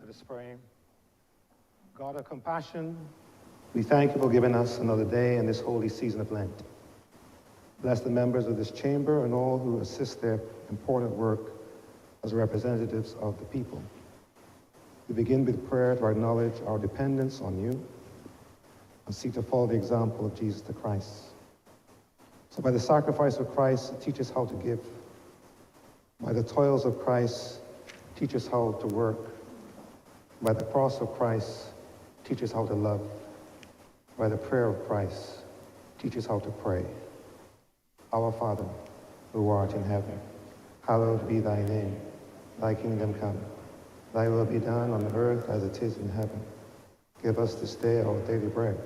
Let us pray. God of compassion, we thank you for giving us another day in this holy season of Lent. Bless the members of this chamber and all who assist their important work as representatives of the people. We begin with prayer to acknowledge our dependence on you and seek to follow the example of Jesus the Christ. So by the sacrifice of Christ, teach us how to give. By the toils of Christ, teach us how to work. By the cross of Christ, teach us how to love. By the prayer of Christ, teach us how to pray. Our Father, who art in heaven, hallowed be thy name. Thy kingdom come. Thy will be done on earth as it is in heaven. Give us this day our daily bread,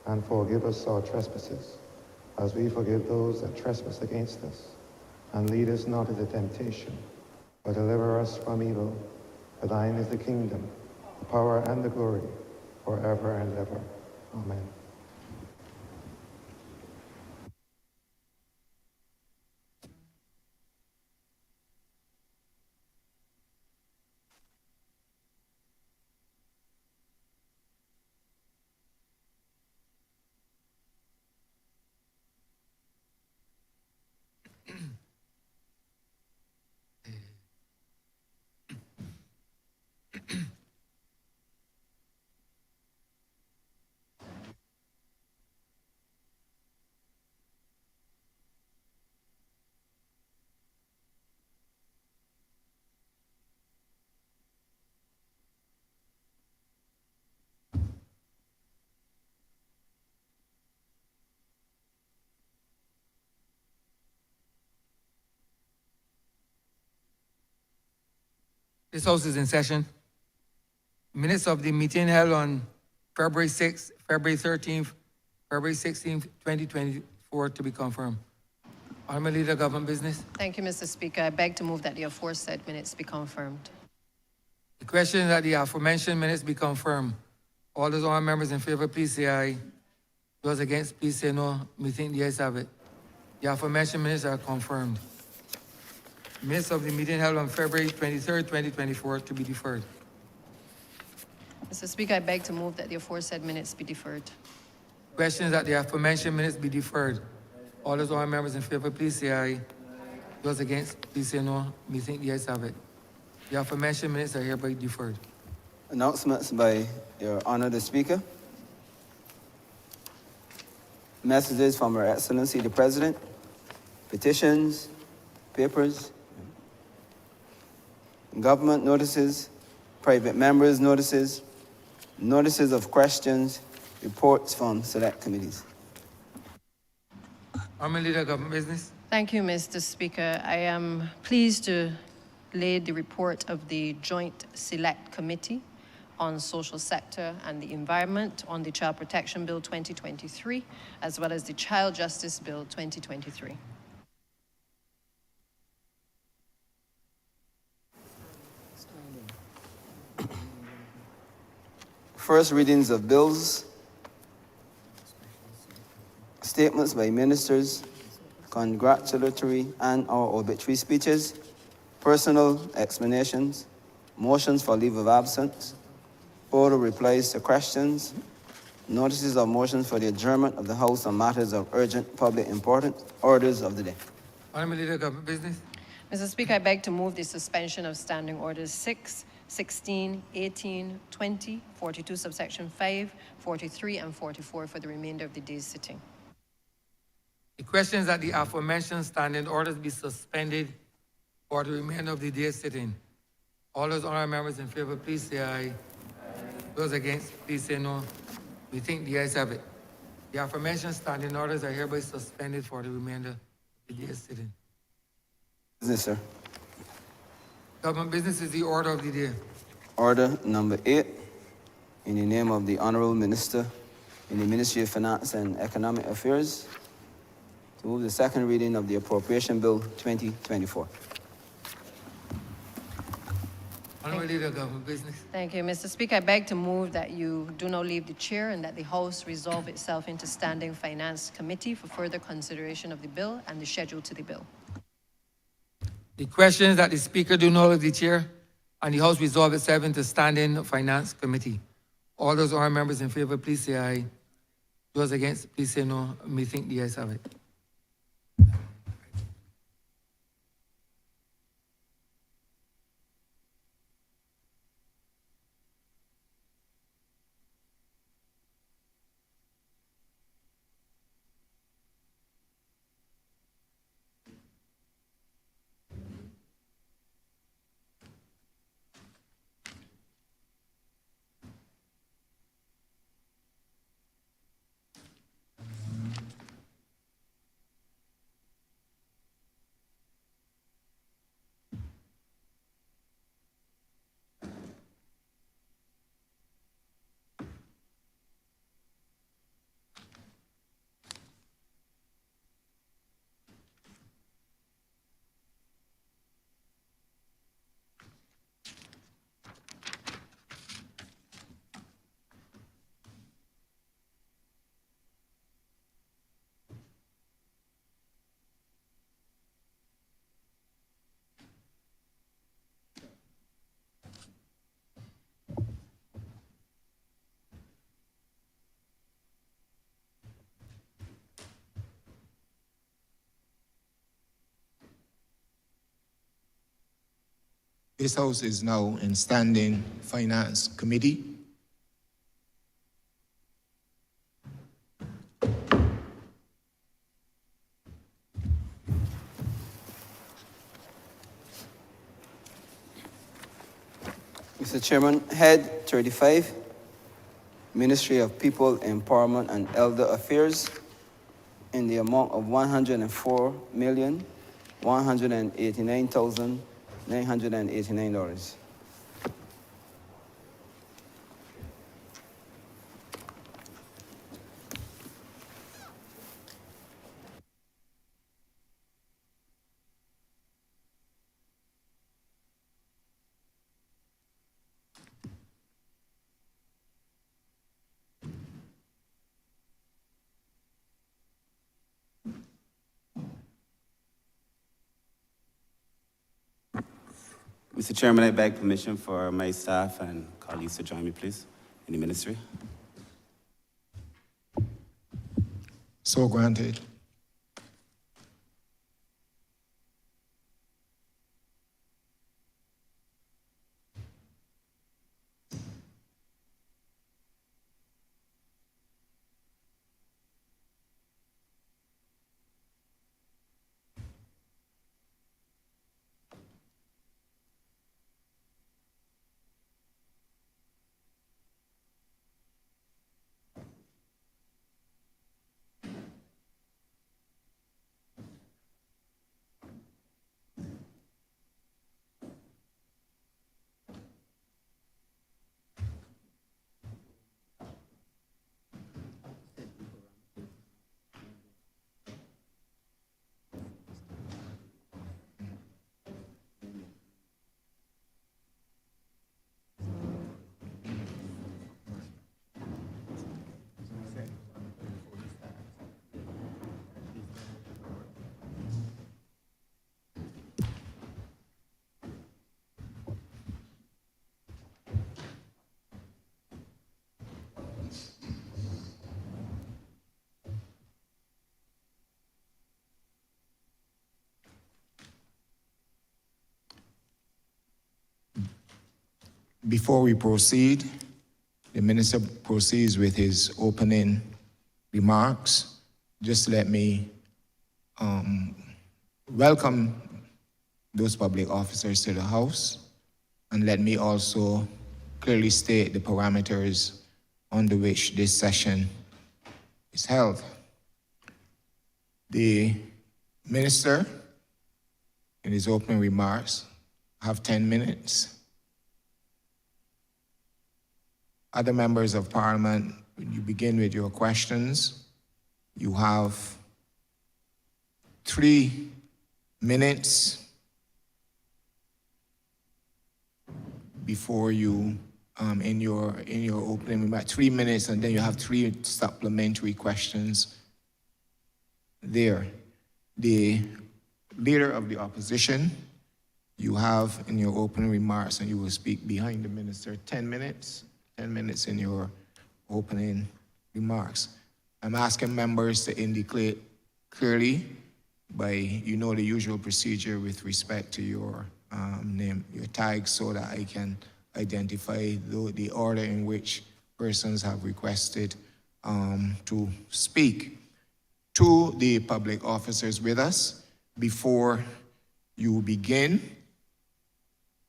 and forgive us our trespasses, as we forgive those that trespass against us. And lead us not into temptation, but deliver us from evil. For thine is the kingdom, the power, and the glory, forever and ever. Amen. This House is in session. Minutes of the meeting held on February 6th, February 13th, February 16th, 2024 to be confirmed. Honorable Leader of Government Business. Thank you, Mr. Speaker. I beg to move that the aforesaid minutes be confirmed. The question is that the aforementioned minutes be confirmed. All those honorable members in favor, please say aye. Those against, please say no. We think the ayes have it. The aforementioned minutes are confirmed. Minutes of the meeting held on February 23rd, 2024 to be deferred. Mr. Speaker, I beg to move that the aforesaid minutes be deferred. Question is that the aforementioned minutes be deferred. All those honorable members in favor, please say aye. Those against, please say no. We think the ayes have it. The aforementioned minutes are hereby deferred. Announcements by Your Honor the Speaker. Messages from Her Excellency the President. Petitions, papers, government notices, private members' notices, notices of questions, reports from select committees. Honorable Leader of Government Business. Thank you, Mr. Speaker. I am pleased to lay the report of the Joint Select Committee on Social Sector and the Environment on the Child Protection Bill 2023, as well as the Child Justice Bill 2023. First readings of bills, statements by ministers, congratulatory and/or obituary speeches, personal explanations, motions for leave of absence, oral replies to questions, notices of motions for the adjournment of the House on matters of urgent public importance, orders of the day. Honorable Leader of Government Business. Mr. Speaker, I beg to move the suspension of Standing Orders 6, 16, 18, 20, 42 subsection 5, 43, and 44 for the remainder of the day's sitting. The question is that the aforementioned standing orders be suspended for the remainder of the day's sitting. All those honorable members in favor, please say aye. Those against, please say no. We think the ayes have it. The aforementioned standing orders are hereby suspended for the remainder of the day's sitting. Business, sir. Government business is the order of the day. Order number 8, in the name of the Honorable Minister in the Ministry of Finance and Economic Affairs, to move the second reading of the Appropriation Bill 2024. Honorable Leader of Government Business. Thank you, Mr. Speaker. I beg to move that you do not leave the chair and that the House resolve itself into Standing Finance Committee for further consideration of the bill and the schedule to the bill. The question is that the Speaker do not leave the chair and the House resolve itself into Standing Finance Committee. All those honorable members in favor, please say aye. Those against, please say no. Me think the ayes have it. This House is now in Standing Finance Committee. Mr. Chairman, Head 35, Ministry of People, Empowerment and Elder Affairs, in the amount of $104,189,989. Mr. Chairman, I beg permission for my staff and colleagues to join me, please, in the ministry. So granted. Before we proceed, the minister proceeds with his opening remarks. Just let me welcome those public officers to the House, and let me also clearly state the parameters under which this session is held. The minister, in his opening remarks, have 10 minutes. Other members of Parliament, when you begin with your questions, you have 3 minutes before you, in your opening remark, 3 minutes, and then you have 3 supplementary questions there. The leader of the opposition, you have in your opening remarks, and you will speak behind the minister, 10 minutes. 10 minutes in your opening remarks. I'm asking members to indicate clearly by, the usual procedure with respect to your name, your tag, so that I can identify the order in which persons have requested to speak. To the public officers with us, before you begin,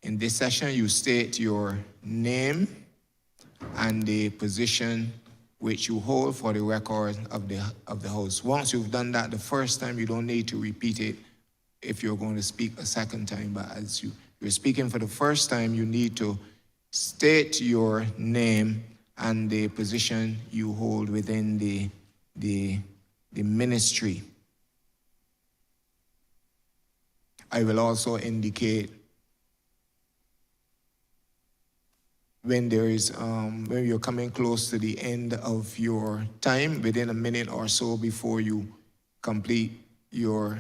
in this session, you state your name and the position which you hold for the record of the House. Once you've done that the first time, you don't need to repeat it if you're going to speak a second time. But as you're speaking for the first time, you need to state your name and the position you hold within the ministry. I will also indicate when when you're coming close to the end of your time, within a minute or so before you complete your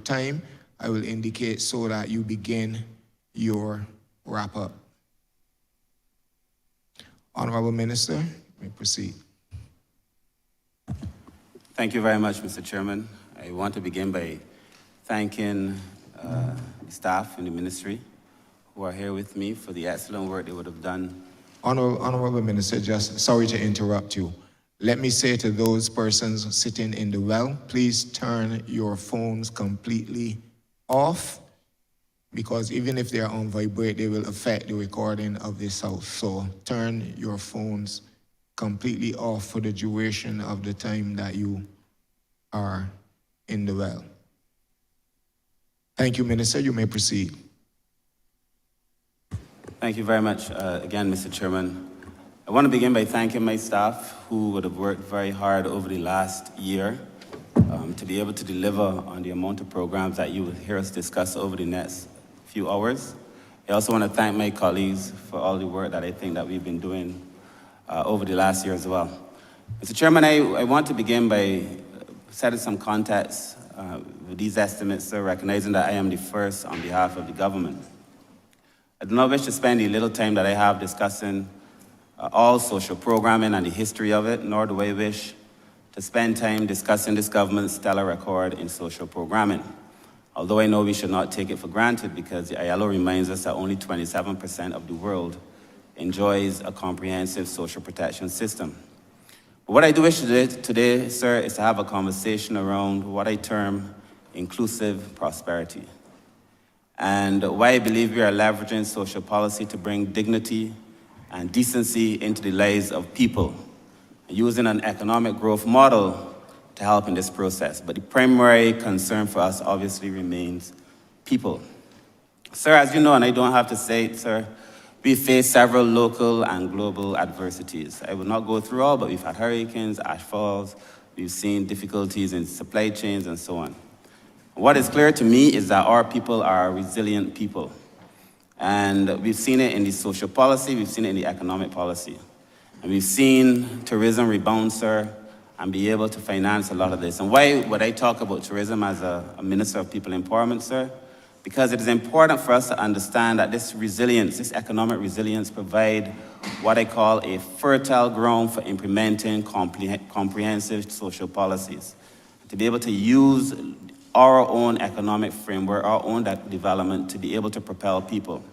time, I will indicate so that you begin your wrap-up. Honorable Minister, you may proceed. Thank you very much, Mr. Chairman. I want to begin by thanking the staff in the ministry who are here with me for the excellent work they would have done. Honorable Minister, just sorry to interrupt you. Let me say to those persons sitting in the well, please turn your phones completely off, because even if they are on vibrate, they will affect the recording of this House. So turn your phones completely off for the duration of the time that you are in the well. Thank you, Minister. You may proceed. Thank you very much again, Mr. Chairman. I want to begin by thanking my staff who would have worked very hard over the last year to be able to deliver on the amount of programs that you will hear us discuss over the next few hours. I also want to thank my colleagues for all the work that I think that we've been doing over the last year as well. Mr. Chairman, I want to begin by setting some context with these estimates, sir, recognizing that I am the first on behalf of the government. I do not wish to spend the little time that I have discussing all social programming and the history of it, nor do I wish to spend time discussing this government's stellar record in social programming. Although I know we should not take it for granted, because the ILO reminds us that only 27% of the world enjoys a comprehensive social protection system. But what I do wish to do today, sir, is to have a conversation around what I term inclusive prosperity, and why I believe we are leveraging social policy to bring dignity and decency into the lives of people, using an economic growth model to help in this process. But the primary concern for us obviously remains people. Sir, as you know, and I don't have to say it, sir, we face several local and global adversities. I will not go through all, but we've had hurricanes, ash falls, we've seen difficulties in supply chains and so on. What is clear to me is that our people are resilient people. And we've seen it in the social policy, we've seen it in the economic policy. And we've seen tourism rebound, sir, and be able to finance a lot of this. And why would I talk about tourism as a Minister of People Empowerment, sir? Because it is important for us to understand that this resilience, this economic resilience, provide what I call a fertile ground for implementing comprehensive social policies. To be able to use our own economic framework, our own development, to be able to propel people.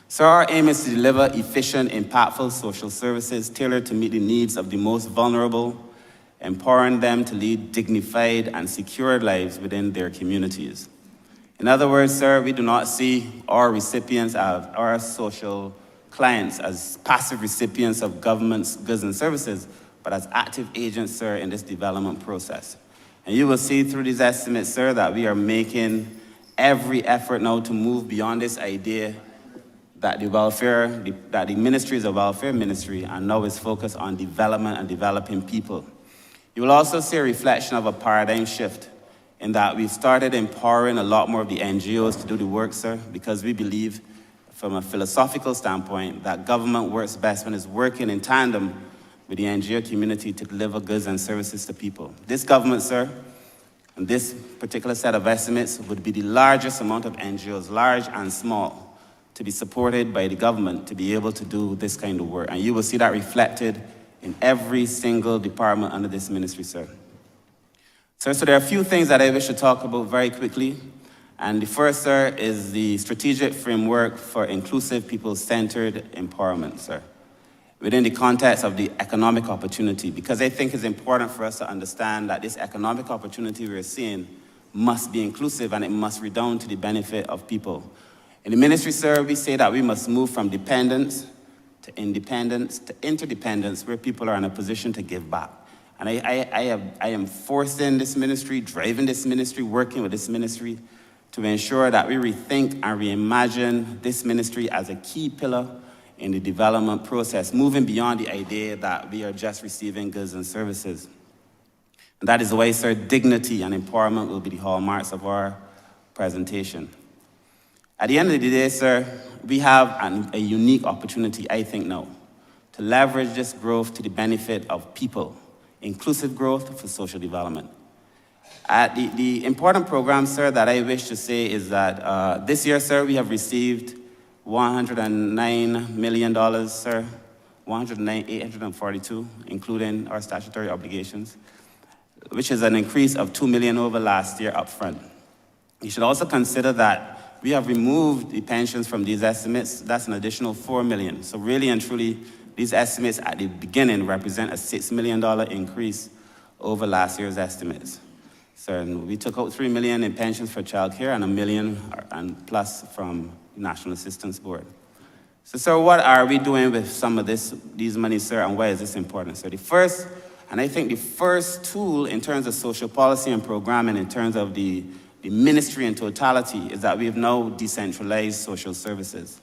So our aim is to deliver efficient, impactful social services tailored to meet the needs of the most vulnerable, empowering them to lead dignified and secure lives within their communities. In other words, sir, we do not see our recipients, our social clients, as passive recipients of government's goods and services, but as active agents, sir, in this development process. And you will see through these estimates, sir, that we are making every effort now to move beyond this idea that the ministry is a welfare ministry and now is focused on development and developing people. You will also see a reflection of a paradigm shift in that we've started empowering a lot more of the NGOs to do the work, sir, because we believe from a philosophical standpoint that government works best when it's working in tandem with the NGO community to deliver goods and services to people. This government, sir, and this particular set of estimates would be the largest amount of NGOs, large and small, to be supported by the government to be able to do this kind of work. And you will see that reflected in every single department under this ministry, sir. Sir, so there are a few things that I wish to talk about very quickly. And the first, sir, is the strategic framework for inclusive, people-centered empowerment, sir, within the context of the economic opportunity, because I think it's important for us to understand that this economic opportunity we're seeing must be inclusive and it must redound to the benefit of people. In the ministry, sir, we say that we must move from dependence to independence to interdependence, where people are in a position to give back. And I am forcing this ministry, driving this ministry, working with this ministry to ensure that we rethink and reimagine this ministry as a key pillar in the development process, moving beyond the idea that we are just receiving goods and services. And that is why, sir, dignity and empowerment will be the hallmarks of our presentation. At the end of the day, sir, we have a unique opportunity, I think now, to leverage this growth to the benefit of people, inclusive growth for social development. The important program, sir, that I wish to say is that this year, sir, we have received $109 million, sir, 842, including our statutory obligations, which is an increase of $2 million over last year upfront. You should also consider that we have removed the pensions from these estimates. That's an additional $4 million. So really and truly, these estimates at the beginning represent a $6 million increase over last year's estimates. So we took out $3 million in pensions for childcare and $1 million and plus from the National Assistance Board. So, sir, what are we doing with some of these monies, sir, and why is this important? So the first, and I think the first tool in terms of social policy and programming in terms of the ministry in totality is that we have now decentralized social services.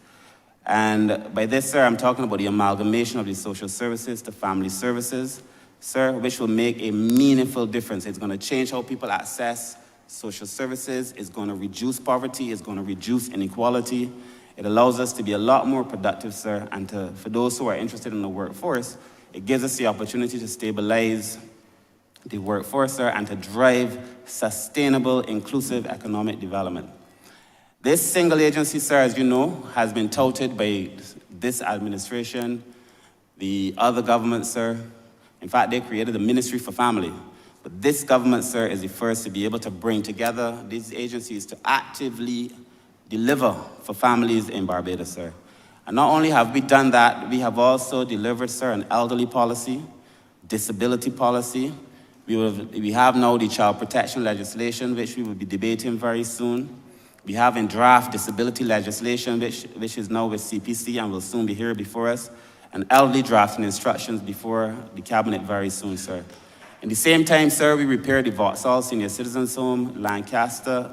And by this, sir, I'm talking about the amalgamation of the social services to family services, sir, which will make a meaningful difference. It's going to change how people access social services. It's going to reduce poverty. It's going to reduce inequality. It allows us to be a lot more productive, sir, and for those who are interested in the workforce, it gives us the opportunity to stabilize the workforce, sir, and to drive sustainable, inclusive economic development. This single agency, sir, as you know, has been touted by this administration, the other government, sir. In fact, they created the Ministry for Family. But this government, sir, is the first to be able to bring together these agencies to actively deliver for families in Barbados, sir. And not only have we done that, we have also delivered, sir, an elderly policy, disability policy. We have now the child protection legislation, which we will be debating very soon. We have in draft disability legislation, which is now with CPC and will soon be here before us, and elderly drafting instructions before the cabinet very soon, sir. In the same time, sir, we repaired the Vauxhall Senior Citizens Home, Lancaster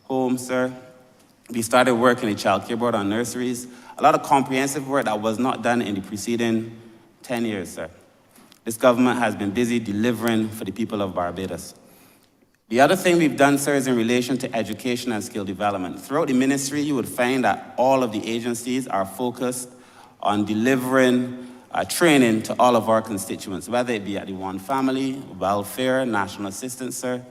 Home, sir. We started work in the Child Care Board on nurseries. A lot of comprehensive work that was not done in the preceding 10 years, sir. This government has been busy delivering for the people of Barbados. The other thing we've done, sir, is in relation to education and skill development. Throughout the ministry, you would find that all of the agencies are focused on delivering training to all of our constituents, whether it be at the One Family, welfare, national assistance, sir.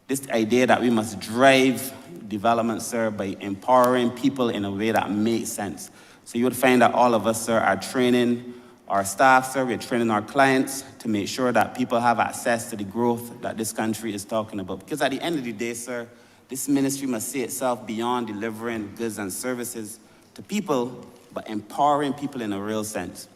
This idea that we must drive development, sir, by empowering people in a way that makes sense. So you would find that all of us, sir, are training our staff, sir, we're training our clients to make sure that people have access to the growth that this country is talking about. Because at the end of the day, sir, this ministry must see itself beyond delivering goods and services to people, but empowering people in a real sense.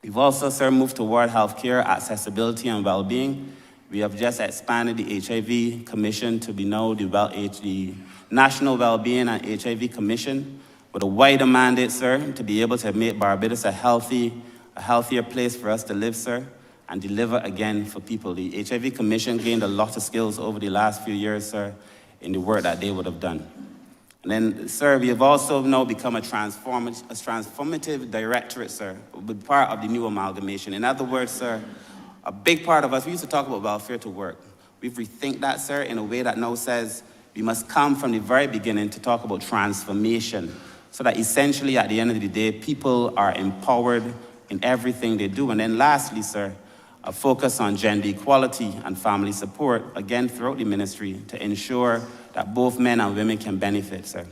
We've also, sir, moved toward healthcare, accessibility, and well-being. We have just expanded the HIV Commission to be now the National Wellbeing and HIV Commission, with a wider mandate, sir, to be able to make Barbados a healthier place for us to live, sir, and deliver again for people. The HIV Commission gained a lot of skills over the last few years, sir, in the work that they would have done. And then, sir, we have also now become a transformative directorate, sir, with part of the new amalgamation. In other words, sir, a big part of us, we used to talk about welfare to work. We've rethink that, sir, in a way that now says we must come from the very beginning to talk about transformation, so that essentially at the end of the day, people are empowered in everything they do. And then lastly, sir, a focus on gender equality and family support, again, throughout the ministry to ensure that both men and women can benefit, sir.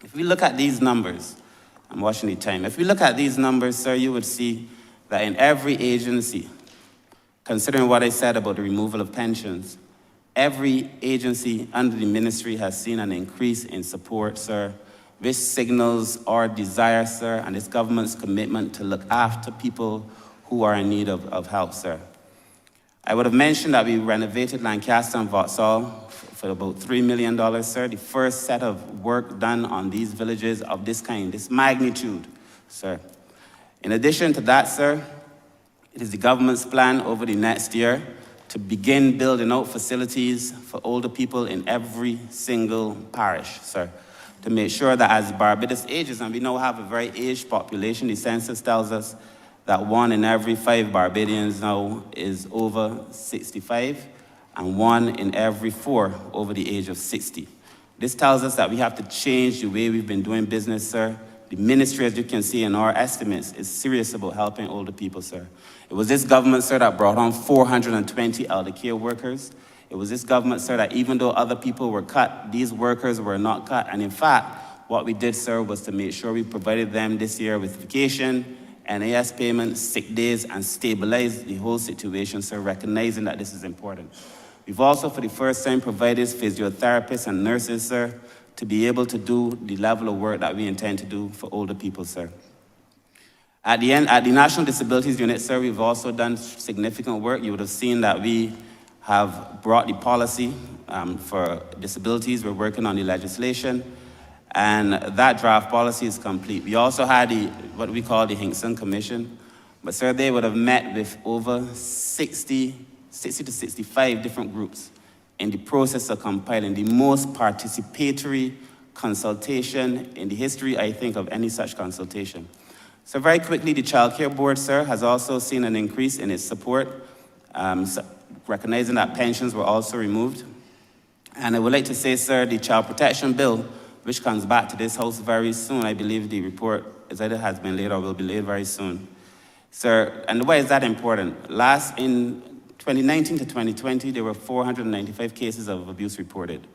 If we look at these numbers, I'm watching the time. If we look at these numbers, sir, you would see that in every agency, considering what I said about the removal of pensions, every agency under the ministry has seen an increase in support, sir, which signals our desire, sir, and this government's commitment to look after people who are in need of help, sir. I would have mentioned that we renovated Lancaster and Vauxhall for about $3 million, sir. The first set of work done on these villages of this kind, this magnitude, sir. In addition to that, sir, it is the government's plan over the next year to begin building out facilities for older people in every single parish, sir, to make sure that as Barbados ages, and we now have a very aged population, the census tells us that 1 in every 5 Barbadians now is over 65, and 1 in every 4 over the age of 60. This tells us that we have to change the way we've been doing business, sir. The ministry, as you can see in our estimates, is serious about helping older people, sir. It was this government, sir, that brought on 420 elder care workers. It was this government, sir, that even though other people were cut, these workers were not cut. And in fact, what we did, sir, was to make sure we provided them this year with vacation, NAS payments, sick days, and stabilize the whole situation, sir, recognizing that this is important. We've also, for the first time, provided physiotherapists and nurses, sir, to be able to do the level of work that we intend to do for older people, sir. At the National Disabilities Unit, sir, we've also done significant work. You would have seen that we have brought the policy for disabilities. We're working on the legislation, and that draft policy is complete. We also had what we call the Hinkson Commission, but sir, they would have met with over 60 to 65 different groups in the process of compiling the most participatory consultation in the history, I think, of any such consultation. So very quickly, the Child Care Board, sir, has also seen an increase in its support, recognizing that pensions were also removed. And I would like to say, sir, the Child Protection Bill, which comes back to this House very soon, I believe the report is either has been laid or will be laid very soon. Sir, and why is that important? In 2019 to 2020, there were 495 cases of abuse reported.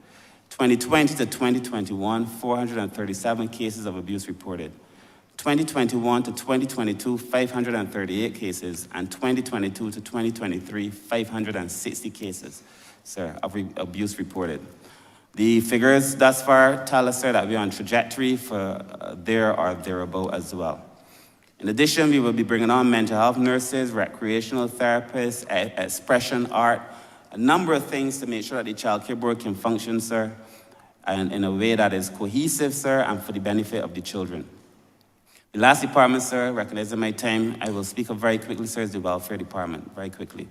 2020 to 2021, 437 cases of abuse reported. 2021 to 2022, 538 cases, and 2022 to 2023, 560 cases, sir, of abuse reported. The figures thus far tell us, sir, that we're on trajectory for there or thereabout as well. In addition, we will be bringing on mental health nurses, recreational therapists, expression art, a number of things to make sure that the Child Care Board can function, sir, and in a way that is cohesive, sir, and for the benefit of the children. The last department, sir, recognizing my time, I will speak of very quickly, sir, is the Welfare Department, very quickly.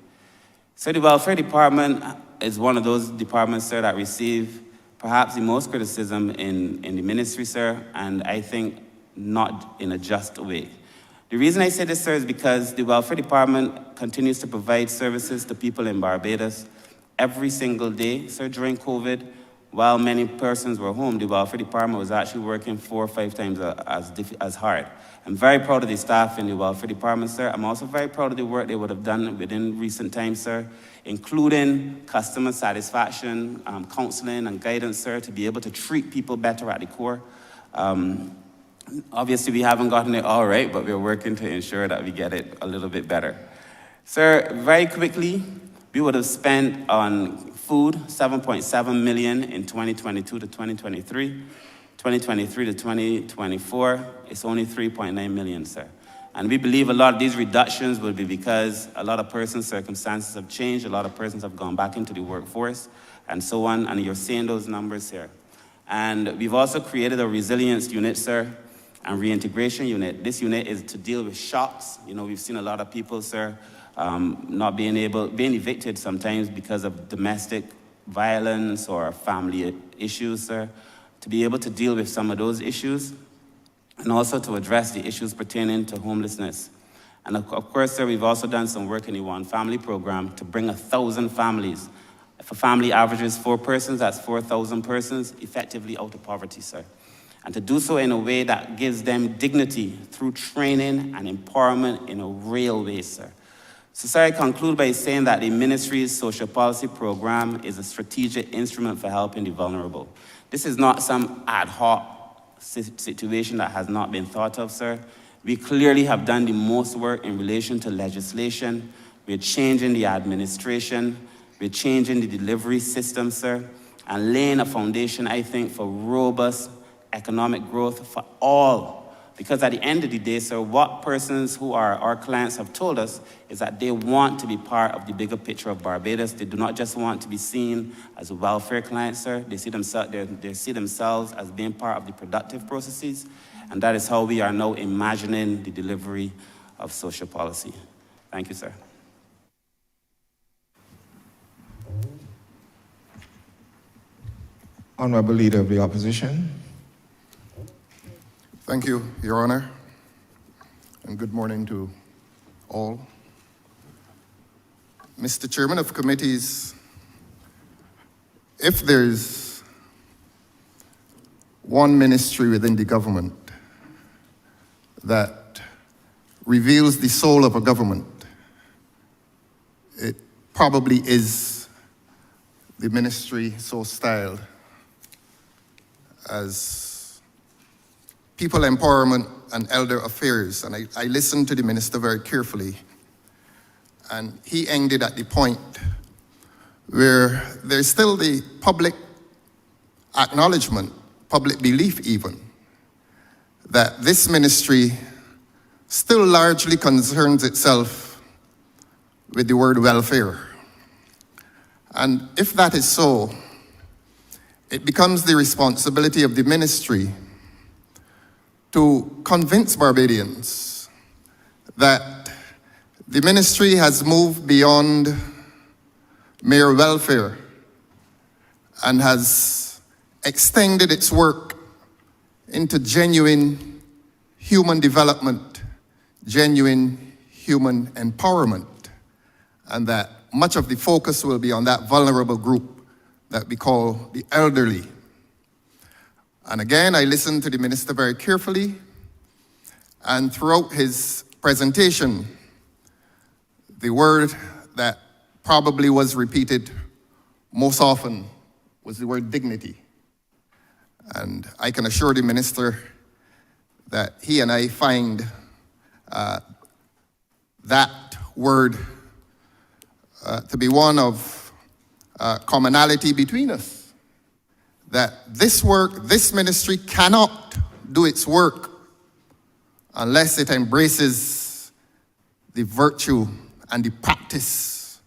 So the Welfare Department is one of those departments, sir, that receive perhaps the most criticism in the ministry, sir, and I think not in a just way. The reason I say this, sir, is because the Welfare Department continues to provide services to people in Barbados every single day. Sir, during COVID, while many persons were home, the Welfare Department was actually working 4 or 5 times as hard. I'm very proud of the staff in the Welfare Department, sir. I'm also very proud of the work they would have done within recent times, sir, including customer satisfaction, counseling and guidance, sir, to be able to treat people better at the core. Obviously, we haven't gotten it all right, but we're working to ensure that we get it a little bit better. Sir, very quickly, we would have spent on food $7.7 million in 2022 to 2023. 2023 to 2024, it's only 3.9 million, sir. And we believe a lot of these reductions will be because a lot of persons' circumstances have changed, a lot of persons have gone back into the workforce, and so on, and you're seeing those numbers here. And we've also created a resilience unit, sir, and reintegration unit. This unit is to deal with shocks. You know, we've seen a lot of people, sir, not being evicted sometimes because of domestic violence or family issues, sir, to be able to deal with some of those issues, and also to address the issues pertaining to homelessness. And of course, sir, we've also done some work in the One Family program to bring 1,000 families. If a family averages 4 persons, that's 4,000 persons effectively out of poverty, sir. And to do so in a way that gives them dignity through training and empowerment in a real way, sir. So, sir, I conclude by saying that the ministry's social policy program is a strategic instrument for helping the vulnerable. This is not some ad hoc situation that has not been thought of, sir. We clearly have done the most work in relation to legislation. We're changing the administration. We're changing the delivery system, sir, and laying a foundation, I think, for robust economic growth for all. Because at the end of the day, sir, what persons who are our clients have told us is that they want to be part of the bigger picture of Barbados. They do not just want to be seen as a welfare client, sir. They see themselves as being part of the productive processes. And that is how we are now imagining the delivery of social policy. Thank you, sir. Honorable Leader of the Opposition. Thank you, Your Honor, and good morning to all. Mr. Chairman of Committees, if there's one ministry within the government that reveals the soul of a government, it probably is the ministry so styled as People Empowerment and Elder Affairs. And I listened to the minister very carefully, and he ended at the point where there's still the public acknowledgement, public belief even, that this ministry still largely concerns itself with the word welfare. And if that is so, it becomes the responsibility of the ministry to convince Barbadians that the ministry has moved beyond mere welfare and has extended its work into genuine human development, genuine human empowerment, and that much of the focus will be on that vulnerable group that we call the elderly. And again, I listened to the minister very carefully, and throughout his presentation, the word that probably was repeated most often was the word dignity. And I can assure the minister that he and I find that word to be one of commonality between us. That this work, this ministry cannot do its work unless it embraces the virtue and the practice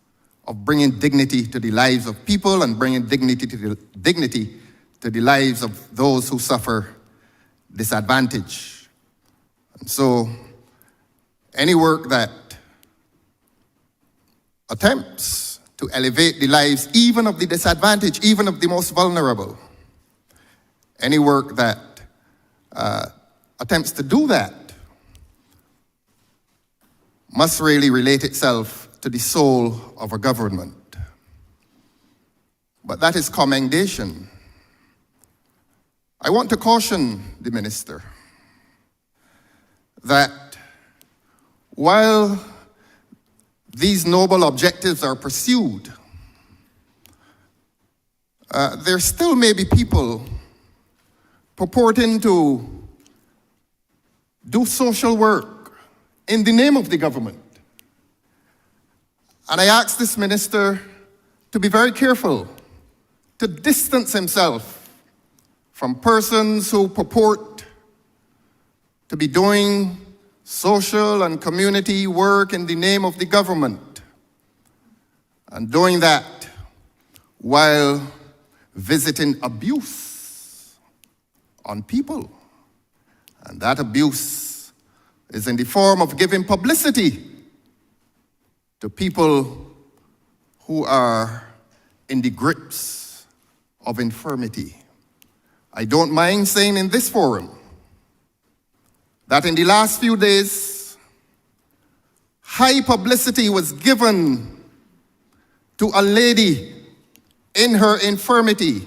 of bringing dignity to the lives of people and bringing dignity to the lives of those who suffer disadvantage. And so, any work that attempts to elevate the lives even of the disadvantaged, even of the most vulnerable, any work that attempts to do that must really relate itself to the soul of a government. But that is commendation. I want to caution the minister that while these noble objectives are pursued, there still may be people purporting to do social work in the name of the government. And I ask this minister to be very careful, to distance himself from persons who purport to be doing social and community work in the name of the government, and doing that while visiting abuse on people. And that abuse is in the form of giving publicity to people who are in the grips of infirmity. I don't mind saying in this forum that in the last few days, high publicity was given to a lady in her infirmity.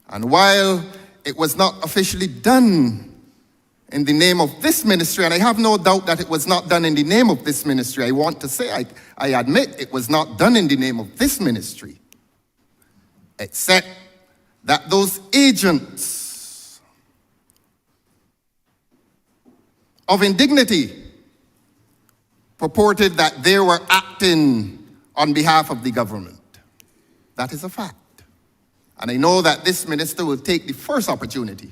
And while it was not officially done in the name of this ministry, and I have no doubt that it was not done in the name of this ministry, I want to say, I admit it was not done in the name of this ministry, except that those agents of indignity purported that they were acting on behalf of the government. That is a fact. And I know that this minister will take the first opportunity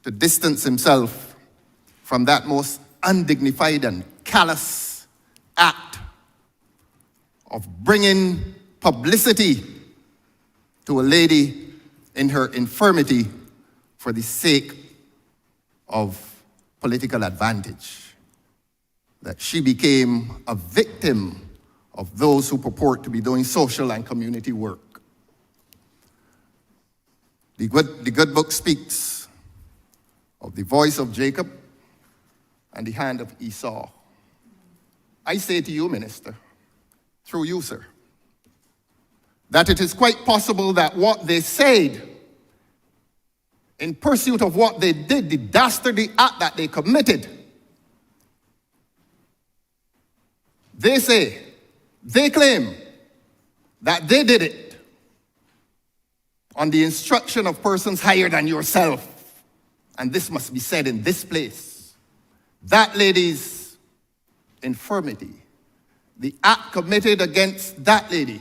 to distance himself from that most undignified and callous act of bringing publicity to a lady in her infirmity for the sake of political advantage. That she became a victim of those who purport to be doing social and community work. The good book speaks of the voice of Jacob and the hand of Esau. I say to you, minister, through you, sir, that it is quite possible that what they said in pursuit of what they did, the dastardly act that they committed, they claim that they did it on the instruction of persons higher than yourself. And this must be said in this place. That lady's infirmity, the act committed against that lady,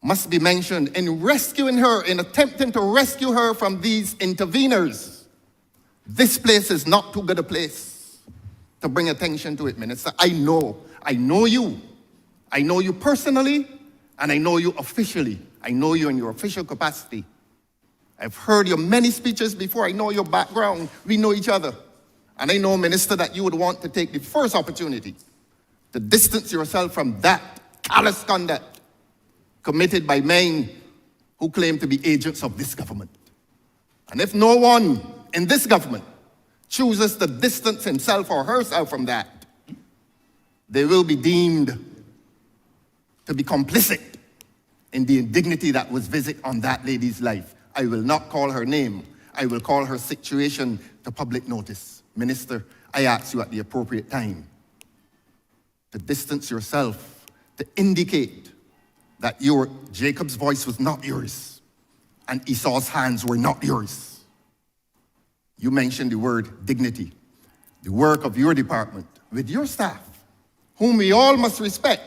must be mentioned in rescuing her, in attempting to rescue her from these interveners. This place is not too good a place to bring attention to it, minister. I know you. I know you personally, and I know you officially. I know you in your official capacity. I've heard your many speeches before. I know your background. We know each other. And I know, minister, that you would want to take the first opportunity to distance yourself from that callous conduct committed by men who claim to be agents of this government. And if no one in this government chooses to distance himself or herself from that, they will be deemed to be complicit in the indignity that was visited on that lady's life. I will not call her name. I will call her situation to public notice. Minister, I ask you at the appropriate time to distance yourself, to indicate that Jacob's voice was not yours and Esau's hands were not yours. You mentioned the word dignity, the work of your department with your staff, whom we all must respect,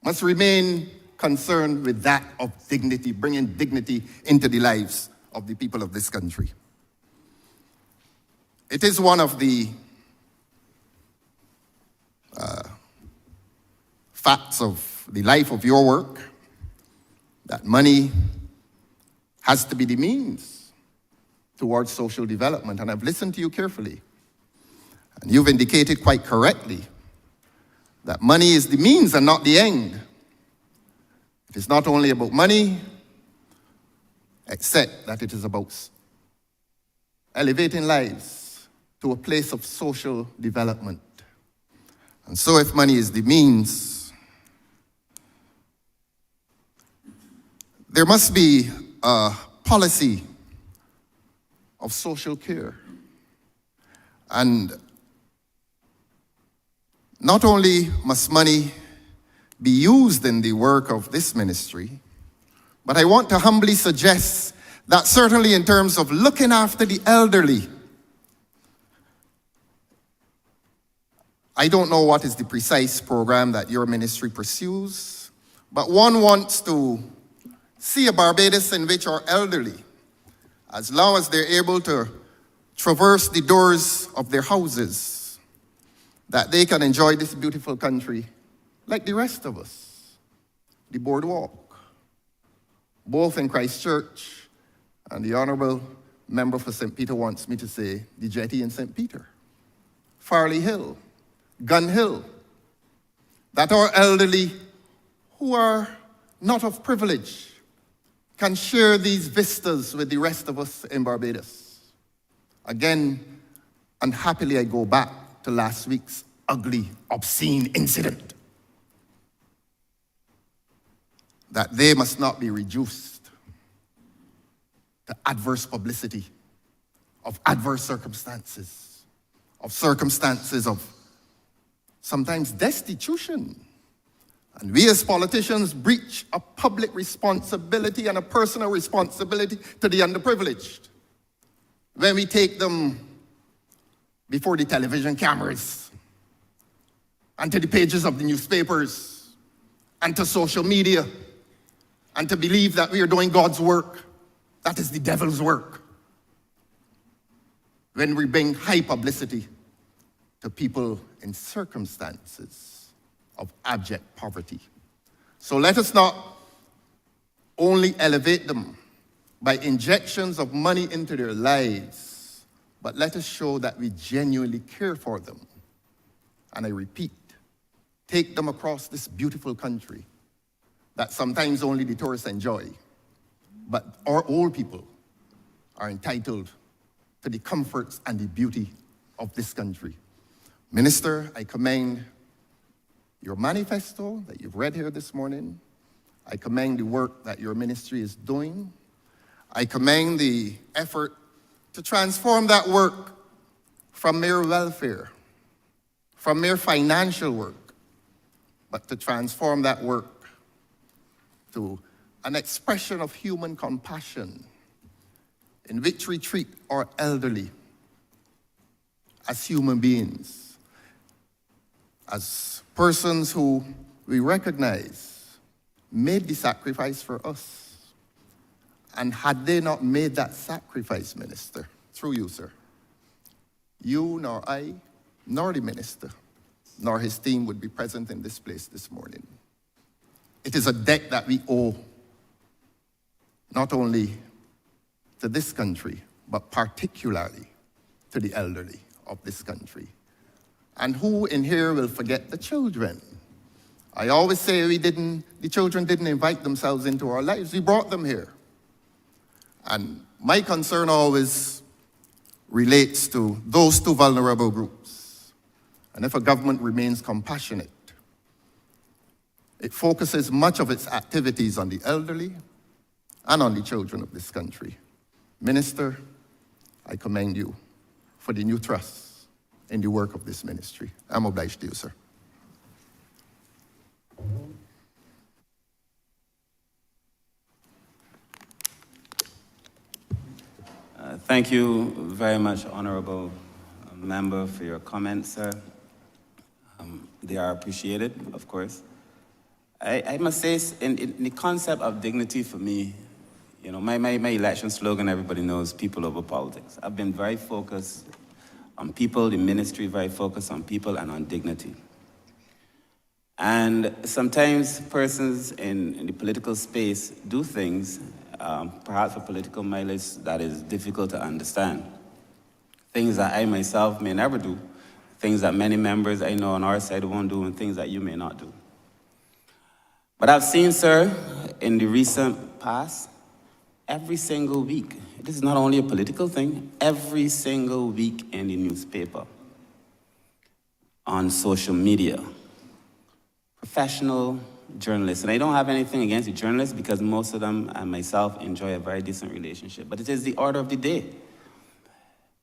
must remain concerned with that of dignity, bringing dignity into the lives of the people of this country. It is one of the facts of the life of your work that money has to be the means towards social development. And I've listened to you carefully. And you've indicated quite correctly that money is the means and not the end. It is not only about money, except that it is about elevating lives to a place of social development. And so if money is the means, there must be a policy of social care. And not only must money be used in the work of this ministry, but I want to humbly suggest that certainly in terms of looking after the elderly, I don't know what is the precise program that your ministry pursues, but one wants to see a Barbados in which our elderly, as long as they're able to traverse the doors of their houses, that they can enjoy this beautiful country like the rest of us. The boardwalk, both in Christchurch and the Honorable Member for St. Peter wants me to say the jetty in St. Peter, Farley Hill, Gun Hill, that our elderly who are not of privilege can share these vistas with the rest of us in Barbados. Again, unhappily, I go back to last week's ugly, obscene incident. That they must not be reduced to adverse publicity of adverse circumstances of sometimes destitution. And we as politicians breach a public responsibility and a personal responsibility to the underprivileged when we take them before the television cameras and to the pages of the newspapers and to social media and to believe that we are doing God's work. That is the devil's work. When we bring high publicity to people in circumstances of abject poverty. So let us not only elevate them by injections of money into their lives, but let us show that we genuinely care for them. And I repeat, take them across this beautiful country that sometimes only the tourists enjoy, but our old people are entitled to the comforts and the beauty of this country. Minister, I commend your manifesto that you've read here this morning. I commend the work that your ministry is doing. I commend the effort to transform that work from mere welfare, from mere financial work, but to transform that work to an expression of human compassion in which we treat our elderly as human beings, as persons who we recognize made the sacrifice for us. And had they not made that sacrifice, Minister, through you, sir, you nor I, nor the minister, nor his team would be present in this place this morning. It is a debt that we owe not only to this country, but particularly to the elderly of this country. And who in here will forget the children? I always say the children didn't invite themselves into our lives, we brought them here. And my concern always relates to those two vulnerable groups. And if a government remains compassionate, it focuses much of its activities on the elderly and on the children of this country. Minister, I commend you for the new trust in the work of this ministry. I'm obliged to you, sir. Thank you very much, Honorable Member, for your comments, sir. They are appreciated, of course. I must say, in the concept of dignity for me, you know, my election slogan, everybody knows, people over politics. I've been very focused on people, the ministry very focused on people and on dignity. And sometimes persons in the political space do things, perhaps for political mileage, that is difficult to understand. Things that I myself may never do, things that many members I know on our side won't do, and things that you may not do. But I've seen, sir, in the recent past, every single week, this is not only a political thing, every single week in the newspaper, on social media, professional journalists, and I don't have anything against the journalists because most of them and myself enjoy a very decent relationship, but it is the order of the day.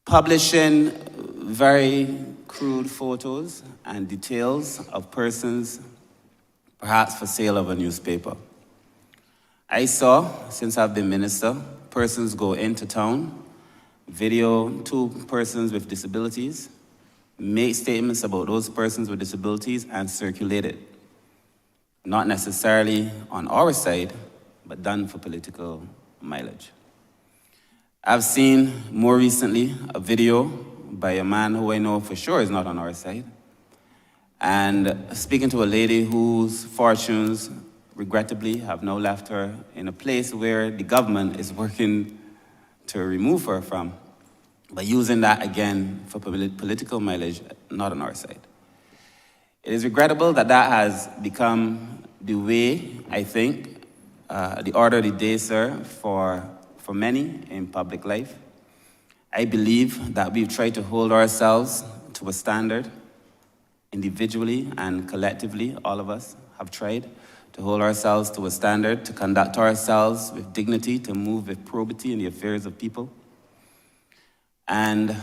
Publishing very crude photos and details of persons, perhaps for sale of a newspaper. I saw, since I've been minister, persons go into town, video 2 persons with disabilities, make statements about those persons with disabilities and circulate it. Not necessarily on our side, but done for political mileage. I've seen more recently a video by a man who I know for sure is not on our side, and speaking to a lady whose fortunes, regrettably, have now left her in a place where the government is working to remove her from, but using that again for political mileage, not on our side. It is regrettable that that has become the way, I think, the order of the day, sir, for many in public life. I believe that we've tried to hold ourselves to a standard, individually and collectively, all of us have tried to hold ourselves to a standard, to conduct ourselves with dignity, to move with probity in the affairs of people. And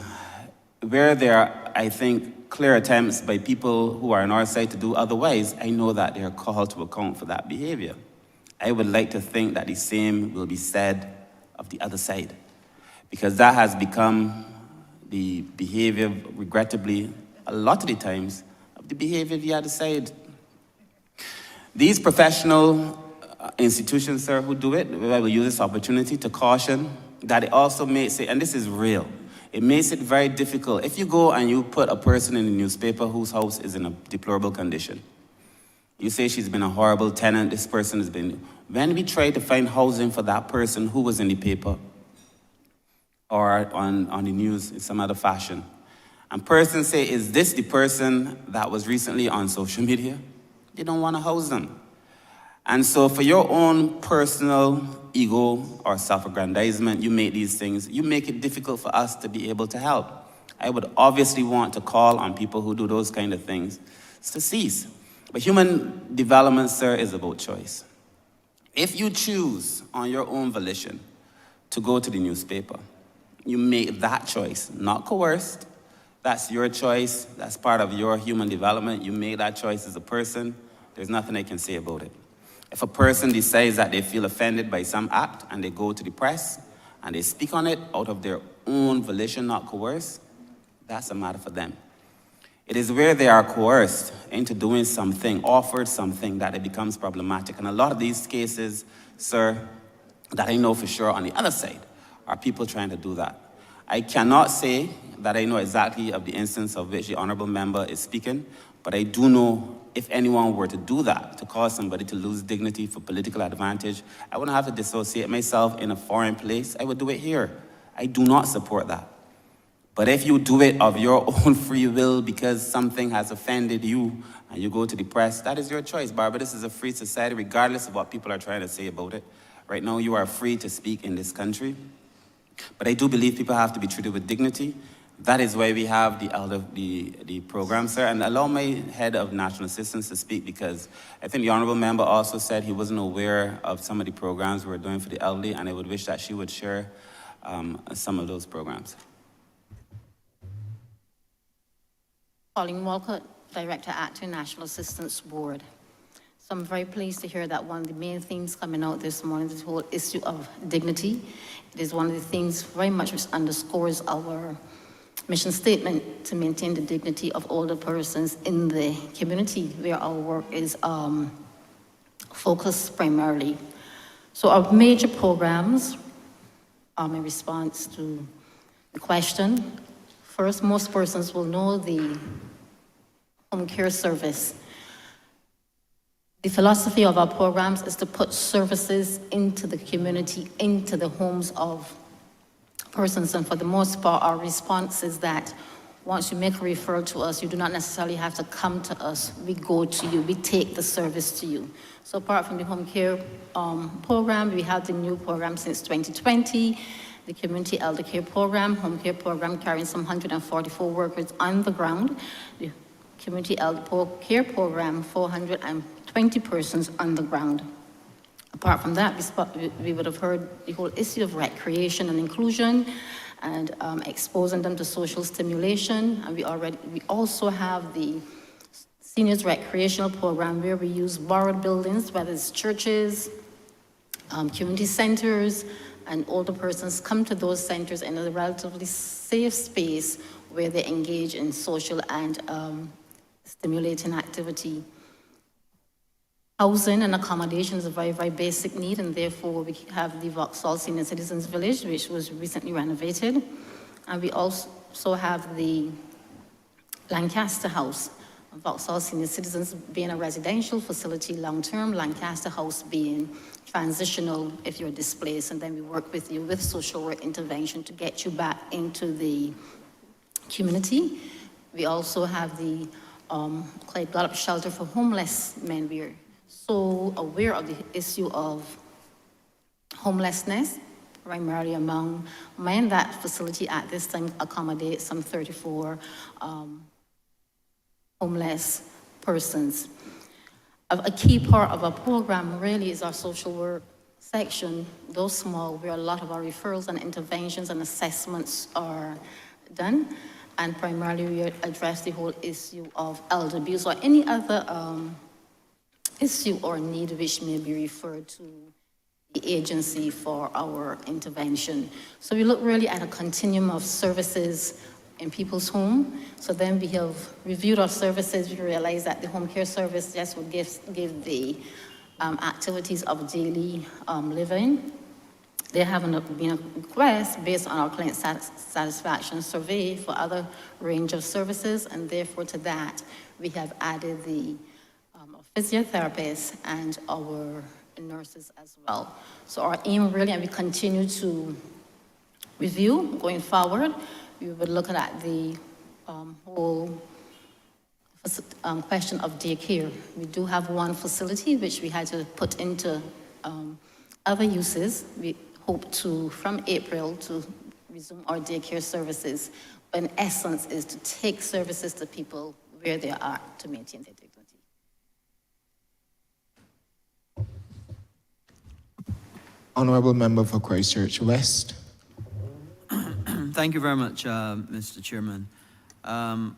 where there are, I think, clear attempts by people who are on our side to do otherwise, I know that they are called to account for that behavior. I would like to think that the same will be said of the other side, because that has become the behavior, regrettably, a lot of the times, of the behavior of the other side. These professional institutions, sir, who do it, I will use this opportunity to caution that it also makes it, and this is real, it makes it very difficult. If you go and you put a person in the newspaper whose house is in a deplorable condition, you say she's been a horrible tenant, this person has been, when we try to find housing for that person who was in the paper or on the news in some other fashion, and persons say, is this the person that was recently on social media? They don't want to house them. And so for your own personal ego or self-aggrandizement, you make these things, you make it difficult for us to be able to help. I would obviously want to call on people who do those kind of things to cease. But human development, sir, is about choice. If you choose on your own volition to go to the newspaper, you make that choice, not coerced. That's your choice. That's part of your human development. You make that choice as a person. There's nothing I can say about it. If a person decides that they feel offended by some act and they go to the press and they speak on it out of their own volition, not coerced, that's a matter for them. It is where they are coerced into doing something, offered something, that it becomes problematic. And a lot of these cases, sir, that I know for sure on the other side, are people trying to do that. I cannot say that I know exactly of the instance of which the honorable member is speaking, but I do know if anyone were to do that, to cause somebody to lose dignity for political advantage, I wouldn't have to dissociate myself in a foreign place. I would do it here. I do not support that. But if you do it of your own free will because something has offended you and you go to the press, that is your choice, Barbara. This is a free society, regardless of what people are trying to say about it. Right now, you are free to speak in this country. But I do believe people have to be treated with dignity. That is why we have the program, sir. And allow my head of national assistance to speak, because I think the honorable member also said he wasn't aware of some of the programs we're doing for the elderly, and I would wish that she would share some of those programs. Pauline Walcott, Director at the National Assistance Board. So I'm very pleased to hear that one of the main themes coming out this morning, this whole issue of dignity. It is one of the things very much which underscores our mission statement to maintain the dignity of older persons in the community where our work is focused primarily. So our major programs, in response to the question, first, most persons will know the home care service. The philosophy of our programs is to put services into the community, into the homes of persons, and for the most part, our response is that once you make a referral to us, you do not necessarily have to come to us. We go to you, we take the service to you. So apart from the home care program, we have the new program since 2020, the community elder care program, home care program carrying some 144 workers on the ground, the community elder care program, 420 persons on the ground. Apart from that, we would have heard the whole issue of recreation and inclusion and exposing them to social stimulation. And we also have the seniors recreational program where we use borrowed buildings, whether it's churches, community centers, and older persons come to those centers in a relatively safe space where they engage in social and stimulating activity. Housing and accommodation is a very, very basic need, and therefore we have the Vauxhall Senior Citizens Village, which was recently renovated. And we also have the Lancaster House, Vauxhall Senior Citizens being a residential facility long-term, Lancaster House being transitional if you're displaced, and then we work with you with social work intervention to get you back into the community. We also have the Clay Blood Shelter for homeless men. We're so aware of the issue of homelessness, primarily among men. That facility at this time accommodates some 34 homeless persons. A key part of our program really is our social work section, though small, where a lot of our referrals and interventions and assessments are done. And primarily we address the whole issue of elder abuse or any other issue or need which may be referred to the agency for our intervention. So we look really at a continuum of services in people's home. So then we have reviewed our services. We realized that the home care service just would give the activities of daily living. There haven't been a request based on our client satisfaction survey for other range of services, and therefore to that we have added the physiotherapists and our nurses as well. So our aim really, and we continue to review going forward, we would look at the whole question of daycare. We do have one facility which we had to put into other uses. We hope to, from April, to resume our daycare services. But in essence is to take services to people where they are to maintain their dignity. Honorable Member for Christchurch West. Thank you very much, Mr. Chairman.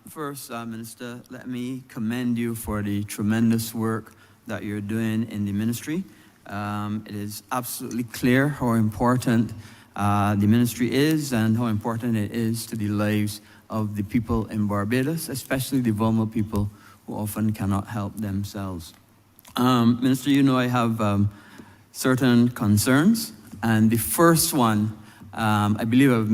First, Minister, let me commend you for the tremendous work that you're doing in the ministry. It is absolutely clear how important the ministry is and how important it is to the lives of the people in Barbados, especially the vulnerable people who often cannot help themselves. Minister, you know I have certain concerns, and the first one, I believe I've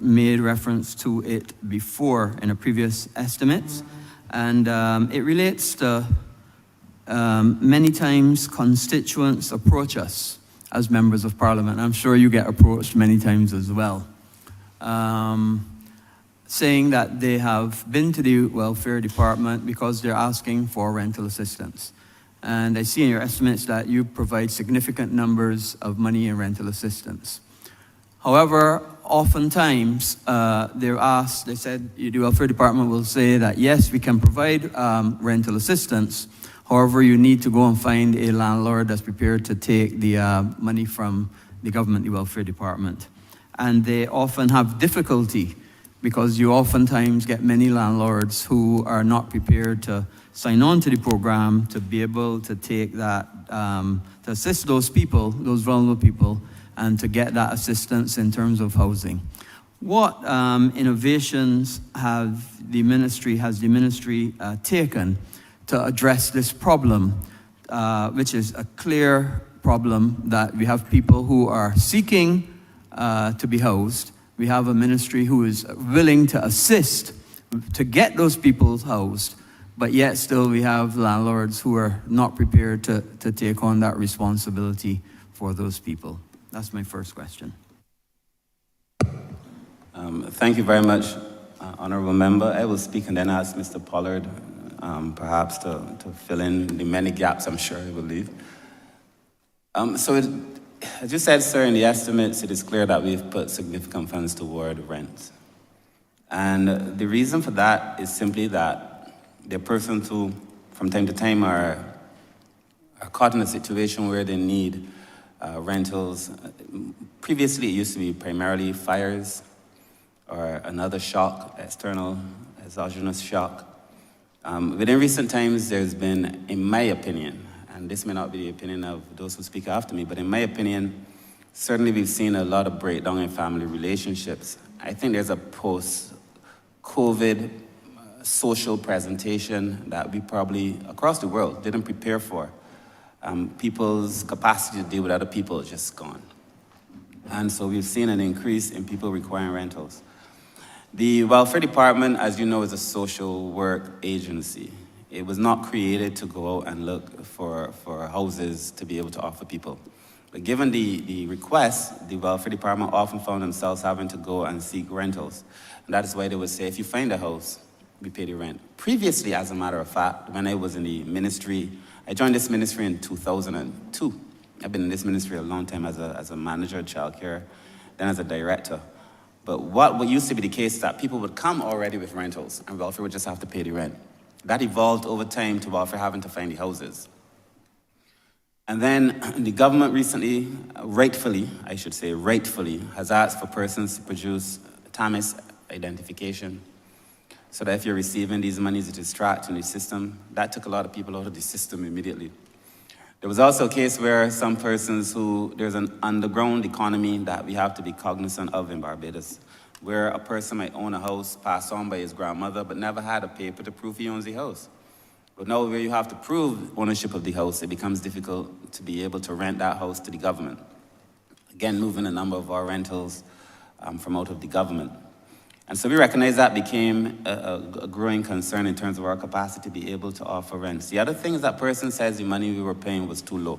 made reference to it before in a previous estimates, and it relates to many times constituents approach us as members of parliament. I'm sure you get approached many times as well, saying that they have been to the welfare department because they're asking for rental assistance. And I see in your estimates that you provide significant numbers of money in rental assistance. However, oftentimes they're asked, they said, the welfare department will say that yes, we can provide rental assistance. However, you need to go and find a landlord that's prepared to take the money from the government, the welfare department. And they often have difficulty because you oftentimes get many landlords who are not prepared to sign on to the program to be able to take that, to assist those people, those vulnerable people, and to get that assistance in terms of housing. What innovations has the ministry taken to address this problem, which is a clear problem that we have people who are seeking to be housed. We have a ministry who is willing to assist to get those people housed, but yet still we have landlords who are not prepared to take on that responsibility for those people. That's my first question. Thank you very much, Honourable Member. I will speak and then ask Mr. Pollard perhaps to fill in the many gaps I'm sure he will leave. As you said, sir, in the estimates, it is clear that we've put significant funds toward rent. And the reason for that is simply that there are persons who, from time to time, are caught in a situation where they need rentals. Previously, it used to be primarily fires or another shock, external exogenous shock. Within recent times, there's been, in my opinion, and this may not be the opinion of those who speak after me, but in my opinion, certainly we've seen a lot of breakdown in family relationships. I think there's a post-COVID social presentation that we probably, across the world, didn't prepare for. people's capacity to deal with other people is just gone. And so we've seen an increase in people requiring rentals. The Welfare Department, as you know, is a social work agency. It was not created to go out and look for houses to be able to offer people. But given the request, the Welfare Department often found themselves having to go and seek rentals. And that is why they would say, if you find a house, we pay the rent. Previously, as a matter of fact, when I was in the ministry, I joined this ministry in 2002. I've been in this ministry a long time as a manager of childcare, then as a director. But what used to be the case is that people would come already with rentals, and welfare would just have to pay the rent. That evolved over time to welfare having to find the houses. And then the government recently, rightfully, has asked for persons to produce TAMIS identification, so that if you're receiving these monies, it is tracked in the system. That took a lot of people out of the system immediately. There was also a case where some persons there's an underground economy that we have to be cognizant of in Barbados, where a person might own a house passed on by his grandmother, but never had a paper to prove he owns the house. But now where you have to prove ownership of the house, it becomes difficult to be able to rent that house to the government. Again, moving a number of our rentals from out of the government. And so we recognize that became a growing concern in terms of our capacity to be able to offer rents. The other thing is that person says the money we were paying was too low.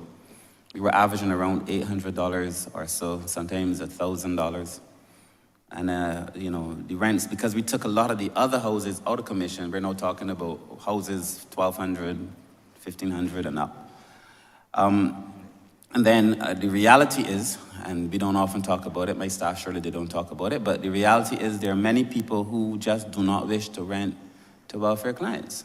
We were averaging around $800 or so, sometimes $1,000. And the rents, because we took a lot of the other houses out of commission, we're now talking about houses $1,200, $1,500 and up. And then the reality is, and we don't often talk about it, my staff surely they don't talk about it, but the reality is there are many people who just do not wish to rent to welfare clients.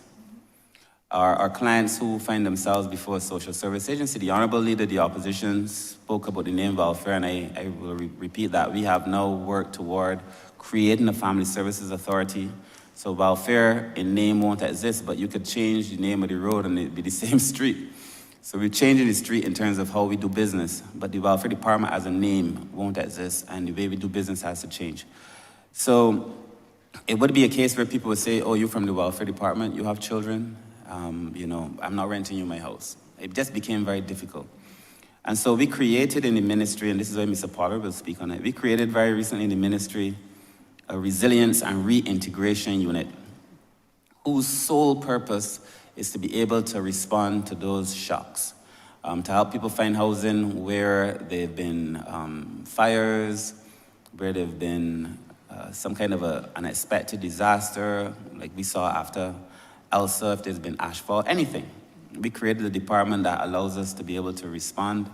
Our clients who find themselves before a social service agency. The Honorable Leader of the Opposition spoke about the name welfare, and I will repeat that. We have now worked toward creating a family services authority. So welfare in name won't exist, but you could change the name of the road and it'd be the same street. So we're changing the street in terms of how we do business, but the Welfare Department as a name won't exist, and the way we do business has to change. So it would be a case where people would say, oh, you're from the Welfare Department, you have children, I'm not renting you my house. It just became very difficult. And so we created in the ministry, and this is why Mr. Pollard will speak on it, we created very recently in the ministry a resilience and reintegration unit whose sole purpose is to be able to respond to those shocks, to help people find housing where there have been fires, where there have been some kind of an unexpected disaster, like we saw after Elsa, if there's been ashfall, anything. We created a department that allows us to be able to respond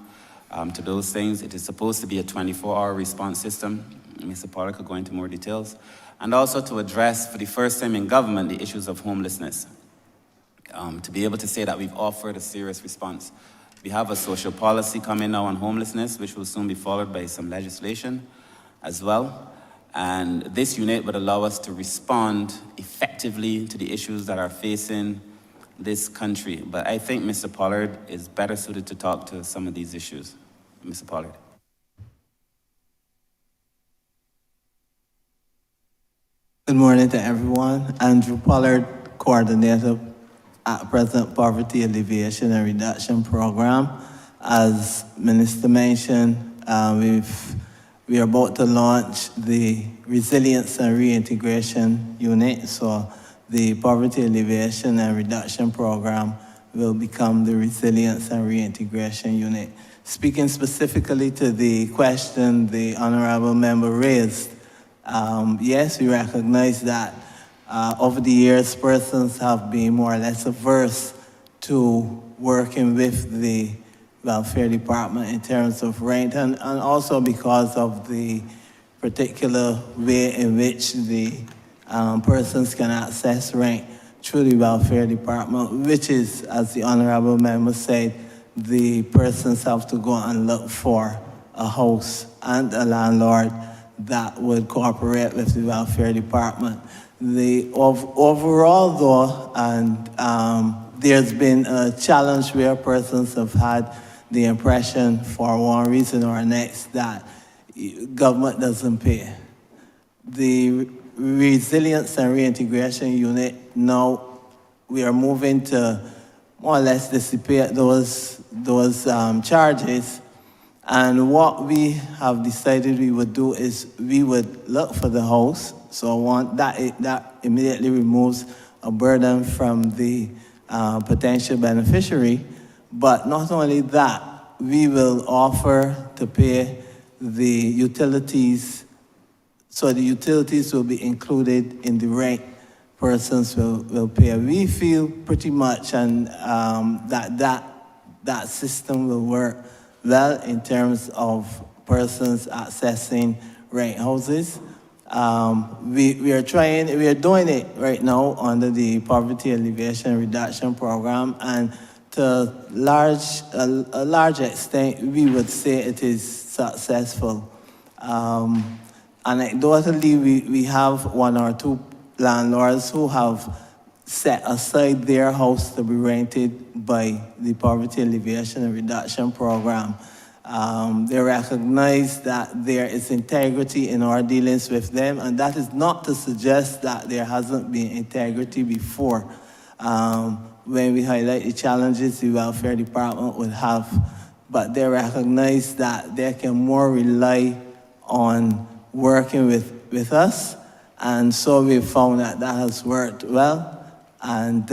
to those things. It is supposed to be a 24-hour response system. Mr. Pollard could go into more details. And also to address, for the first time in government, the issues of homelessness. To be able to say that we've offered a serious response. We have a social policy coming now on homelessness, which will soon be followed by some legislation as well. And this unit would allow us to respond effectively to the issues that are facing this country. But I think Mr. Pollard is better suited to talk to some of these issues. Mr. Pollard. Good morning to everyone. Andrew Pollard, Coordinator at present Poverty Alleviation and Reduction Program. As Minister mentioned, we are about to launch the Resilience and Reintegration Unit. So the Poverty Alleviation and Reduction Program will become the Resilience and Reintegration Unit. Speaking specifically to the question the Honorable Member raised, yes, we recognize that over the years, persons have been more or less averse to working with the Welfare Department in terms of rent, and also because of the particular way in which the persons can access rent through the Welfare Department, which is, as the Honorable Member said, the persons have to go and look for a house and a landlord that would cooperate with the Welfare Department. Overall though, and there's been a challenge where persons have had the impression for one reason or next that government doesn't pay. The Resilience and Reintegration Unit, now we are moving to more or less dissipate those those charges. And what we have decided we would do is we would look for the house. So that immediately removes a burden from the potential beneficiary. But not only that, we will offer to pay the utilities. So the utilities will be included in the rate persons will pay. We feel pretty much that system will work well in terms of persons accessing rent houses. We are doing it right now under the Poverty Alleviation and Reduction Program, and to a large extent, we would say it is successful. Anecdotally, we have one or two landlords who have set aside their house to be rented by the Poverty Alleviation and Reduction Program. They recognize that there is integrity in our dealings with them, and that is not to suggest that there hasn't been integrity before. When we highlight the challenges the welfare department would have, but they recognize that they can more rely on working with us, and so we found that has worked well, and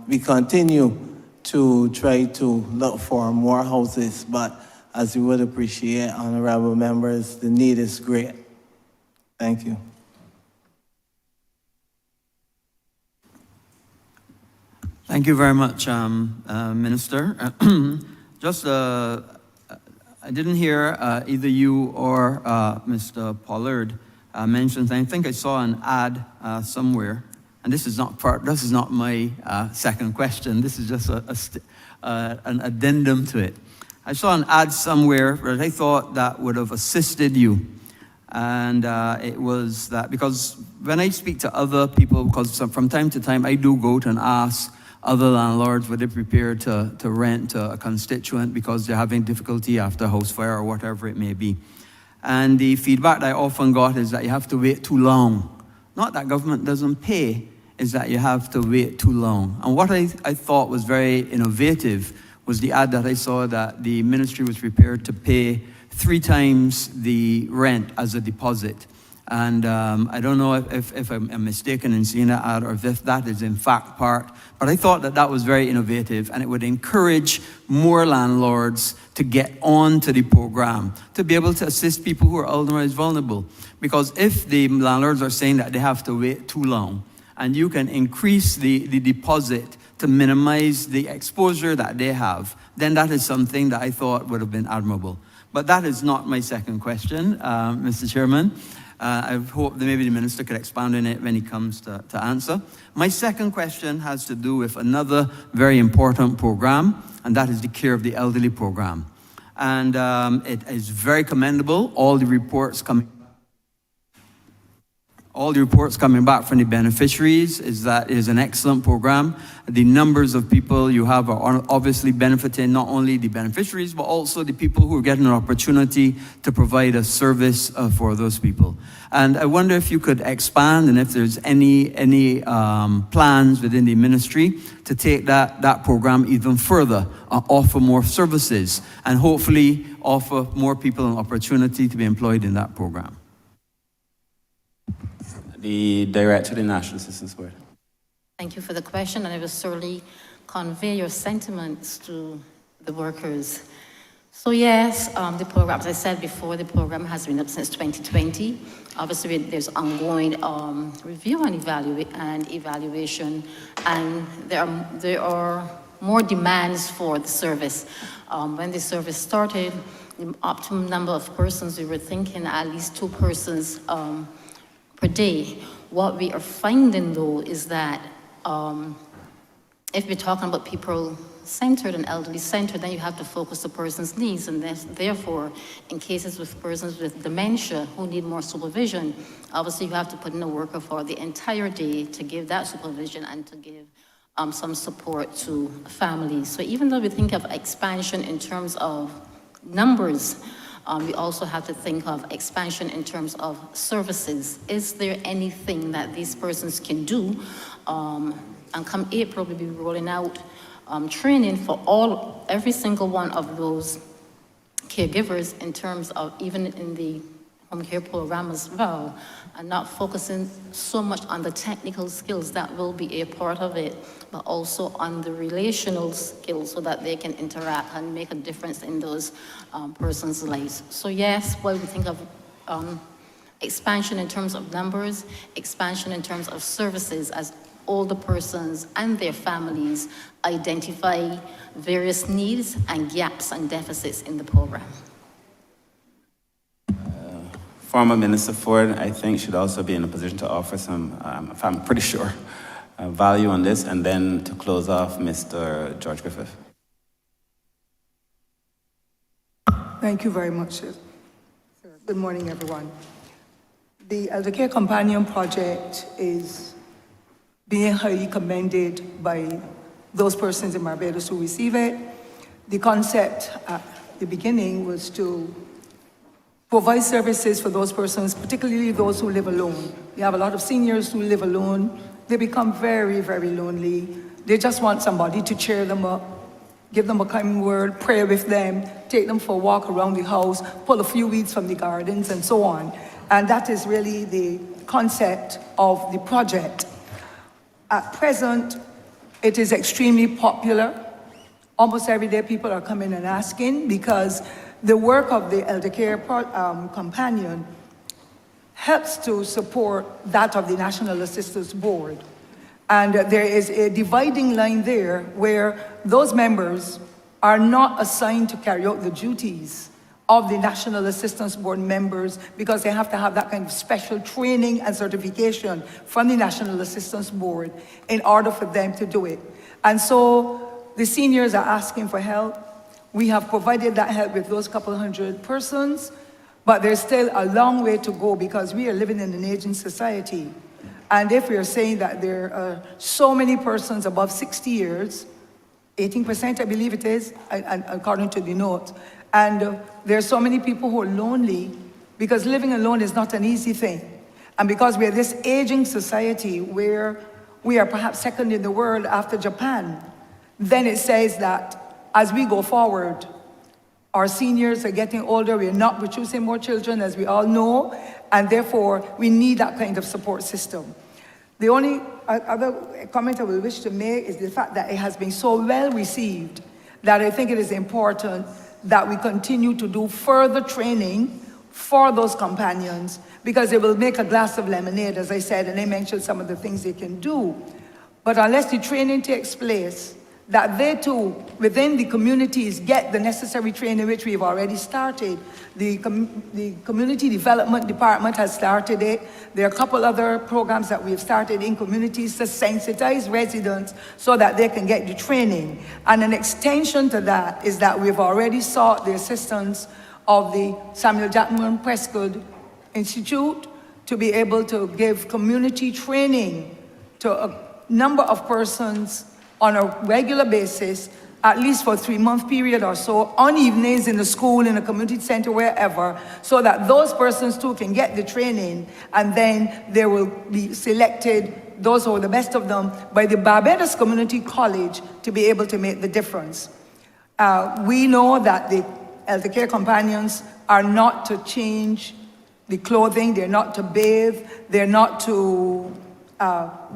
we continue to try to look for more houses, but as you would appreciate, honorable members, the need is great. Thank you. Thank you very much, Minister. I didn't hear either you or Mr. Pollard mention. I think I saw an ad somewhere, and this is not my second question. This is just an addendum to it. I saw an ad somewhere that I thought that would have assisted you. And it was that, because when I speak to other people, because from time to time I do go to and ask other landlords, were they prepared to rent to a constituent because they're having difficulty after a house fire or whatever it may be. And the feedback that I often got is that you have to wait too long. Not that government doesn't pay, is that you have to wait too long. And what I thought was very innovative was the ad that I saw that the ministry was prepared to pay 3 times the rent as a deposit. And I don't know if I'm mistaken in seeing that ad or if that is in fact part, but I thought that was very innovative, and it would encourage more landlords to get on to the program, to be able to assist people who are otherwise vulnerable. Because if the landlords are saying that they have to wait too long, and you can increase the deposit to minimize the exposure that they have, then that is something that I thought would have been admirable. But that is not my second question, Mr. Chairman. I hope that maybe the minister could expand on it when he comes to answer. My second question has to do with another very important program, and that is the Care of the Elderly program. And it is very commendable. All the reports coming back from the beneficiaries is that it is an excellent program. The numbers of people you have are obviously benefiting not only the beneficiaries, but also the people who are getting an opportunity to provide a service for those people. And I wonder if you could expand, and if there's any plans within the ministry to take that program even further, offer more services, and hopefully offer more people an opportunity to be employed in that program. The Director of the National Assistance Board. Thank you for the question, and I will certainly convey your sentiments to the workers. So yes, the program, as I said before, the program has been up since 2020. Obviously, there's ongoing review and evaluation, and there are more demands for the service. When the service started, the optimum number of persons, we were thinking at least 2 persons per day. What we are finding, though, is that if we're talking about people-centered and elderly-centered, then you have to focus the person's needs, and therefore, in cases with persons with dementia who need more supervision, obviously you have to put in a worker for the entire day to give that supervision and to give some support to families. So even though we think of expansion in terms of numbers, we also have to think of expansion in terms of services. Is there anything that these persons can do? And come April, we'll be rolling out training for every single one of those caregivers in terms of even in the home care program as well, and not focusing so much on the technical skills that will be a part of it, but also on the relational skills so that they can interact and make a difference in those persons' lives. So yes, when we think of expansion in terms of numbers, expansion in terms of services as older persons and their families identify various needs and gaps and deficits in the program. Former Minister Ford, I think, should also be in a position to offer some, if I'm pretty sure, value on this, and then to close off, Mr. George Griffith. Thank you very much, sir. Good morning, everyone. The Elder Care Companion Project is being highly commended by those persons in Barbados who receive it. The concept at the beginning was to provide services for those persons, particularly those who live alone. We have a lot of seniors who live alone. They become very, very lonely. They just want somebody to cheer them up, give them a kind word, pray with them, take them for a walk around the house, pull a few weeds from the gardens, and so on. And that is really the concept of the project. At present, it is extremely popular. Almost every day people are coming and asking, because the work of the Elder Care Companion helps to support that of the National Assistance Board. And there is a dividing line there where those members are not assigned to carry out the duties of the National Assistance Board members, because they have to have that kind of special training and certification from the National Assistance Board in order for them to do it. And so the seniors are asking for help. We have provided that help with those couple hundred persons, but there's still a long way to go, because we are living in an aging society. And if we are saying that there are so many persons above 60 years, 18% I believe it is, according to the note, and there are so many people who are lonely, because living alone is not an easy thing. And because we are this aging society where we are perhaps second in the world after Japan, then it says that as we go forward, our seniors are getting older, we are not producing more children, as we all know, and therefore we need that kind of support system. The only other comment I will wish to make is the fact that it has been so well received that I think it is important that we continue to do further training for those companions, because it will make a glass of lemonade, as I said, and I mentioned some of the things they can do. But unless the training takes place, that they too, within the communities, get the necessary training, which we've already started. The Community Development Department has started it. There are a couple other programs that we've started in communities to sensitize residents so that they can get the training. And an extension to that is that we've already sought the assistance of the Samuel Jackman Prescott Institute to be able to give community training to a number of persons on a regular basis, at least for a 3-month period or so, on evenings in the school, in a community center, wherever, so that those persons too can get the training, and then they will be selected, those who are the best of them, by the Barbados Community College to be able to make the difference. We know that the Elder Care Companions are not to change the clothing, they're not to bathe, they're not to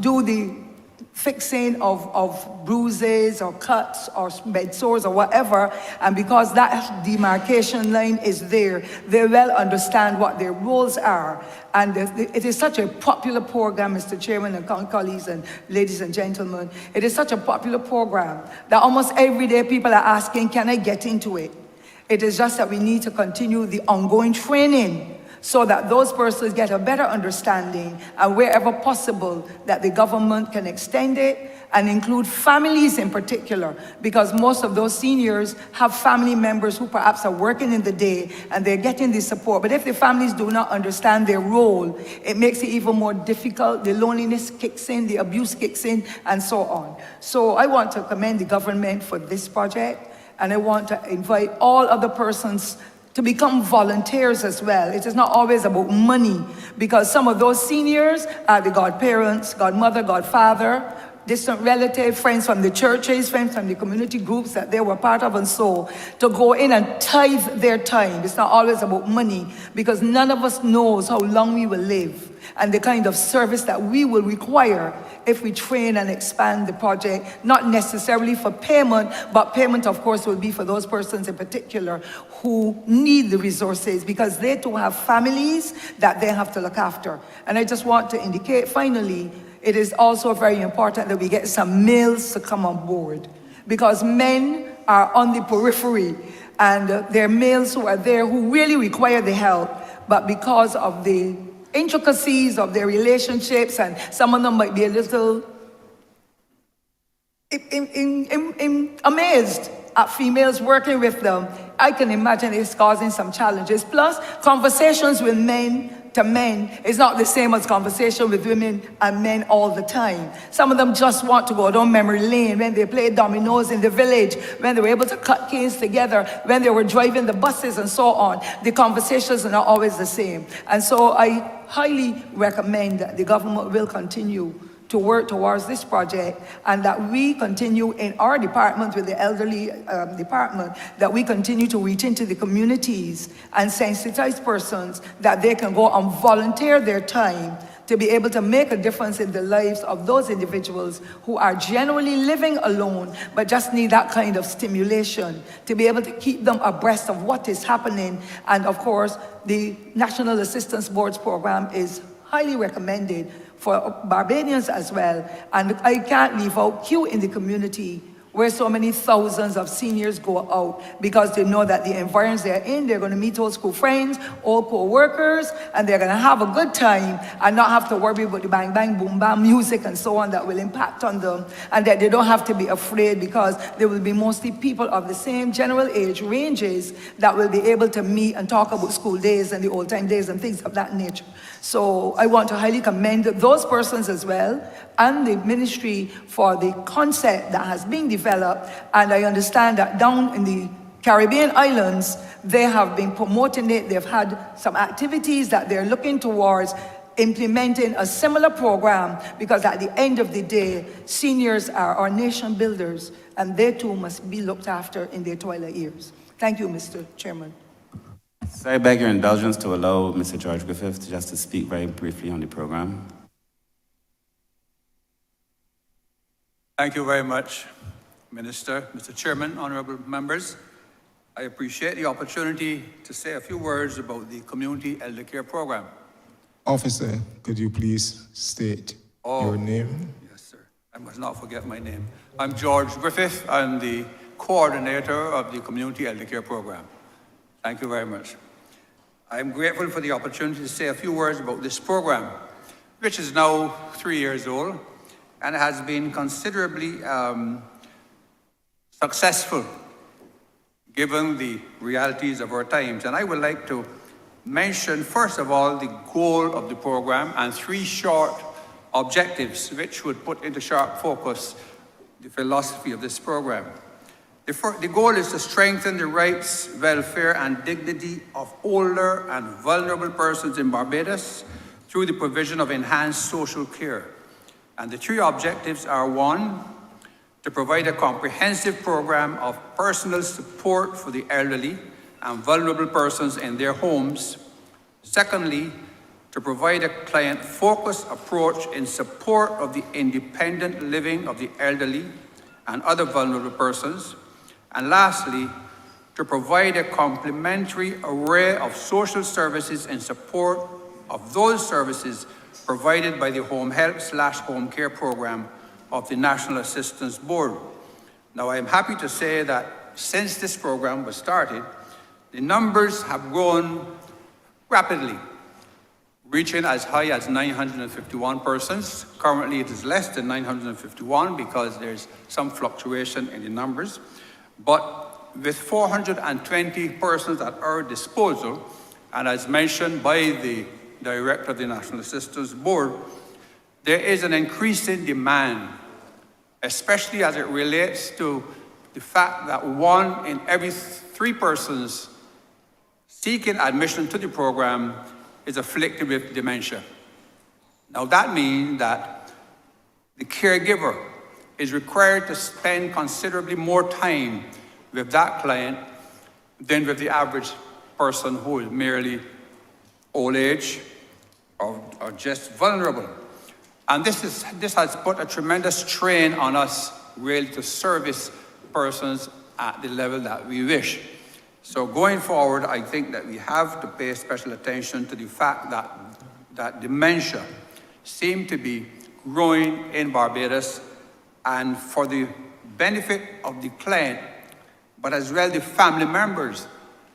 do the fixing of bruises or cuts or bed sores or whatever, and because that demarcation line is there, they well understand what their roles are. And it is such a popular program, Mr. Chairman and colleagues and ladies and gentlemen, it is such a popular program that almost every day people are asking, can I get into it? It is just that we need to continue the ongoing training so that those persons get a better understanding, and wherever possible that the government can extend it and include families in particular, because most of those seniors have family members who perhaps are working in the day and they're getting the support. But if the families do not understand their role, it makes it even more difficult. The loneliness kicks in, the abuse kicks in, and so on. So I want to commend the government for this project, and I want to invite all other persons to become volunteers as well. It is not always about money, because some of those seniors are the godparents, godmother, godfather, distant relatives, friends from the churches, friends from the community groups that they were part of, and so to go in and tithe their time. It's not always about money, because none of us knows how long we will live and the kind of service that we will require if we train and expand the project, not necessarily for payment, but payment, of course, will be for those persons in particular who need the resources, because they too have families that they have to look after. And I just want to indicate, finally, it is also very important that we get some males to come on board, because men are on the periphery, and there are males who are there who really require the help, but because of the intricacies of their relationships, and some of them might be a little amazed at females working with them. I can imagine it's causing some challenges. Plus, conversations with men to men is not the same as conversation with women and men all the time. Some of them just want to go down memory lane when they played dominoes in the village, when they were able to cut canes together, when they were driving the buses and so on. The conversations are not always the same. And so I highly recommend that the government will continue to work towards this project, and that we continue in our department with the elderly department, that we continue to reach into the communities and sensitize persons that they can go and volunteer their time to be able to make a difference in the lives of those individuals who are generally living alone, but just need that kind of stimulation to be able to keep them abreast of what is happening. And of course, the National Assistance Board's program is highly recommended for Barbadians as well. And I can't leave out Q in the community, where so many thousands of seniors go out because they know that the environments they're in, they're going to meet old school friends, old co-workers, and they're going to have a good time and not have to worry about the bang, bang, boom, bam music and so on that will impact on them, and that they don't have to be afraid, because there will be mostly people of the same general age ranges that will be able to meet and talk about school days and the old time days and things of that nature. So I want to highly commend those persons as well, and the ministry for the concept that has been developed. And I understand that down in the Caribbean islands, they have been promoting it. They've had some activities that they're looking towards implementing a similar program, because at the end of the day, seniors are our nation builders, and they too must be looked after in their twilight years. Thank you, Mr. Chairman. So I beg your indulgence to allow Mr. George Griffith just to speak very briefly on the program. Thank you very much, Minister, Mr. Chairman, honorable members. I appreciate the opportunity to say a few words about the Community Elder Care Program. Officer, could you please state your name? Yes, sir. I must not forget my name. I'm George Griffith. I'm the coordinator of the Community Elder Care Program. Thank you very much. I'm grateful for the opportunity to say a few words about this program, which is now 3 years old, and has been considerably successful given the realities of our times. And I would like to mention, first of all, the goal of the program and 3 short objectives which would put into sharp focus the philosophy of this program. The goal is to strengthen the rights, welfare, and dignity of older and vulnerable persons in Barbados through the provision of enhanced social care. And the 3 objectives are: 1, to provide a comprehensive program of personal support for the elderly and vulnerable persons in their homes. Secondly, to provide a client-focused approach in support of the independent living of the elderly and other vulnerable persons. And lastly, to provide a complementary array of social services in support of those services provided by the Home Health/Home Care Program of the National Assistance Board. Now, I am happy to say that since this program was started, the numbers have grown rapidly, reaching as high as 951 persons. Currently, it is less than 951 because there's some fluctuation in the numbers. But with 420 persons at our disposal, and as mentioned by the Director of the National Assistance Board, there is an increasing demand, especially as it relates to the fact that 1 in every 3 persons seeking admission to the program is afflicted with dementia. Now that means that the caregiver is required to spend considerably more time with that client than with the average person who is merely old age or just vulnerable. And this has put a tremendous strain on us really to service persons at the level that we wish. So going forward, I think that we have to pay special attention to the fact that dementia seems to be growing in Barbados, and for the benefit of the client, but as well the family members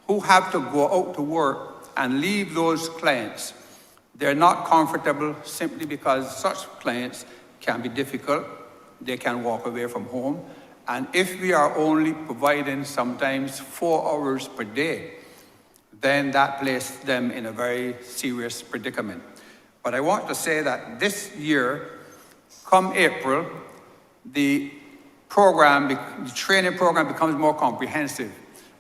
who have to go out to work and leave those clients. They're not comfortable simply because such clients can be difficult. They can walk away from home. And if we are only providing sometimes 4 hours per day, then that places them in a very serious predicament. But I want to say that this year, come April, the training program becomes more comprehensive.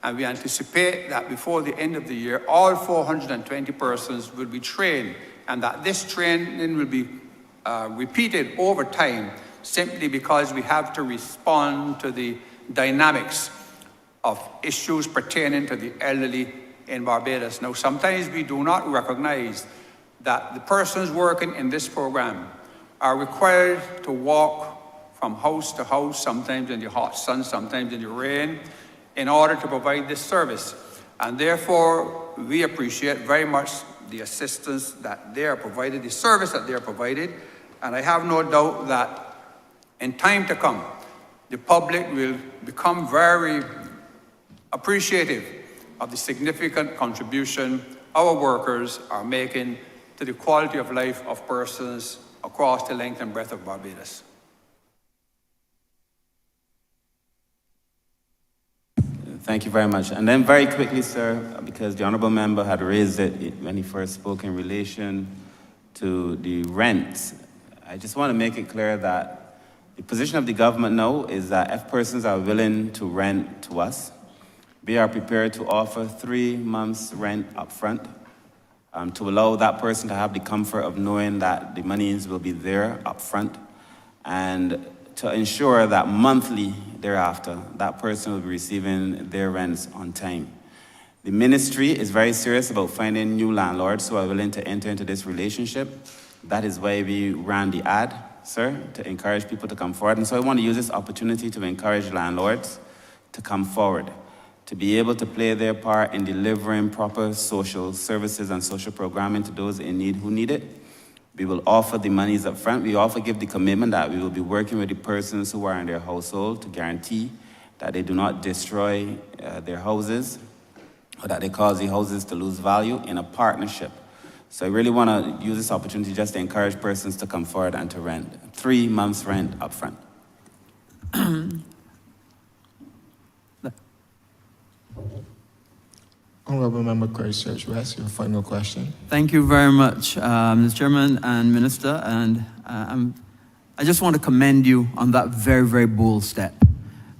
And we anticipate that before the end of the year, all 420 persons will be trained, and that this training will be repeated over time, simply because we have to respond to the dynamics of issues pertaining to the elderly in Barbados. Now, sometimes we do not recognize that the persons working in this program are required to walk from house to house, sometimes in the hot sun, sometimes in the rain, in order to provide this service. And therefore, we appreciate very much the assistance that they are provided, the service that they are provided. And I have no doubt that in time to come, the public will become very appreciative of the significant contribution our workers are making to the quality of life of persons across the length and breadth of Barbados. Thank you very much. And then very quickly, sir, because the honorable member had raised it when he first spoke in relation to the rent, I just want to make it clear that the position of the government now is that if persons are willing to rent to us, we are prepared to offer 3 months rent up front to allow that person to have the comfort of knowing that the monies will be there up front, and to ensure that monthly thereafter, that person will be receiving their rents on time. The ministry is very serious about finding new landlords who are willing to enter into this relationship. That is why we ran the ad, sir, to encourage people to come forward. And so I want to use this opportunity to encourage landlords to come forward, to be able to play their part in delivering proper social services and social programming to those in need who need it. We will offer the monies up front. We also give the commitment that we will be working with the persons who are in their household to guarantee that they do not destroy their houses or that they cause the houses to lose value in a partnership. So I really want to use this opportunity just to encourage persons to come forward and to rent. 3 months rent up front. Honorable Member Christchurch West, your final question. Thank you very much, Mr. Chairman and Minister. And I just want to commend you on that very, very bold step.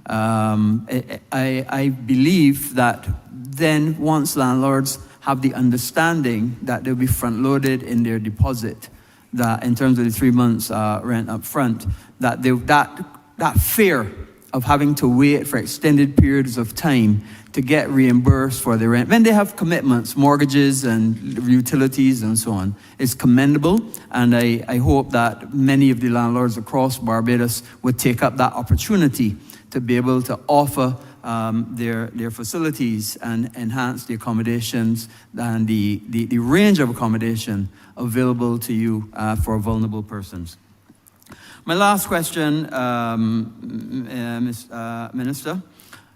I believe that then once landlords have the understanding that they'll be front-loaded in their deposit, that in terms of the 3 months rent up front, that that fear of having to wait for extended periods of time to get reimbursed for their rent, when they have commitments, mortgages and utilities and so on, is commendable. And I hope that many of the landlords across Barbados would take up that opportunity to be able to offer their facilities and enhance the accommodations and the range of accommodation available to you for vulnerable persons. My last question, Minister,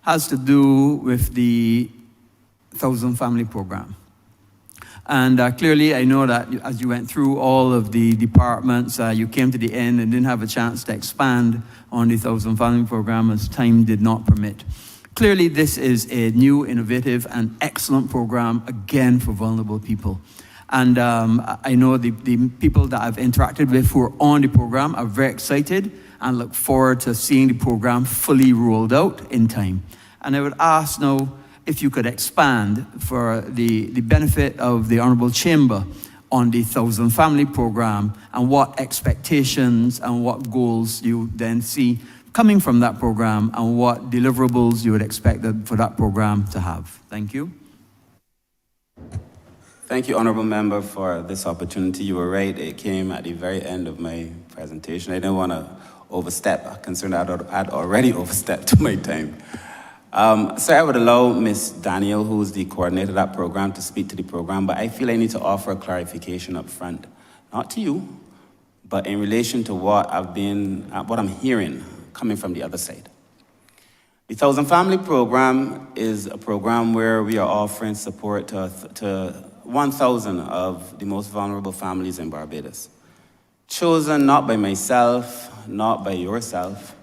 has to do with the 1,000 Family Program. And clearly, I know that as you went through all of the departments, you came to the end and didn't have a chance to expand on the 1,000 Family Program as time did not permit. Clearly, this is a new, innovative, and excellent program, again, for vulnerable people. And I know the people that I've interacted with who are on the program are very excited and look forward to seeing the program fully rolled out in time. And I would ask now if you could expand for the benefit of the Honourable Chamber on the 1,000 Family Program and what expectations and what goals you then see coming from that program and what deliverables you would expect for that program to have. Thank you. Thank you, Honourable Member, for this opportunity. You were right, it came at the very end of my presentation. I didn't want to overstep. I'm concerned I'd already overstepped my time. So I would allow Ms. Daniel, who's the coordinator of that program, to speak to the program, but I feel I need to offer a clarification up front. Not to you, but in relation to what I'm hearing coming from the other side. The 1,000 Family Program is a program where we are offering support to 1,000 of the most vulnerable families in Barbados. Chosen not by myself, not by yourself,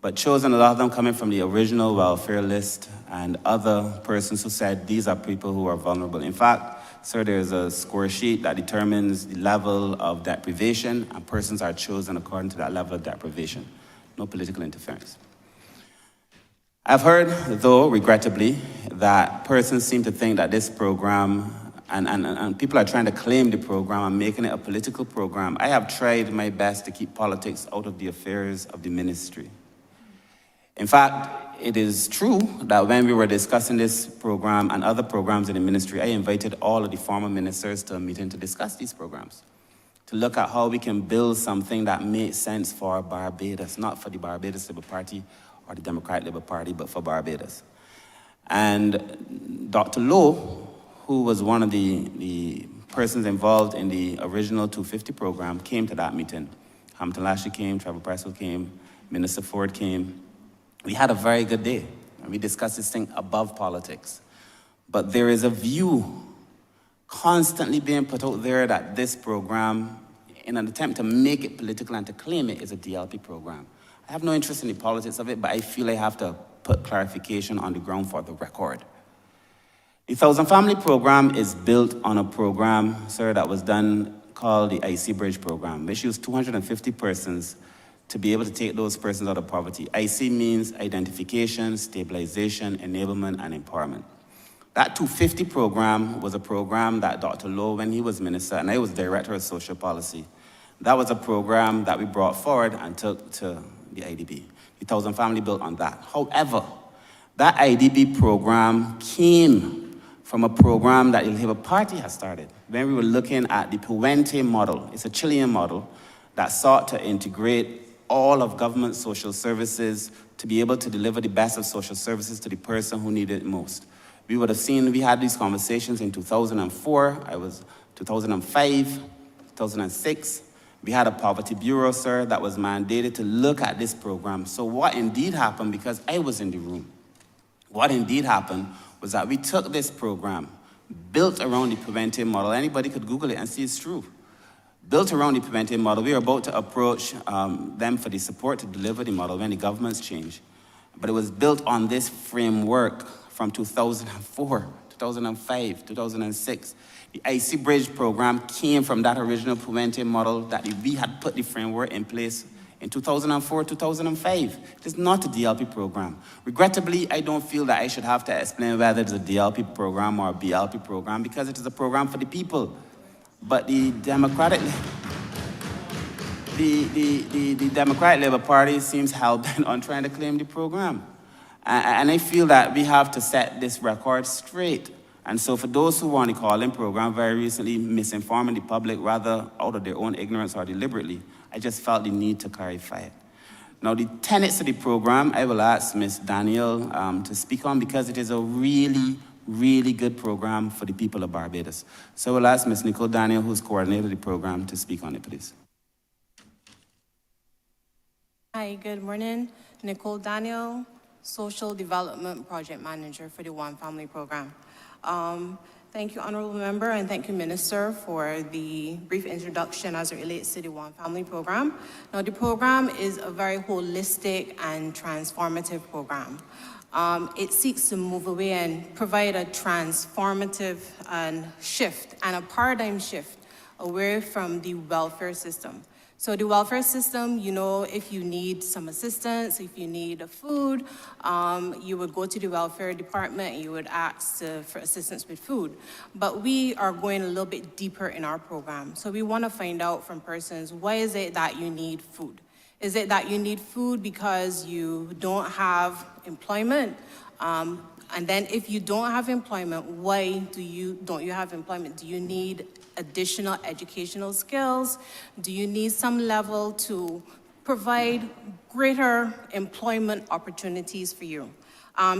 but chosen, a lot of them coming from the original welfare list and other persons who said these are people who are vulnerable. In fact, sir, there's a score sheet that determines the level of deprivation, and persons are chosen according to that level of deprivation. No political interference. I've heard, though, regrettably, that persons seem to think that this program, and people are trying to claim the program and making it a political program. I have tried my best to keep politics out of the affairs of the ministry. In fact, it is true that when we were discussing this program and other programs in the ministry, I invited all of the former ministers to a meeting to discuss these programs, to look at how we can build something that makes sense for Barbados, not for the Barbados Labour Party or the Democratic Labour Party, but for Barbados. And Dr. Lowe, who was one of the persons involved in the original 250 program, came to that meeting. Hampton Lashley came, Trevor Pressel came, Minister Ford came. We had a very good day, and we discussed this thing above politics. But there is a view constantly being put out there that this program, in an attempt to make it political and to claim it, is a DLP program. I have no interest in the politics of it, but I feel I have to put clarification on the ground for the record. The 1,000 Family Program is built on a program, sir, that was done called the IC Bridge Program, which used 250 persons to be able to take those persons out of poverty. IC means identification, stabilization, enablement, and empowerment. That 250 program was a program that Dr. Lowe, when he was minister, and I was director of social policy, that was a program that we brought forward and took to the IDB. The 1,000 Family built on that. However, that IDB program came from a program that the Labour Party has started. When we were looking at the Puente model, it's a Chilean model that sought to integrate all of government social services to be able to deliver the best of social services to the person who needed it most. We would have seen, we had these conversations in 2004, 2005, 2006. We had a poverty bureau, sir, that was mandated to look at this program. So what indeed happened, because I was in the room, what indeed happened was that we took this program, built around the Puente model. Anybody could Google it and see it's true. Built around the Puente model. We were about to approach them for the support to deliver the model when the governments changed. But it was built on this framework from 2004, 2005, 2006. The IC Bridge program came from that original Puente model that we had put the framework in place in 2004, 2005. It is not a DLP program. Regrettably, I don't feel that I should have to explain whether it's a DLP program or a BLP program because it is a program for the people. But the Democratic Labour Party seems hell-bent on trying to claim the program. And I feel that we have to set this record straight. And so for those who want to call in program very recently, misinforming the public, rather out of their own ignorance or deliberately, I just felt the need to clarify it. Now, the tenets of the program, I will ask Ms. Daniel to speak on because it is a really good program for the people of Barbados. So we'll ask Ms. Nicole Daniel, who's coordinated the program, to speak on it, please. Hi, good morning. Nicole Daniel, Social Development Project Manager for the One Family Program. Thank you, Honorable Member, and thank you, Minister, for the brief introduction as it relates to the One Family Program. Now, the program is a very holistic and transformative program. It seeks to move away and provide a transformative shift and a paradigm shift away from the welfare system. So the welfare system, you know, if you need some assistance, if you need food, you would go to the welfare department and you would ask for assistance with food. But we are going a little bit deeper in our program. So we want to find out from persons, why is it that you need food? Is it that you need food because you don't have employment? And then if you don't have employment, why don't you have employment? Do you need additional educational skills? Do you need some level to provide greater employment opportunities for you?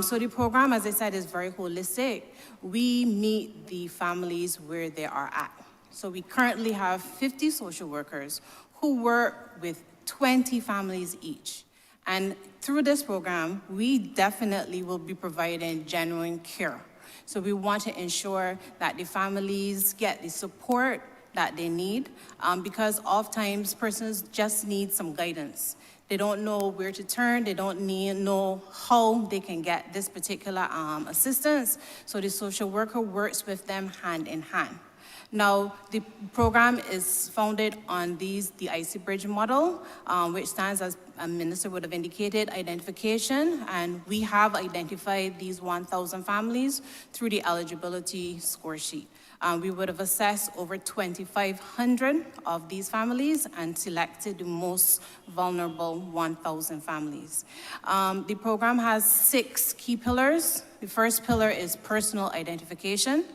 So the program, as I said, is very holistic. We meet the families where they are at. So we currently have 50 social workers who work with 20 families each. And through this program, we definitely will be providing genuine care. So we want to ensure that the families get the support that they need, because oftentimes persons just need some guidance. They don't know where to turn, they don't know how they can get this particular assistance, so the social worker works with them hand in hand. Now, the program is founded on the IC Bridge model, which stands, as a minister would have indicated, identification, and we have identified these 1,000 families through the eligibility score sheet. We would have assessed over 2,500 of these families and selected the most vulnerable 1,000 families. The program has 6 key pillars. The first pillar is personal identification,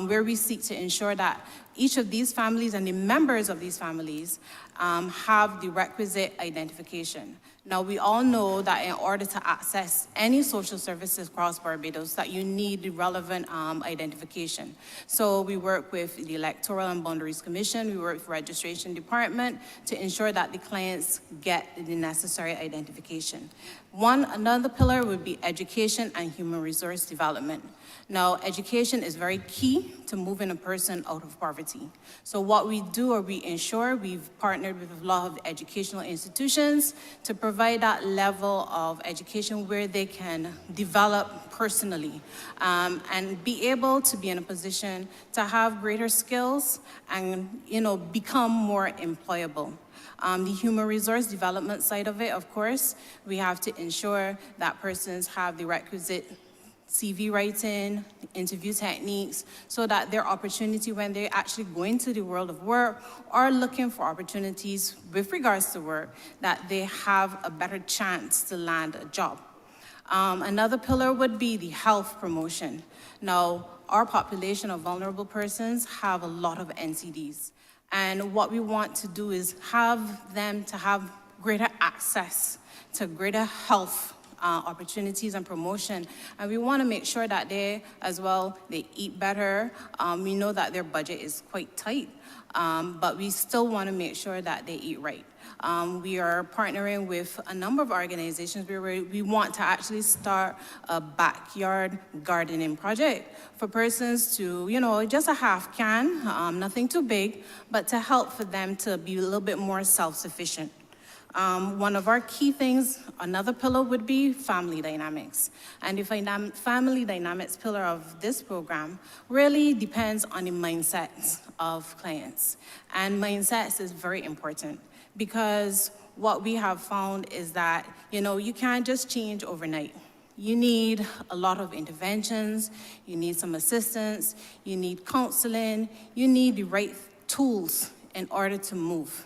where we seek to ensure that each of these families and the members of these families have the requisite identification. Now, we all know that in order to access any social services across Barbados, that you need the relevant identification. So we work with the Electoral and Boundaries Commission, we work with Registration Department to ensure that the clients get the necessary identification. Another pillar would be education and human resource development. Now, education is very key to moving a person out of poverty. So what we do, or we ensure, we've partnered with a lot of educational institutions to provide that level of education where they can develop personally and be able to be in a position to have greater skills and, become more employable. The human resource development side of it, of course, we have to ensure that persons have the requisite CV writing, interview techniques, so that their opportunity when they actually go into the world of work or looking for opportunities with regards to work, that they have a better chance to land a job. Another pillar would be the health promotion. Now, our population of vulnerable persons have a lot of NCDs. And what we want to do is have them to have greater access to greater health opportunities and promotion. And we want to make sure that they eat better. We know that their budget is quite tight, but we still want to make sure that they eat right. We are partnering with a number of organizations where we want to actually start a backyard gardening project for persons to, just a half can, nothing too big, but to help for them to be a little bit more self-sufficient. One of our key things, another pillar would be family dynamics. And the family dynamics pillar of this program really depends on the mindsets of clients. And mindsets is very important because what we have found is that, you can't just change overnight. You need a lot of interventions, you need some assistance, you need counseling, you need the right tools in order to move.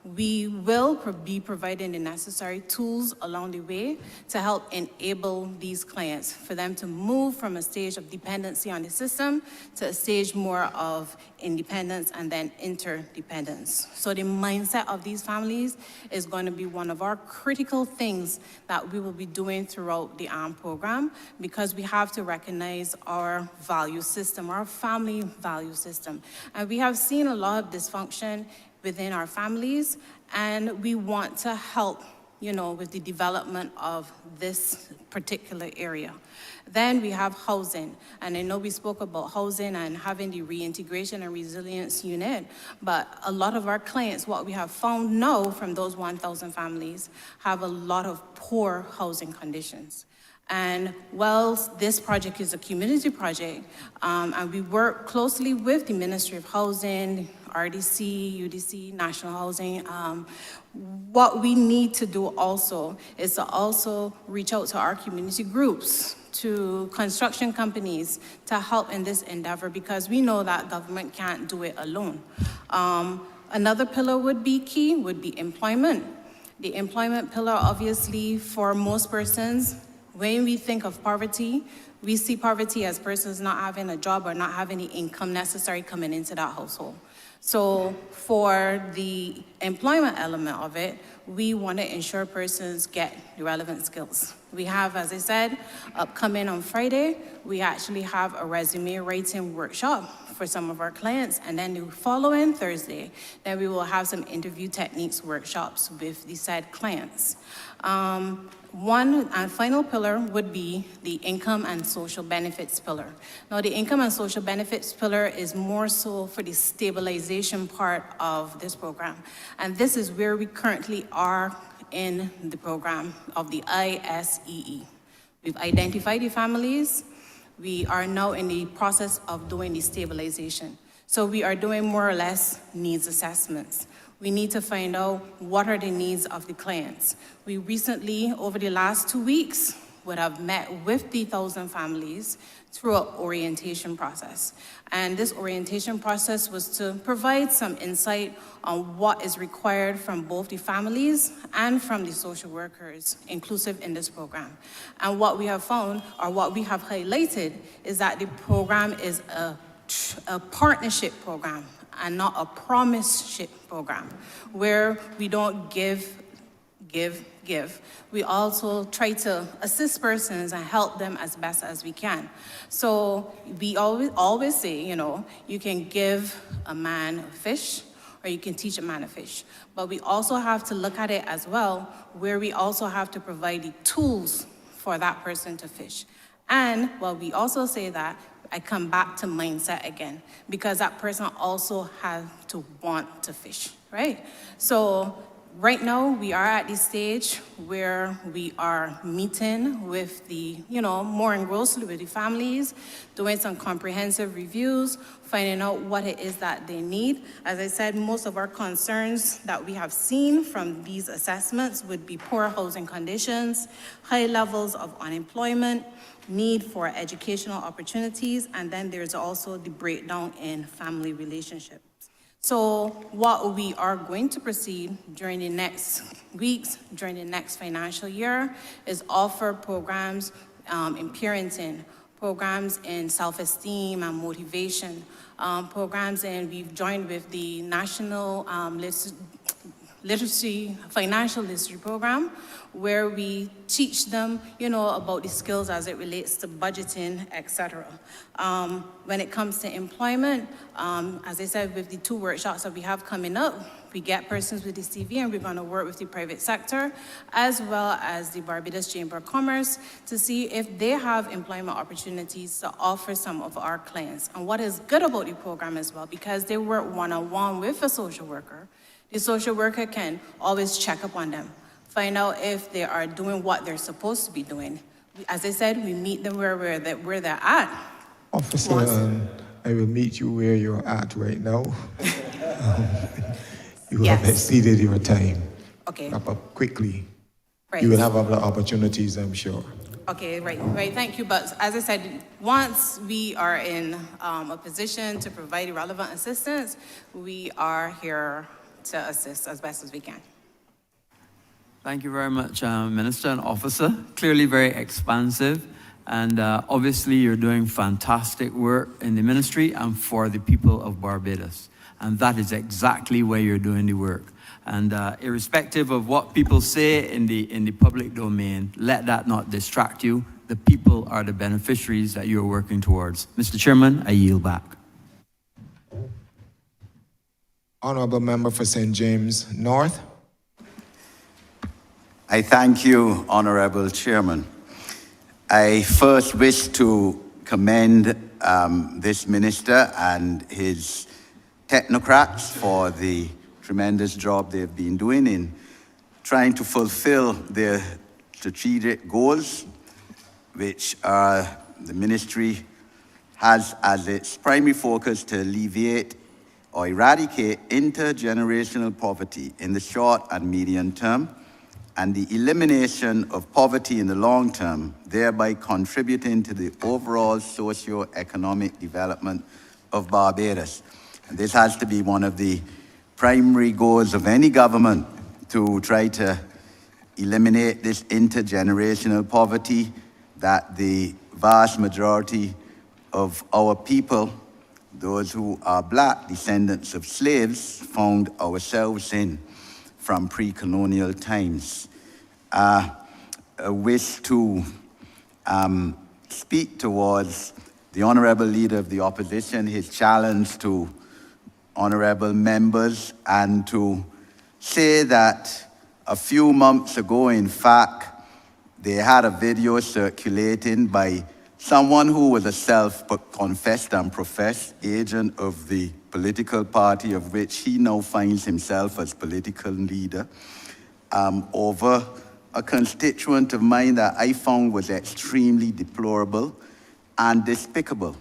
We will be providing the necessary tools along the way to help enable these clients, for them to move from a stage of dependency on the system to a stage more of independence and then interdependence. So the mindset of these families is going to be one of our critical things that we will be doing throughout the ARM program, because we have to recognize our value system, our family value system. And we have seen a lot of dysfunction within our families, and we want to help, with the development of this particular area. Then we have housing, and I know we spoke about housing and having the reintegration and resilience unit, but a lot of our clients, what we have found now from those 1,000 families, have a lot of poor housing conditions. And while this project is a community project, and we work closely with the Ministry of Housing, RDC, UDC, National Housing, what we need to do also is to also reach out to our community groups, to construction companies, to help in this endeavor, because we know that government can't do it alone. Another pillar would be employment. The employment pillar, obviously, for most persons, when we think of poverty, we see poverty as persons not having a job or not having the income necessary coming into that household. So for the employment element of it, we want to ensure persons get the relevant skills. We have, as I said, upcoming on Friday, we actually have a resume writing workshop for some of our clients, and then the following Thursday, then we will have some interview techniques workshops with the said clients. One and final pillar would be the income and social benefits pillar. Now, the income and social benefits pillar is more so for the stabilization part of this program. And this is where we currently are in the program of the ISEE. We've identified the families. We are now in the process of doing the stabilization. So we are doing more or less needs assessments. We need to find out what are the needs of the clients. We recently, over the last 2 weeks, would have met with the 1,000 families through an orientation process. And this orientation process was to provide some insight on what is required from both the families and from the social workers inclusive in this program. And what we have found, or what we have highlighted, is that the program is a partnership program and not a promise-ship program, where we don't give. We also try to assist persons and help them as best as we can. So we always say, you know, you can give a man a fish or you can teach a man a fish. But we also have to look at it as well, where we also have to provide the tools for that person to fish. And while we also say that, I come back to mindset again, because that person also has to want to fish, right? So right now, we are at the stage where we are meeting with the, more engrossed with the families, doing some comprehensive reviews, finding out what it is that they need. As I said, most of our concerns that we have seen from these assessments would be poor housing conditions, high levels of unemployment, need for educational opportunities, and then there's also the breakdown in family relationships. So what we are going to proceed during the next weeks, during the next financial year, is offer programs in parenting, programs in self-esteem and motivation, programs, and we've joined with the National Financial Literacy Program, where we teach them, about the skills as it relates to budgeting, etc. When it comes to employment, as I said, with the 2 workshops that we have coming up, we get persons with the CV, and we're going to work with the private sector, as well as the Barbados Chamber of Commerce, to see if they have employment opportunities to offer some of our clients. And what is good about the program as well, because they work one-on-one with a social worker, the social worker can always check up on them, find out if they are doing what they're supposed to be doing. As I said, we meet them where they're at. Officer, I will meet you where you're at right now. You have exceeded your time. Okay. Wrap up quickly. Right. You will have other opportunities, I'm sure. Okay, right, thank you. But as I said, once we are in a position to provide relevant assistance, we are here to assist as best as we can. Thank you very much, Minister and Officer. Clearly very expansive, and obviously you're doing fantastic work in the ministry and for the people of Barbados. And that is exactly where you're doing the work. And irrespective of what people say in the public domain, let that not distract you. The people are the beneficiaries that you're working towards. Mr. Chairman, I yield back. Honorable Member for St. James North. I thank you, Honorable Chairman. I first wish to commend this minister and his technocrats for the tremendous job they've been doing in trying to fulfill their strategic goals, which the ministry has as its primary focus to alleviate or eradicate intergenerational poverty in the short and medium term, and the elimination of poverty in the long term, thereby contributing to the overall socio-economic development of Barbados. And this has to be one of the primary goals of any government, to try to eliminate this intergenerational poverty that the vast majority of our people, those who are black descendants of slaves, found ourselves in from pre-colonial times. I wish to speak towards the Honorable Leader of the Opposition, his challenge to honorable members, and to say that a few months ago, in fact, they had a video circulating by someone who was a self-confessed and professed agent of the political party of which he now finds himself as political leader, over a constituent of mine that I found was extremely deplorable and despicable.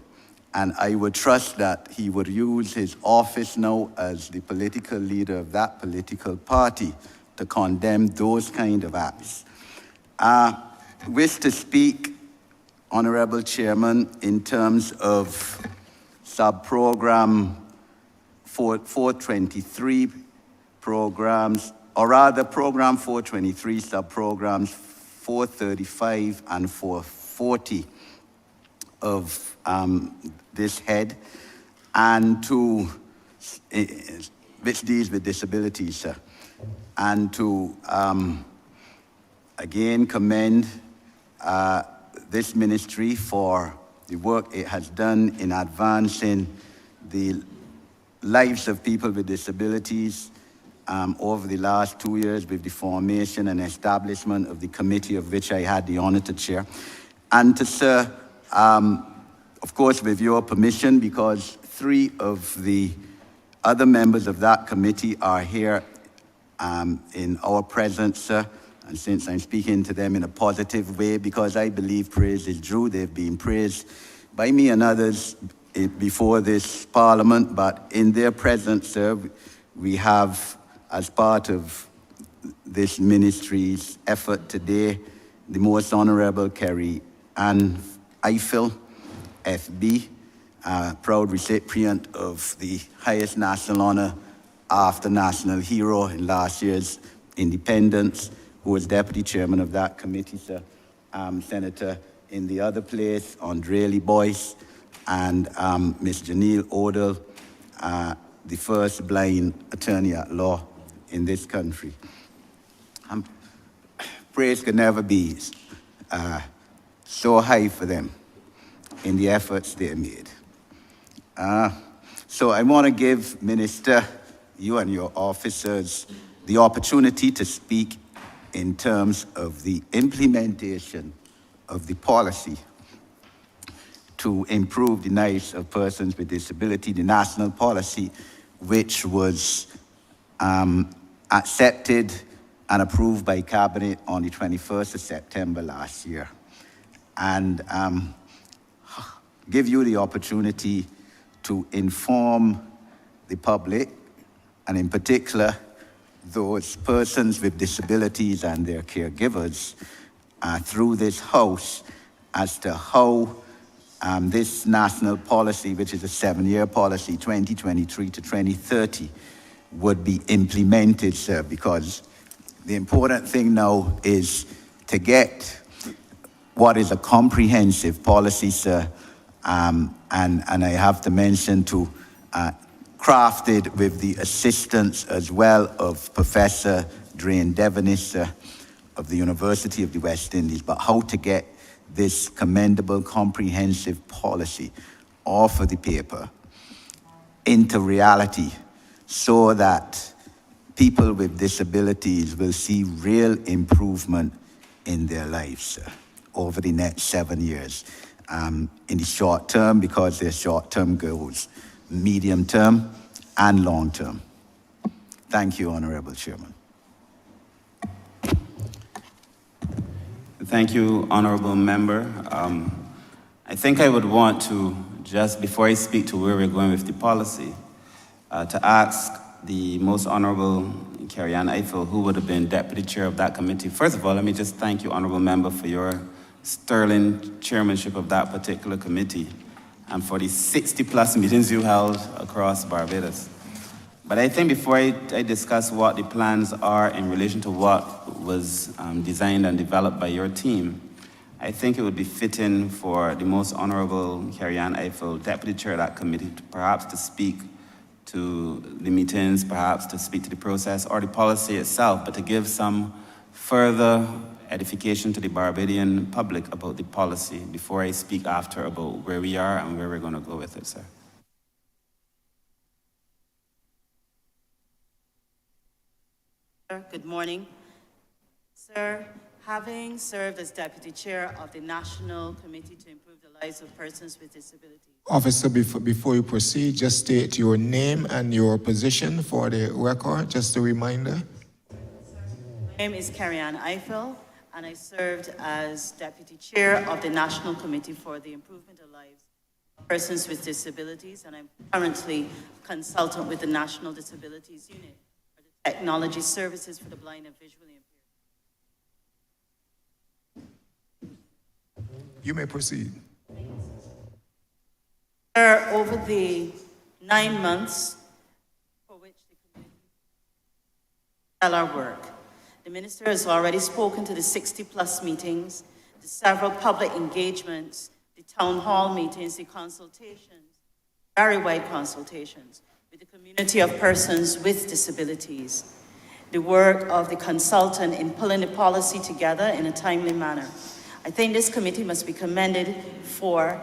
And I would trust that he would use his office now as the political leader of that political party to condemn those kind of acts. I wish to speak, Honorable Chairman, in terms of sub-program 423 programs, or rather program 423, sub-programs 435 and 440 of this head, and to, which deals with disabilities, sir. And to again commend this ministry for the work it has done in advancing the lives of people with disabilities over the last 2 years with the formation and establishment of the committee of which I had the honor to chair. And to Sir, of course, with your permission, because 3 of the other members of that committee are here in our presence, sir, and since I'm speaking to them in a positive way, because I believe praise is due, they've been praised by me and others before this Parliament, but in their presence, sir, we have, as part of this ministry's effort today, the Most Honorable Kerry Ann Eiffel, FB, proud recipient of the highest national honor after National Hero in last year's independence, who was deputy chairman of that committee, sir. Senator in the other place, Andrely Boyce, and Ms. Janelle Odell, the first blind attorney at law in this country. Praise could never be so high for them in the efforts they made. So I want to give Minister, you and your officers, the opportunity to speak in terms of the implementation of the policy to improve the lives of persons with disability, the national policy, which was accepted and approved by Cabinet on the 21st of September last year. And give you the opportunity to inform the public, and in particular, those persons with disabilities and their caregivers through this House as to how this national policy, which is a 7-year policy, 2023 to 2030, would be implemented, sir, because the important thing now is to get what is a comprehensive policy, sir, and I have to mention to crafted with the assistance as well of Professor Drain Devenish of the University of the West Indies, but how to get this commendable comprehensive policy off of the paper into reality so that people with disabilities will see real improvement in their lives, sir, over the next 7 years. In the short term, because they're short-term goals, medium term and long term. Thank you, Honorable Chairman. Thank you, Honorable Member. I think I would want to, just before I speak to where we're going with the policy, to ask the Most Honorable Kerry Ann Eiffel, who would have been Deputy Chair of that committee. First of all, let me just thank you, Honorable Member, for your sterling chairmanship of that particular committee and for the 60-plus meetings you held across Barbados. But I think before I discuss what the plans are in relation to what was designed and developed by your team, I think it would be fitting for the Most Honorable Carrie-Ann Eiffel, Deputy Chair of that committee, perhaps to speak to the meetings, perhaps to speak to the process or the policy itself, but to give some further edification to the Barbadian public about the policy before I speak after about where we are and where we're going to go with it, sir. Good morning. Sir, having served as Deputy Chair of the National Committee to Improve the Lives of Persons with Disabilities. Officer, before you proceed, just state your name and your position for the record, just a reminder. My name is Carrie-Ann Eiffel, and I served as Deputy Chair of the National Committee for the Improvement of Lives of Persons with Disabilities, and I'm currently consultant with the National Disabilities Unit for the Technology Services for the Blind and Visually Impaired. You may proceed. Sir, over the 9 months for which the committee did our work, the Minister has already spoken to the 60+ meetings, the several public engagements, the town hall meetings, the consultations, very wide consultations with the community of persons with disabilities, the work of the consultant in pulling the policy together in a timely manner. I think this committee must be commended for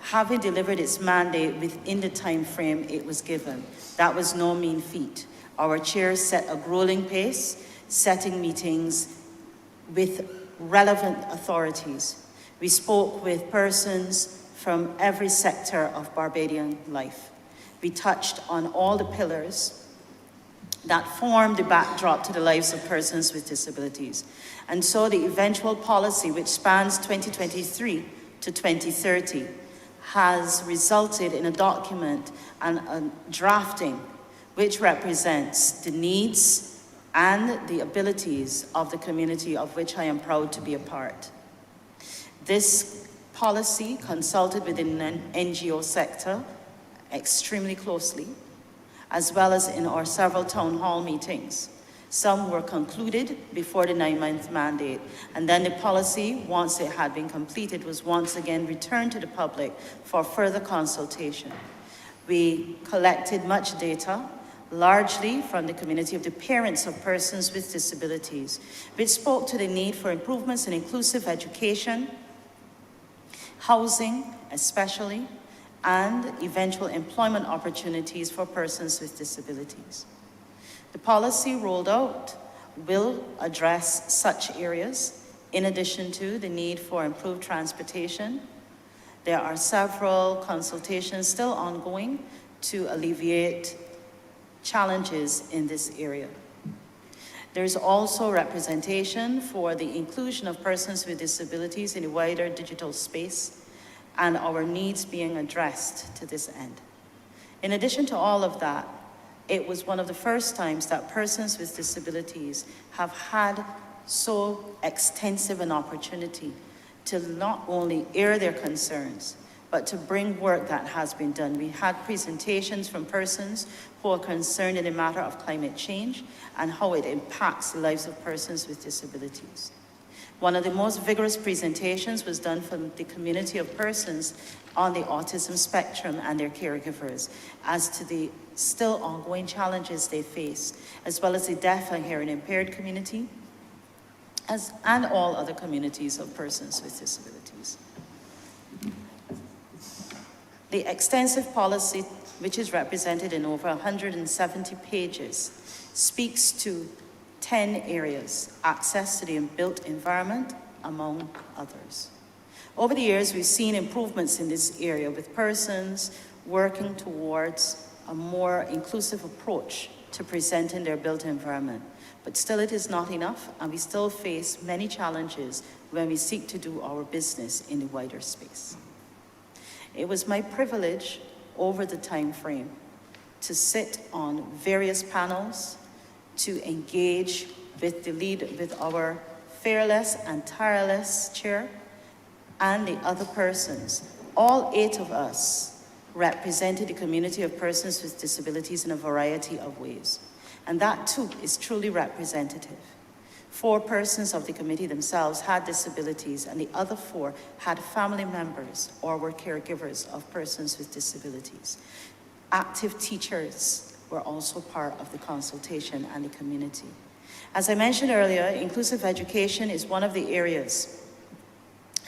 having delivered its mandate within the time frame it was given. That was no mean feat. Our chair set a grueling pace, setting meetings with relevant authorities. We spoke with persons from every sector of Barbadian life. We touched on all the pillars that form the backdrop to the lives of persons with disabilities. And so the eventual policy, which spans 2023 to 2030, has resulted in a document and a drafting which represents the needs and the abilities of the community of which I am proud to be a part. This policy consulted within the NGO sector extremely closely, as well as in our several town hall meetings. Some were concluded before the 9-month mandate, and then the policy, once it had been completed, was once again returned to the public for further consultation. We collected much data, largely from the community of the parents of persons with disabilities, which spoke to the need for improvements in inclusive education, housing especially, and eventual employment opportunities for persons with disabilities. The policy rolled out will address such areas, in addition to the need for improved transportation. There are several consultations still ongoing to alleviate challenges in this area. There's also representation for the inclusion of persons with disabilities in the wider digital space, and our needs being addressed to this end. In addition to all of that, it was one of the first times that persons with disabilities have had so extensive an opportunity to not only air their concerns, but to bring work that has been done. We had presentations from persons who are concerned in the matter of climate change and how it impacts the lives of persons with disabilities. One of the most vigorous presentations was done from the community of persons on the autism spectrum and their caregivers as to the still ongoing challenges they face, as well as the deaf and hearing impaired community, and all other communities of persons with disabilities. The extensive policy, which is represented in over 170 pages, speaks to 10 areas: access to the built environment, among others. Over the years, we've seen improvements in this area with persons working towards a more inclusive approach to presenting their built environment. But still, it is not enough, and we still face many challenges when we seek to do our business in the wider space. It was my privilege over the time frame to sit on various panels, to engage with our fearless and tireless chair and the other persons. All 8 of us represented the community of persons with disabilities in a variety of ways. And that too is truly representative. 4 persons of the committee themselves had disabilities, and the other 4 had family members or were caregivers of persons with disabilities. Active teachers were also part of the consultation and the community. As I mentioned earlier, inclusive education is one of the areas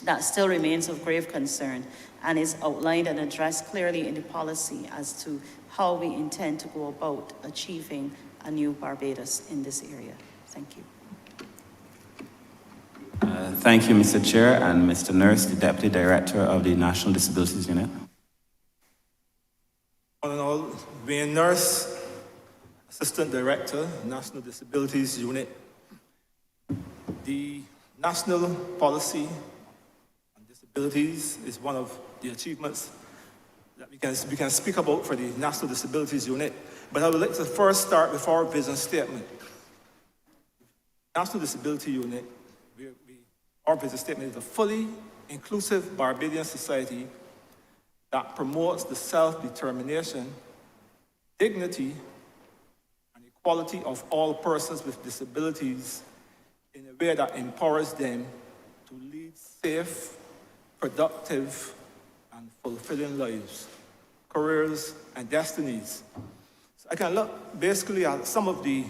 that still remains of grave concern and is outlined and addressed clearly in the policy as to how we intend to go about achieving a new Barbados in this area. Thank you. Thank you, Mr. Chair, and Mr. Nurse, the Deputy Director of the National Disabilities Unit. All in all, being nurse, Assistant Director, National Disabilities Unit, the national policy on disabilities is one of the achievements that we can speak about for the National Disabilities Unit. But I would like to first start with our vision statement. National Disability Unit, our vision statement is a fully inclusive Barbadian society that promotes the self-determination, dignity, and equality of all persons with disabilities in a way that empowers them to lead safe, productive, and fulfilling lives, careers, and destinies. So I can look basically at some of the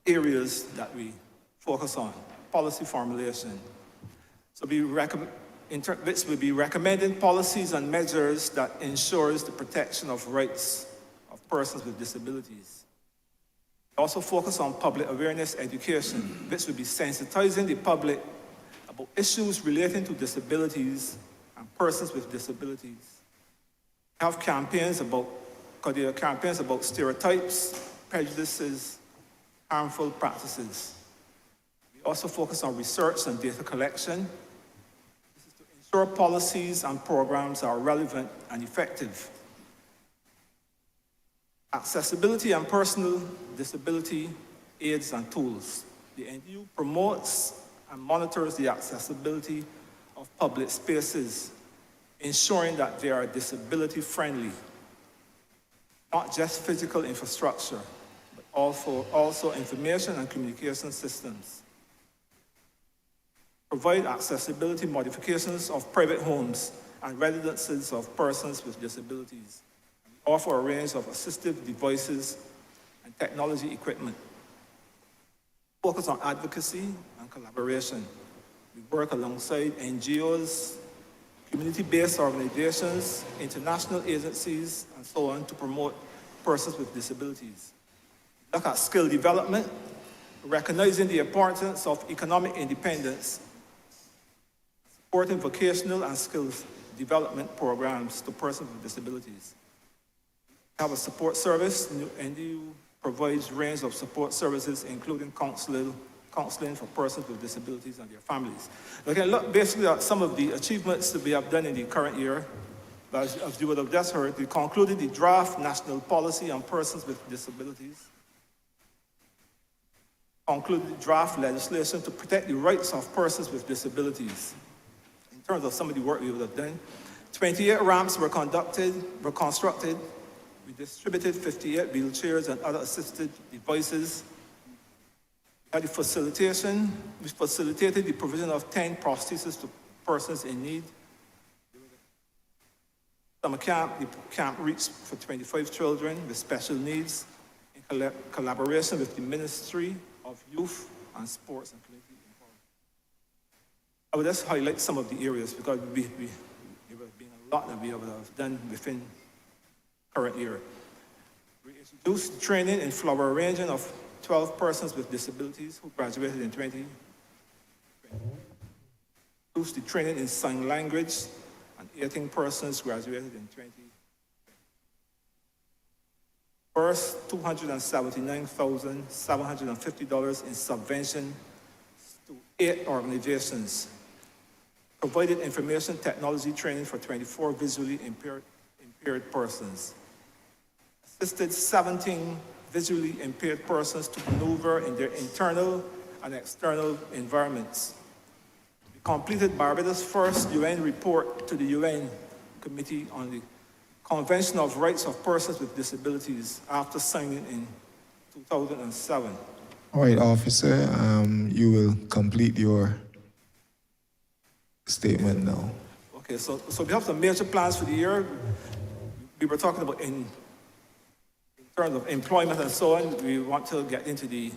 areas that we focus on. Policy formulation. So which will be recommending policies and measures that ensures the protection of rights of persons with disabilities. We also focus on public awareness education, which will be sensitizing the public about issues relating to disabilities and persons with disabilities. We have campaigns about stereotypes, prejudices, harmful practices. We also focus on research and data collection. This is to ensure policies and programs are relevant and effective. Accessibility and personal disability aids and tools. The NDU promotes and monitors the accessibility of public spaces, ensuring that they are disability friendly. Not just physical infrastructure, but also information and communication systems. Provide accessibility modifications of private homes and residences of persons with disabilities. We offer a range of assistive devices and technology equipment. Focus on advocacy and collaboration. We work alongside NGOs, community-based organizations, international agencies, and so on to promote persons with disabilities. Look at skill development, recognizing the importance of economic independence, supporting vocational and skills development programs to persons with disabilities. We have a support service. NDU provides a range of support services, including counseling for persons with disabilities and their families. We can look basically at some of the achievements that we have done in the current year. As you would have just heard, we concluded the draft national policy on persons with disabilities, concluded the draft legislation to protect the rights of persons with disabilities. In terms of some of the work we would have done, 28 ramps were constructed. We distributed 58 wheelchairs and other assisted devices. At the facilitation, we facilitated the provision of 10 prostheses to persons in need. Summer camp, the camp reached for 25 children with special needs in collaboration with the Ministry of Youth and Sports and Community Empowerment. I would just highlight some of the areas because there have been a lot that we have done within current year. We introduced training in flower arranging of 12 persons with disabilities who graduated in 2020. Introduced the training in sign language, and 18 persons graduated in 2020. First, $279,750 in subvention to 8 organizations. Provided information technology training for 24 visually impaired persons. Assisted 17 visually impaired persons to maneuver in their internal and external environments. We completed Barbados' first UN report to the UN Committee on the Convention of Rights of Persons with Disabilities after signing in 2007. All right, officer, you will complete your statement now. Okay, so we have some major plans for the year. We were talking about in terms of employment and so on. We want to get into the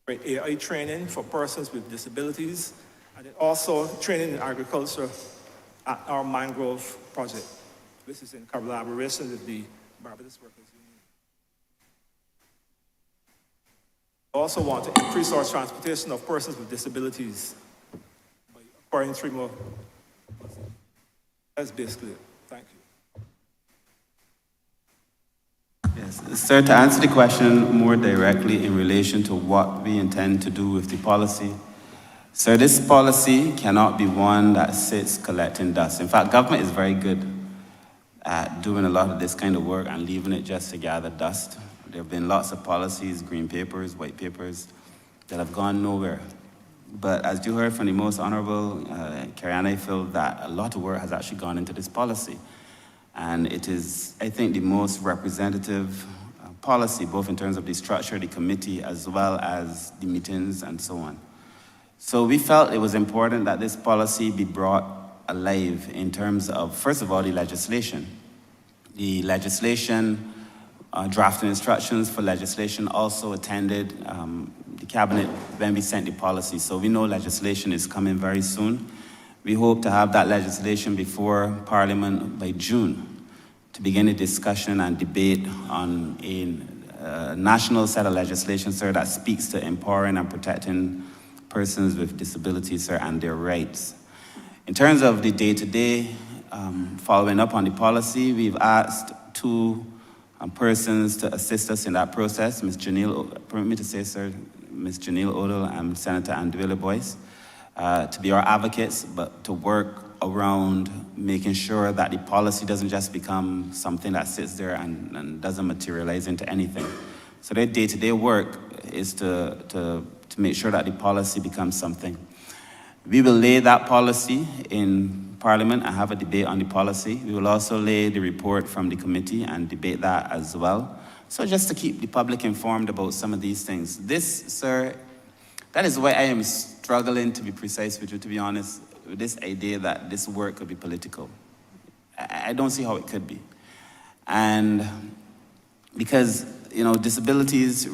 AI training for persons with disabilities, and then also training in agriculture at our mangrove project. This is in collaboration with the Barbados Workers Union. We also want to increase our transportation of persons with disabilities by acquiring 3 more buses. That's basically it. Thank you. Yes, sir, to answer the question more directly in relation to what we intend to do with the policy, sir, this policy cannot be one that sits collecting dust. In fact, government is very good at doing a lot of this kind of work and leaving it just to gather dust. There have been lots of policies, green papers, white papers, that have gone nowhere. But as you heard from the Most Honorable Karianne, I feel that a lot of work has actually gone into this policy. And it is, I think, the most representative policy, both in terms of the structure of the committee as well as the meetings and so on. So we felt it was important that this policy be brought alive in terms of, first of all, the legislation. The legislation, drafting instructions for legislation also attended the cabinet when we sent the policy. So we know legislation is coming very soon. We hope to have that legislation before Parliament by June to begin a discussion and debate on a national set of legislation, sir, that speaks to empowering and protecting persons with disabilities, sir, and their rights. In terms of the day-to-day, following up on the policy, we've asked 2 persons to assist us in that process, Ms. Janelle, permit me to say, sir, Ms. Janelle Odell and Senator Andwele Boyce, to be our advocates, but to work around making sure that the policy doesn't just become something that sits there and doesn't materialize into anything. So their day-to-day work is to make sure that the policy becomes something. We will lay that policy in Parliament and have a debate on the policy. We will also lay the report from the committee and debate that as well. So just to keep the public informed about some of these things. This, sir, that is why I am struggling, to be precise with you, to be honest, with this idea that this work could be political. I don't see how it could be. And because, you know, disabilities,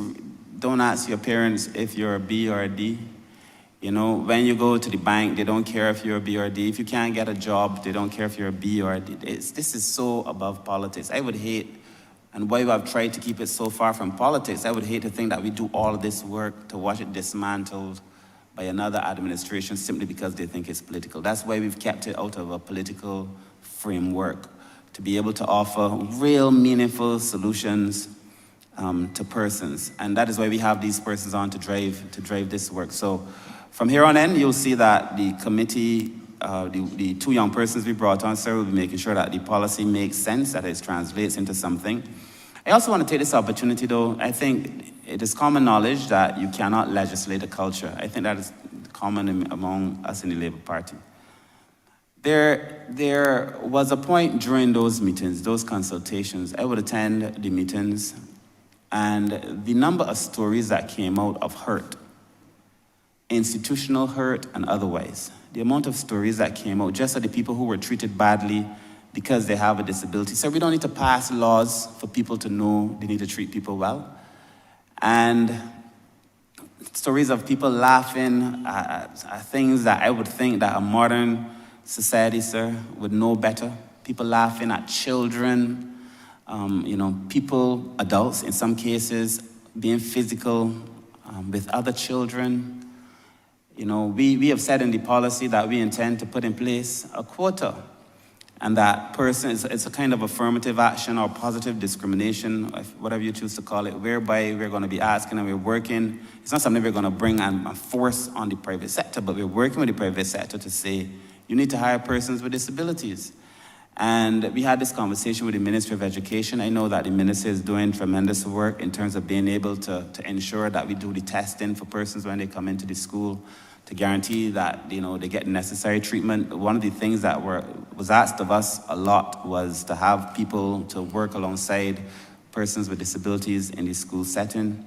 don't ask your parents if you're a B or a D. You know, when you go to the bank, they don't care if you're a B or a D. If you can't get a job, they don't care if you're a B or a D. This is so above politics. I would hate, and why I've tried to keep it so far from politics, I would hate to think that we do all of this work to watch it dismantled by another administration simply because they think it's political. That's why we've kept it out of a political framework, to be able to offer real meaningful solutions to persons. And that is why we have these persons on to drive this work. So from here on in, you'll see that the committee, the 2 young persons we brought on, sir, will be making sure that the policy makes sense, that it translates into something. I also want to take this opportunity, though. I think it is common knowledge that you cannot legislate a culture. I think that is common among us in the Labour Party. There was a point during those meetings, those consultations, I would attend the meetings, and the number of stories that came out of hurt, institutional hurt and otherwise, the amount of stories that came out, just of the people who were treated badly because they have a disability. So we don't need to pass laws for people to know they need to treat people well. And stories of people laughing at things that I would think that a modern society, sir, would know better. People laughing at children, you know, people, adults in some cases, being physical with other children. You know, we have said in the policy that we intend to put in place a quota, and that person, it's a kind of affirmative action or positive discrimination, whatever you choose to call it, whereby we're going to be asking and we're working. It's not something we're going to bring and force on the private sector, but we're working with the private sector to say, you need to hire persons with disabilities. And we had this conversation with the Ministry of Education. I know that the Minister is doing tremendous work in terms of being able to ensure that we do the testing for persons when they come into the school, to guarantee that, they get necessary treatment. One of the things that was asked of us a lot was to have people to work alongside persons with disabilities in the school setting.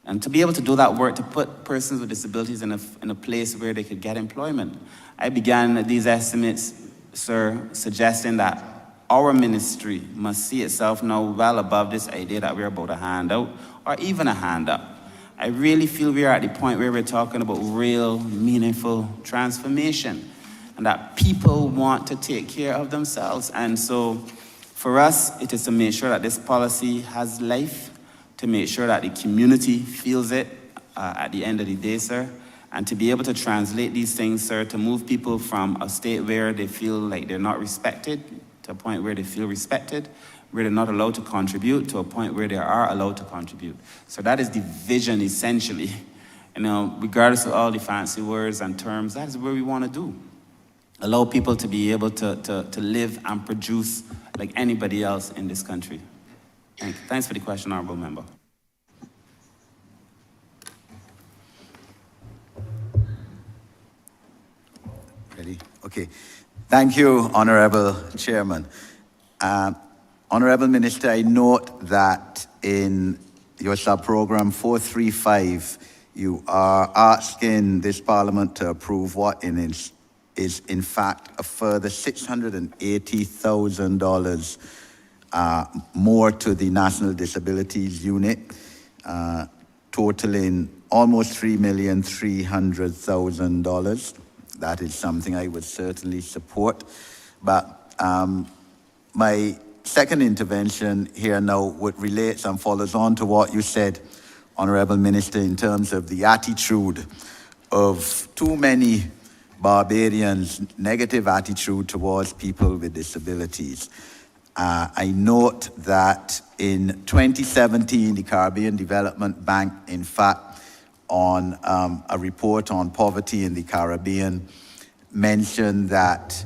And to be able to do that work, to put persons with disabilities in a place where they could get employment. I began these estimates, sir, suggesting that our ministry must see itself now well above this idea that we're about a handout or even a hand up. I really feel we are at the point where we're talking about real, meaningful transformation and that people want to take care of themselves. And so for us, it is to make sure that this policy has life, to make sure that the community feels it at the end of the day, sir, and to be able to translate these things, sir, to move people from a state where they feel like they're not respected to a point where they feel respected, where they're not allowed to contribute, to a point where they are allowed to contribute. So that is the vision, essentially. Regardless of all the fancy words and terms, that is where we want to do. Allow people to be able to live and produce like anybody else in this country. Thanks for the question, Honourable Member. Ready? Okay. Thank you, Honourable Chairman. Honourable Minister, I note that in your sub-program 435, you are asking this Parliament to approve what is in fact a further $680,000 more to the National Disabilities Unit, totaling almost $3,300,000. That is something I would certainly support. But my second intervention here now would relate and follows on to what you said, Honourable Minister, in terms of the attitude of too many Barbadians, negative attitude towards people with disabilities. I note that in 2017, the Caribbean Development Bank, in fact, on a report on poverty in the Caribbean, mentioned that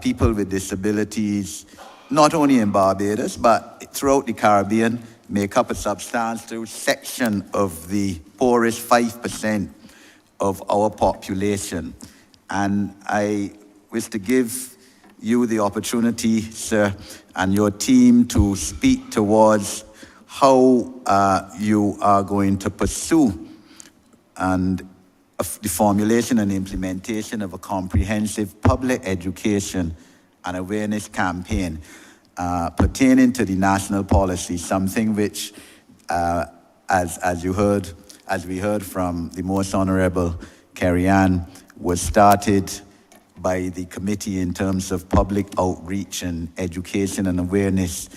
people with disabilities, not only in Barbados, but throughout the Caribbean, make up a substantial section of the poorest 5% of our population. And I wish to give you the opportunity, sir, and your team to speak towards how you are going to pursue and the formulation and implementation of a comprehensive public education and awareness campaign pertaining to the national policy, something which, as we heard from the Most Honourable Kerry-Ann, was started by the committee in terms of public outreach and education and awareness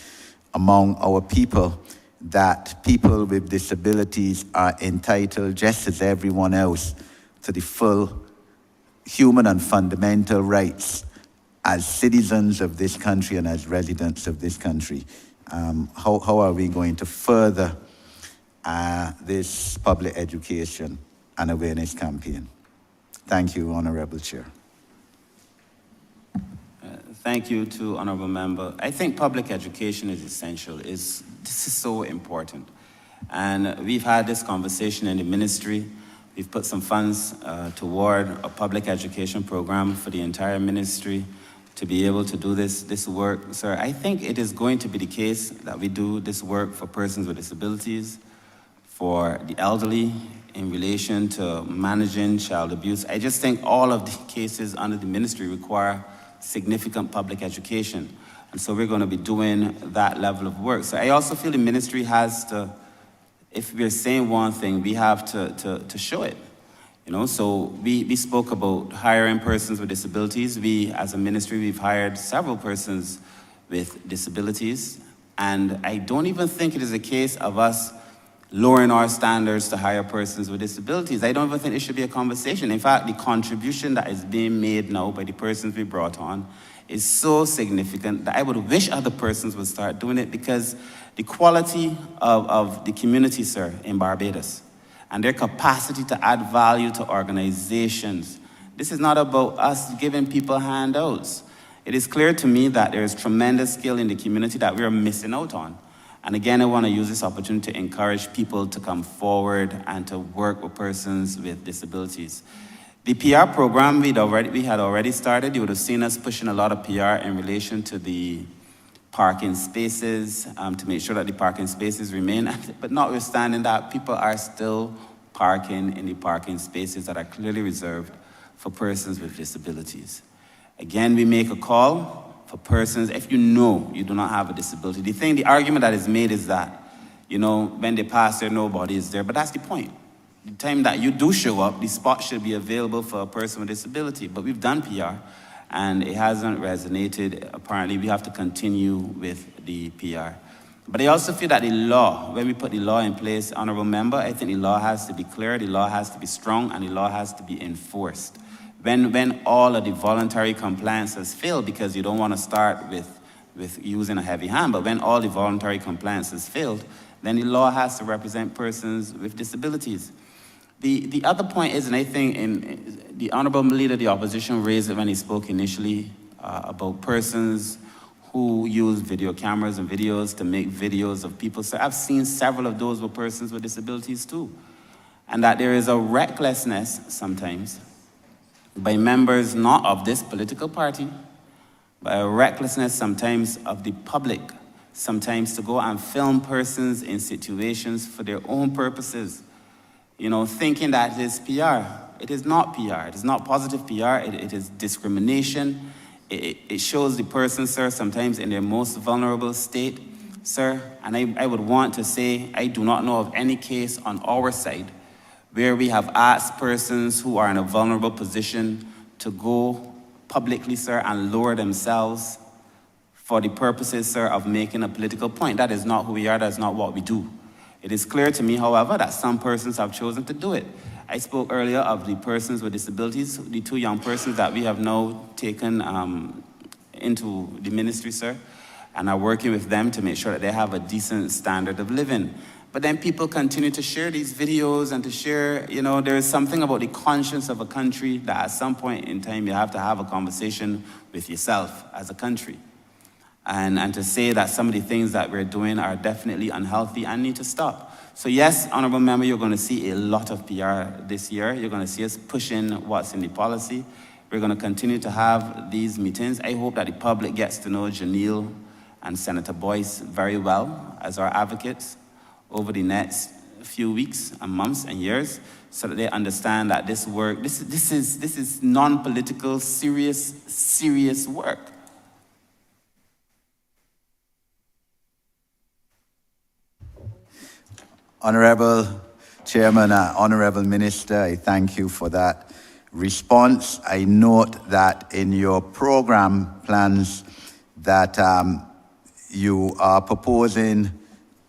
among our people, that people with disabilities are entitled, just as everyone else, to the full human and fundamental rights as citizens of this country and as residents of this country. How are we going to further this public education and awareness campaign? Thank you, Honourable Chair. Thank you to Honourable Member. I think public education is essential. This is so important. And we've had this conversation in the ministry. We've put some funds toward a public education program for the entire ministry to be able to do this work. Sir, I think it is going to be the case that we do this work for persons with disabilities, for the elderly, in relation to managing child abuse. I just think all of the cases under the ministry require significant public education. And so we're going to be doing that level of work. So I also feel the ministry has to, if we're saying one thing, we have to show it. So we spoke about hiring persons with disabilities. We, as a ministry, we've hired several persons with disabilities. And I don't even think it is a case of us lowering our standards to hire persons with disabilities. I don't even think it should be a conversation. In fact, the contribution that is being made now by the persons we brought on is so significant that I would wish other persons would start doing it, because the quality of the community, sir, in Barbados, and their capacity to add value to organizations. This is not about us giving people handouts. It is clear to me that there is tremendous skill in the community that we are missing out on. And again, I want to use this opportunity to encourage people to come forward and to work with persons with disabilities. The PR program we had already started. You would have seen us pushing a lot of PR in relation to the parking spaces, to make sure that the parking spaces remain. But notwithstanding that, people are still parking in the parking spaces that are clearly reserved for persons with disabilities. Again, we make a call for persons, if you know you do not have a disability. The argument that is made is that, when they pass there, nobody is there. But that's the point. The time that you do show up, the spot should be available for a person with disability. But we've done PR, and it hasn't resonated. Apparently, we have to continue with the PR. But I also feel that the law, when we put the law in place, Honourable Member, I think the law has to be clear, the law has to be strong, and the law has to be enforced. When all of the voluntary compliance has failed, because you don't want to start with using a heavy hand, but when all the voluntary compliance has failed, then the law has to represent persons with disabilities. The other point is, and I think the Honourable Leader of the Opposition raised it when he spoke initially about persons who use video cameras and videos to make videos of people. So I've seen several of those with persons with disabilities too. And that there is a recklessness sometimes by members not of this political party, but a recklessness sometimes of the public, sometimes to go and film persons in situations for their own purposes. Thinking that it is PR. It is not PR. It is not positive PR. It is discrimination. It shows the person, sir, sometimes in their most vulnerable state, sir. And I would want to say, I do not know of any case on our side where we have asked persons who are in a vulnerable position to go publicly, sir, and lower themselves for the purposes, sir, of making a political point. That is not who we are. That is not what we do. It is clear to me, however, that some persons have chosen to do it. I spoke earlier of the persons with disabilities, the 2 young persons that we have now taken into the ministry, sir, and are working with them to make sure that they have a decent standard of living. But then people continue to share these videos and to share, there is something about the conscience of a country that at some point in time you have to have a conversation with yourself as a country. And to say that some of the things that we're doing are definitely unhealthy and need to stop. So yes, Honourable Member, you're going to see a lot of PR this year. You're going to see us pushing what's in the policy. We're going to continue to have these meetings. I hope that the public gets to know Janelle and Senator Boyce very well as our advocates over the next few weeks and months and years, so that they understand that this work, this is non-political, serious work. Honourable Chairman, Honourable Minister, I thank you for that response. I note that in your program plans that you are proposing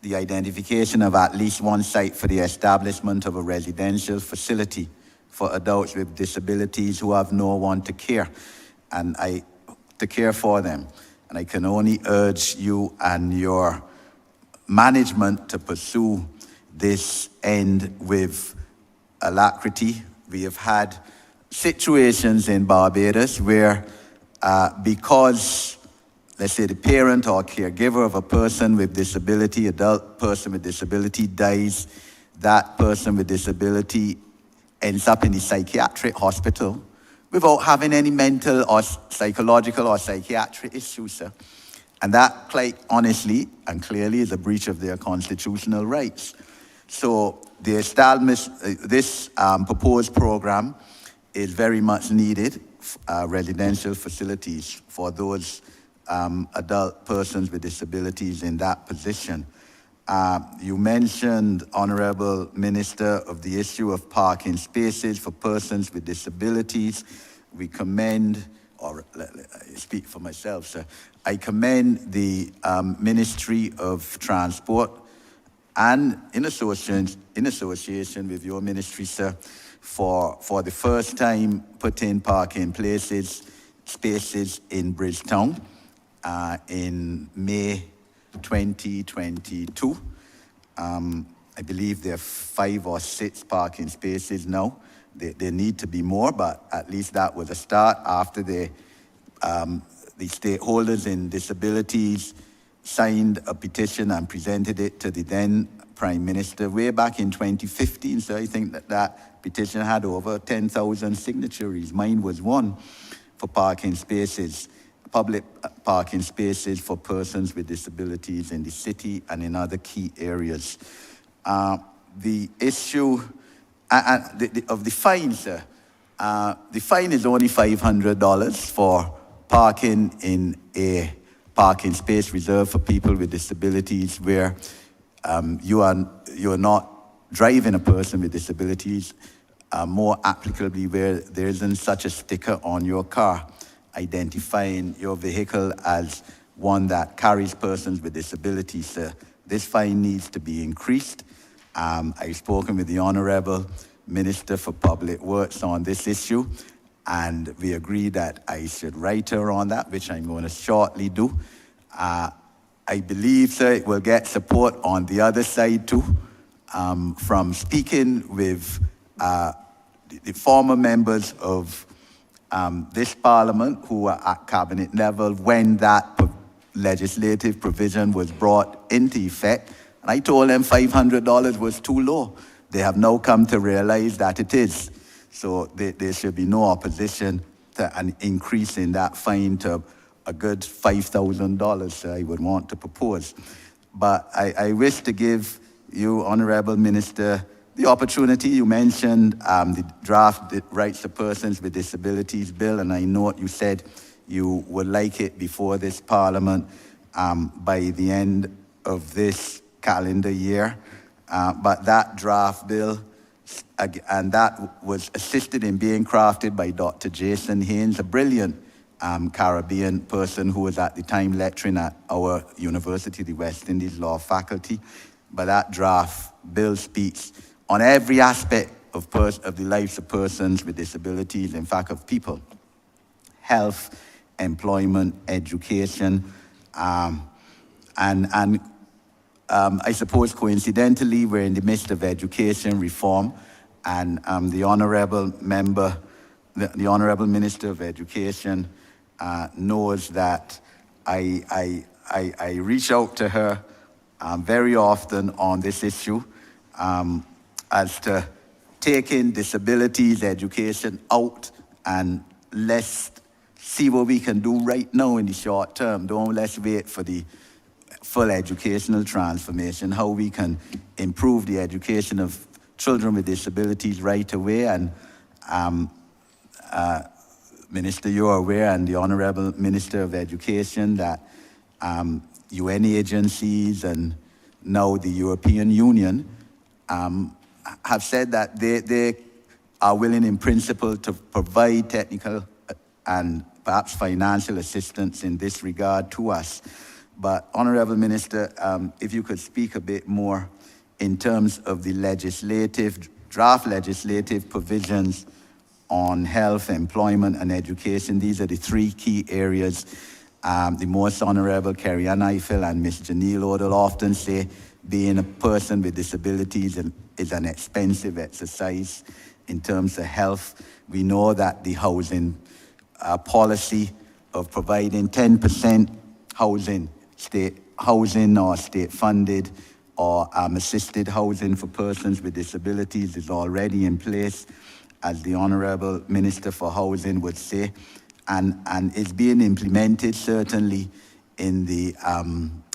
the identification of at least one site for the establishment of a residential facility for adults with disabilities who have no one to care for them. And I can only urge you and your management to pursue this end with alacrity. We have had situations in Barbados where because, let's say, the parent or caregiver of a person with disability, adult person with disability, dies, that person with disability ends up in the psychiatric hospital without having any mental or psychological or psychiatric issues, sir. And that, quite honestly and clearly, is a breach of their constitutional rights. So this proposed program is very much needed, residential facilities for those adult persons with disabilities in that position. You mentioned, Honourable Minister, of the issue of parking spaces for persons with disabilities. We commend, or I speak for myself, sir, I commend the Ministry of Transport and in association with your ministry, sir, for the first time putting parking spaces in Bridgetown in May 2022. I believe there are 5 or 6 parking spaces now. There need to be more, but at least that was a start after the stakeholders in disabilities signed a petition and presented it to the then Prime Minister way back in 2015. So I think that petition had over 10,000 signatories. Mine was one for parking spaces, public parking spaces for persons with disabilities in the city and in other key areas. The issue of the fine, sir, the fine is only $500 for parking in a parking space reserved for people with disabilities where you're not driving a person with disabilities, more applicably where there isn't such a sticker on your car identifying your vehicle as one that carries persons with disabilities. Sir, this fine needs to be increased. I've spoken with the Honorable Minister for Public Works on this issue, and we agreed that I should write her on that, which I'm going to shortly do. I believe, sir, it will get support on the other side too, from speaking with the former members of this Parliament who were at cabinet level when that legislative provision was brought into effect. And I told them $500 was too low. They have now come to realize that it is. So there should be no opposition to an increase in that fine to a good $5,000 I would want to propose. But I wish to give you, Honourable Minister, the opportunity. You mentioned the draft Rights of Persons with Disabilities Bill, and I know you said you would like it before this Parliament by the end of this calendar year. But that draft bill, and that was assisted in being crafted by Dr. Jason Haynes, a brilliant Caribbean person who was at the time lecturing at our University of the West Indies Law Faculty. But that draft bill speaks on every aspect of the lives of persons with disabilities, in fact of people: health, employment, education, and I suppose coincidentally we're in the midst of education reform, and the Honourable Member, the Honourable Minister of Education knows that I reach out to her very often on this issue as to taking disabilities education out, and let's see what we can do right now in the short term. Let's wait for the full educational transformation, how we can improve the education of children with disabilities right away. And Minister, you're aware, and the Honourable Minister of Education, that UN agencies and now the European Union have said that they are willing in principle to provide technical and perhaps financial assistance in this regard to us. But Honourable Minister, if you could speak a bit more in terms of the draft legislative provisions on health, employment, and education. These are the three key areas. The most Honourable Kerry-Ann Eiffel and Ms. Janelle Odell often say being a person with disabilities is an expensive exercise in terms of health. We know that the housing policy of providing 10% housing, state housing or state funded or assisted housing for persons with disabilities is already in place, as the Honourable Minister for Housing would say, and is being implemented certainly in the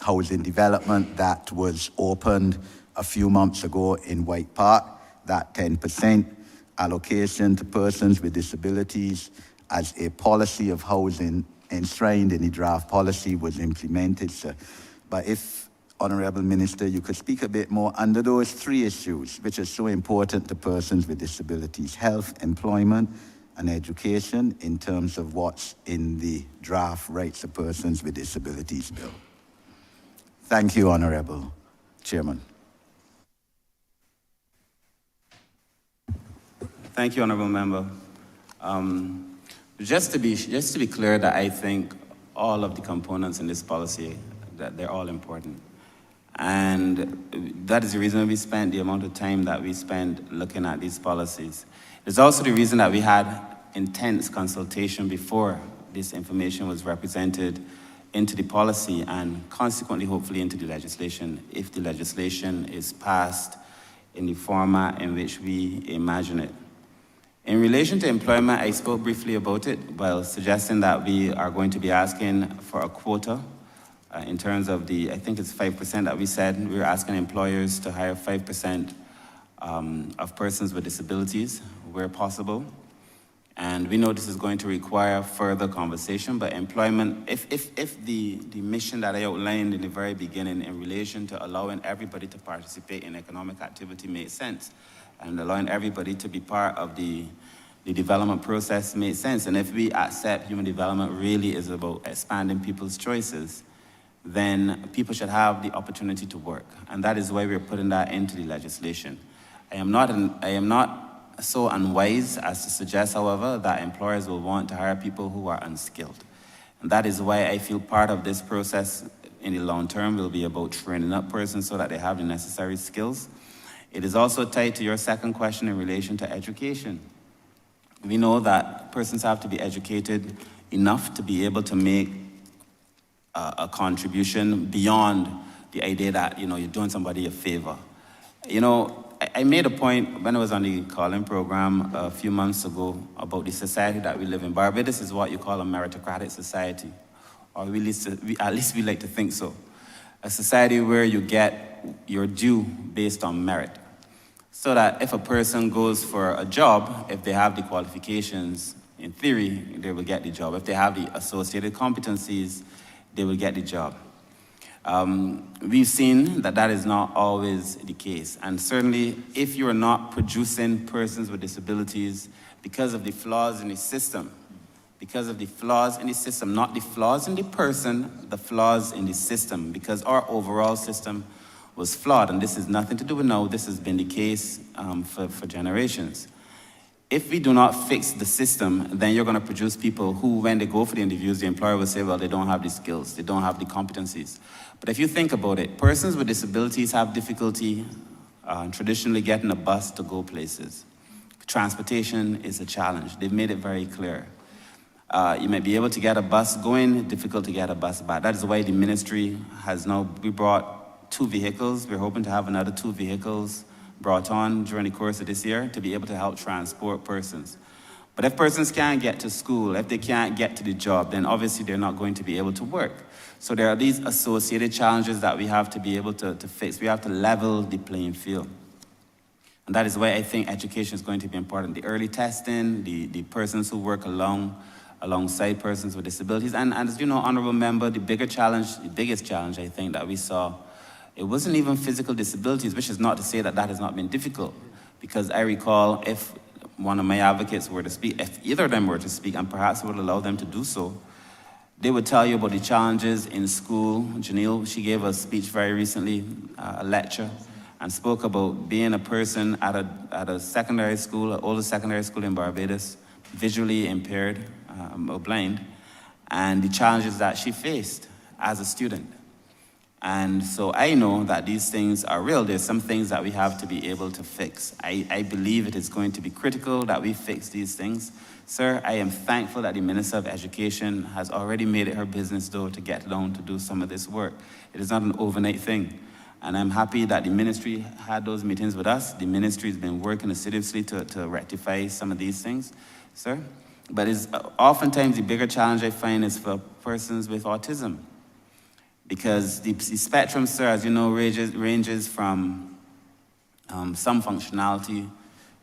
housing development that was opened a few months ago in White Park. That 10% allocation to persons with disabilities as a policy of housing enshrined in the draft policy was implemented, sir. But if, Honourable Minister, you could speak a bit more under those three issues, which are so important to persons with disabilities: health, employment, and education, in terms of what's in the draft Rights of Persons with Disabilities Bill. Thank you, Honourable Chairman. Thank you, Honourable Member. Just to be clear, that I think all of the components in this policy, that they're all important. And that is the reason we spent the amount of time that we spent looking at these policies. It's also the reason that we had intense consultation before this information was represented into the policy, and consequently, hopefully, into the legislation, if the legislation is passed in the format in which we imagine it. In relation to employment, I spoke briefly about it while suggesting that we are going to be asking for a quota in terms of I think it's 5% that we said. We're asking employers to hire 5% of persons with disabilities where possible. And we know this is going to require further conversation, but employment, if the mission that I outlined in the very beginning in relation to allowing everybody to participate in economic activity makes sense, and allowing everybody to be part of the development process makes sense, and if we accept human development really is about expanding people's choices, then people should have the opportunity to work. And that is why we're putting that into the legislation. I am not so unwise as to suggest, however, that employers will want to hire people who are unskilled. And that is why I feel part of this process in the long term will be about training up persons so that they have the necessary skills. It is also tied to your second question in relation to education. We know that persons have to be educated enough to be able to make a contribution beyond the idea that, you're doing somebody a favor. I made a point when I was on the call-in program a few months ago about the society that we live in. Barbados is what you call a meritocratic society, or at least we like to think so. A society where you get your due based on merit. So that if a person goes for a job, if they have the qualifications, in theory, they will get the job. If they have the associated competencies, they will get the job. We've seen that is not always the case. And certainly, if you're not producing persons with disabilities because of the flaws in the system, not the flaws in the person, the flaws in the system, because our overall system was flawed. And this is nothing to do with now, this has been the case for generations. If we do not fix the system, then you're going to produce people who, when they go for the interviews, the employer will say, well, they don't have the skills, they don't have the competencies. But if you think about it, persons with disabilities have difficulty traditionally getting a bus to go places. Transportation is a challenge. They've made it very clear. You may be able to get a bus going, difficult to get a bus back. That is why the ministry we brought 2 vehicles. We're hoping to have another 2 vehicles brought on during the course of this year to be able to help transport persons. But if persons can't get to school, if they can't get to the job, then obviously they're not going to be able to work. So there are these associated challenges that we have to be able to fix. We have to level the playing field. And that is why I think education is going to be important. The early testing, the persons who work alongside persons with disabilities. And as you know, Honorable Member, the biggest challenge I think that we saw, it wasn't even physical disabilities, which is not to say that has not been difficult. Because I recall if one of my advocates were to speak, if either of them were to speak, and perhaps would allow them to do so, they would tell you about the challenges in school. Janelle, she gave a speech very recently, a lecture, and spoke about being a person at a secondary school, an older secondary school in Barbados, visually impaired or blind, and the challenges that she faced as a student. And so I know that these things are real. There's some things that we have to be able to fix. I believe it is going to be critical that we fix these things. Sir, I am thankful that the Minister of Education has already made it her business, though, to get down to do some of this work. It is not an overnight thing. And I'm happy that the ministry had those meetings with us. The ministry has been working assiduously to rectify some of these things, sir. But oftentimes the bigger challenge I find is for persons with autism. Because the spectrum, sir, as you know, ranges from some functionality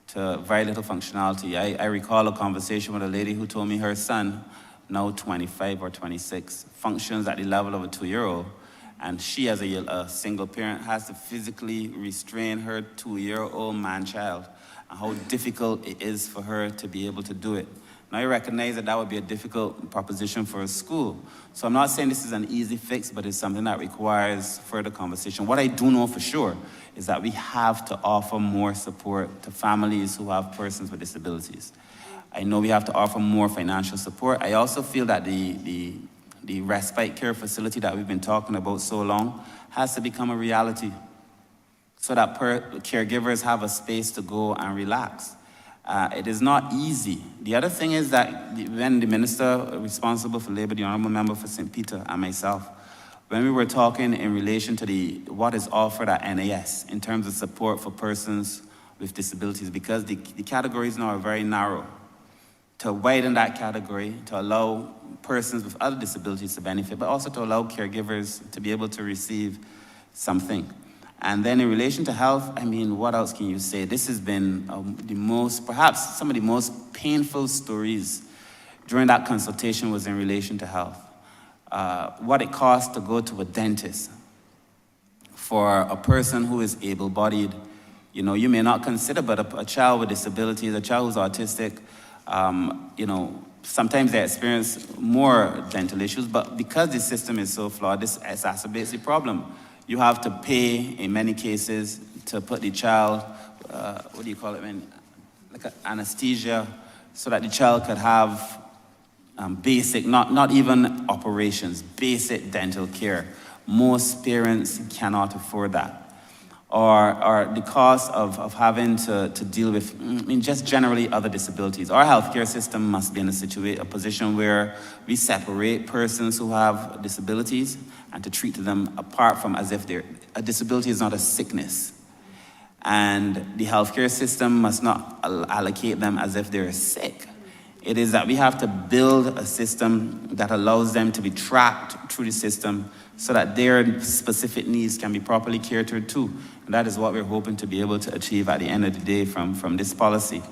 to very little functionality. I recall a conversation with a lady who told me her son, now 25 or 26, functions at the level of a 2-year-old, and she, as a single parent, has to physically restrain her 2-year-old man-child, and how difficult it is for her to be able to do it. Now, I recognize that would be a difficult proposition for a school. So I'm not saying this is an easy fix, but it's something that requires further conversation. What I do know for sure is that we have to offer more support to families who have persons with disabilities. I know we have to offer more financial support. I also feel that the respite care facility that we've been talking about so long has to become a reality so that caregivers have a space to go and relax. It is not easy. The other thing is that when the minister responsible for labor, the Honourable Member for St. Peter, and myself when we were talking in relation to what is offered at NAS in terms of support for persons with disabilities, because the categories now are very narrow, to widen that category, to allow persons with other disabilities to benefit, but also to allow caregivers to be able to receive something. And then in relation to health, I mean, what else can you say? This has been perhaps some of the most painful stories during that consultation was in relation to health. What it costs to go to a dentist for a person who is able-bodied. You know, you may not consider, but a child with disabilities, a child who's autistic, you know, sometimes they experience more dental issues, but because the system is so flawed, this exacerbates the problem. You have to pay, in many cases, to put the child, what do you call it, like anesthesia, so that the child could have basic, not even operations, basic dental care. Most parents cannot afford that. Or the cost of having to deal with, just generally other disabilities. Our healthcare system must be in a position where we separate persons who have disabilities and to treat them apart from as if a disability is not a sickness. And the healthcare system must not allocate them as if they're sick. It is that we have to build a system that allows them to be tracked through the system so that their specific needs can be properly catered to. And that is what we're hoping to be able to achieve at the end of the day from this policy.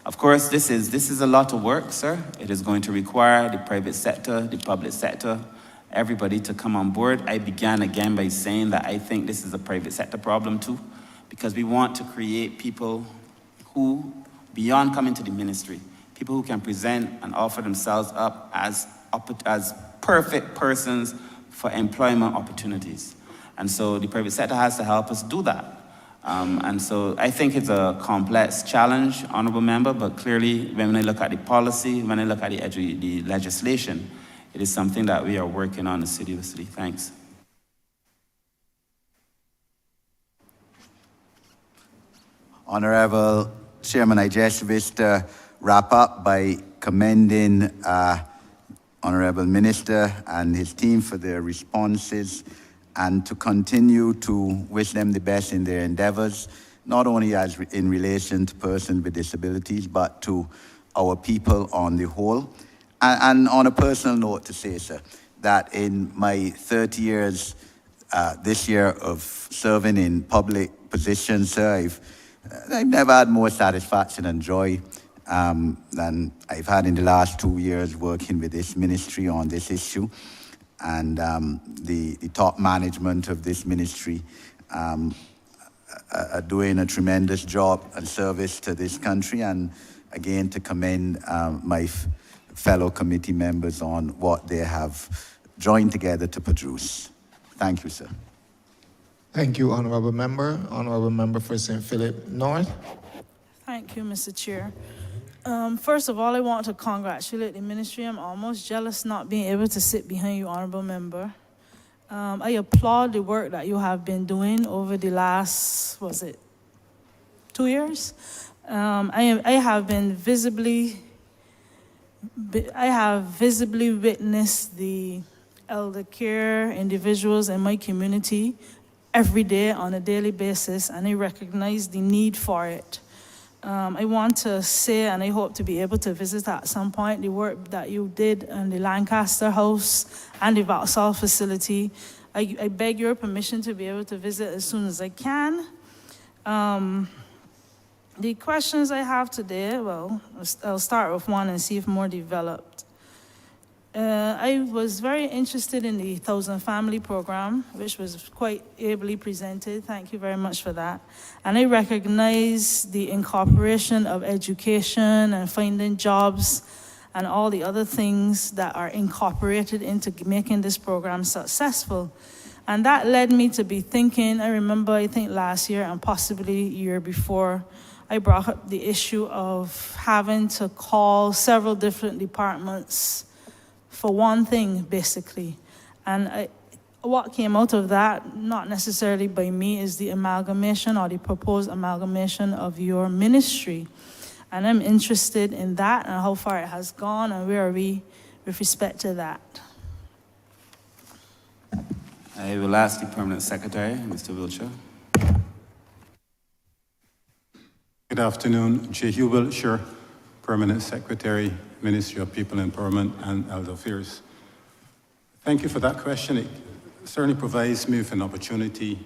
Of course, this is a lot of work, sir. It is going to require the private sector, the public sector, everybody to come on board. I began again by saying that I think this is a private sector problem too, because we want to create people who, beyond coming to the ministry, people who can present and offer themselves up as perfect persons for employment opportunities. And so the private sector has to help us do that. And so I think it's a complex challenge, Honorable Member, but clearly when I look at the policy, when I look at the legislation, it is something that we are working on assiduously. Thanks. Honorable Chairman, I just wish to wrap up by commending Honorable Minister and his team for their responses and to continue to wish them the best in their endeavors, not only as in relation to persons with disabilities, but to our people on the whole. And on a personal note to say, sir, that in my 30 years this year of serving in public positions, sir, I've never had more satisfaction and joy than I've had in the last 2 years working with this ministry on this issue. And the top management of this ministry are doing a tremendous job and service to this country. And again, to commend my fellow committee members on what they have joined together to produce. Thank you, sir. Thank you, Honorable Member. Honorable Member for St. Philip North. Thank you, Mr. Chair. First of all, I want to congratulate the ministry. I'm almost jealous not being able to sit behind you, Honorable Member. I applaud the work that you have been doing over the last, 2 years? I have visibly witnessed the elder care individuals in my community every day on a daily basis, and I recognize the need for it. I want to say, and I hope to be able to visit at some point, the work that you did in the Lancaster House and the Vauxhall facility. I beg your permission to be able to visit as soon as I can. The questions I have today, well, I'll start with one and see if more developed. I was very interested in the 1,000 Family Program, which was quite ably presented. Thank you very much for that. And I recognize the incorporation of education and finding jobs and all the other things that are incorporated into making this program successful. And that led me to be thinking, I think last year and possibly year before, I brought up the issue of having to call several different departments for one thing, basically. And what came out of that, not necessarily by me, is the amalgamation or the proposed amalgamation of your ministry. And I'm interested in that and how far it has gone and where are we with respect to that. I will ask the Permanent Secretary, Mr. Wiltshire. Good afternoon. J. Hugh Wiltshire, Permanent Secretary, Ministry of People Empowerment and Elder Affairs. Thank you for that question. It certainly provides me with an opportunity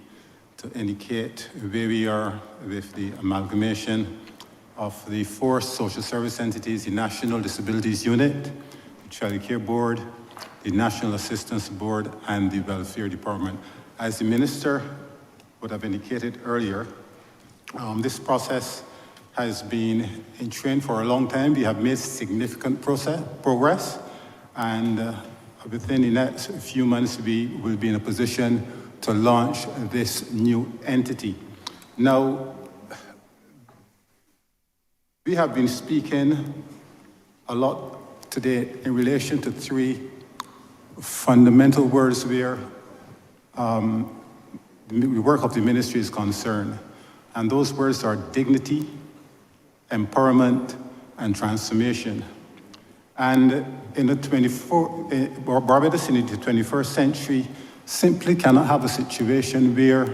to indicate where we are with the amalgamation of the 4 social service entities: the National Disabilities Unit, the Child Care Board, the National Assistance Board, and the Welfare Department. As the Minister would have indicated earlier, this process has been in train for a long time. We have made significant progress, and within the next few months, we will be in a position to launch this new entity. Now, we have been speaking a lot today in relation to 3 fundamental words where the work of the ministry is concerned. And those words are dignity, empowerment, and transformation. And in the Barbados in the 21st century simply cannot have a situation where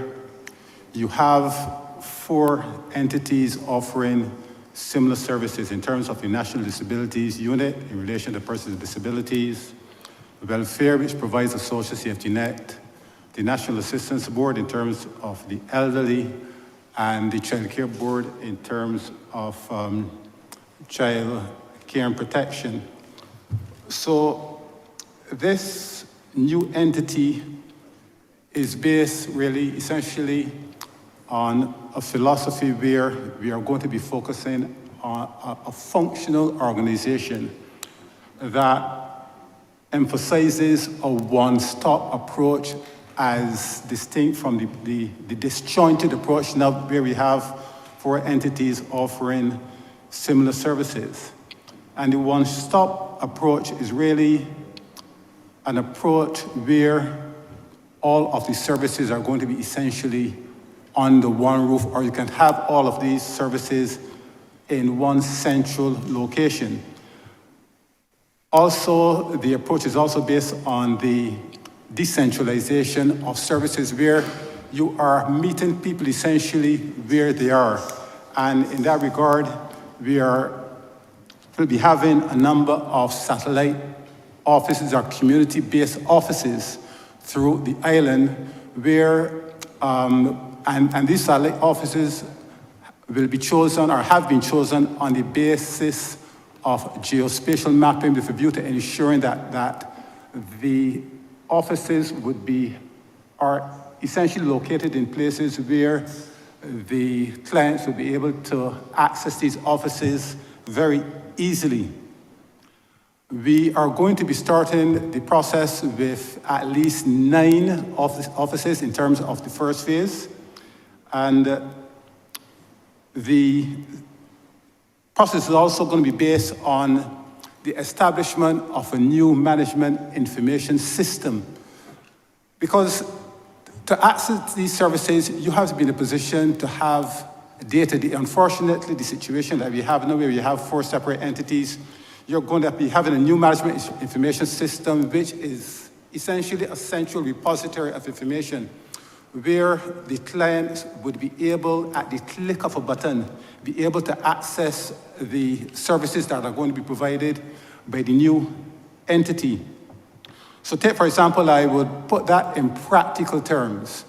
you have 4 entities offering similar services in terms of the National Disabilities Unit in relation to persons with disabilities, welfare, which provides a social safety net, the National Assistance Board in terms of the elderly, and the Child Care Board in terms of child care and protection. So this new entity is based really essentially on a philosophy where we are going to be focusing on a functional organization that emphasizes a one-stop approach as distinct from the disjointed approach now where we have 4 entities offering similar services. And the one-stop approach is really an approach where all of the services are going to be essentially under one roof, or you can have all of these services in one central location. Also, the approach is also based on the decentralization of services where you are meeting people essentially where they are. And in that regard, we'll be having a number of satellite offices or community-based offices through the island where, and these satellite offices will be chosen or have been chosen on the basis of geospatial mapping with a view to ensuring that the offices are essentially located in places where the clients will be able to access these offices very easily. We are going to be starting the process with at least 9 offices in terms of the first phase. And the process is also going to be based on the establishment of a new management information system. Because to access these services, you have to be in a position to have data. Unfortunately, the situation that we have now, where we have 4 separate entities, you're going to be having a new management information system, which is essentially a central repository of information, where the clients would be able, at the click of a button, be able to access the services that are going to be provided by the new entity. So take, for example, I would put that in practical terms.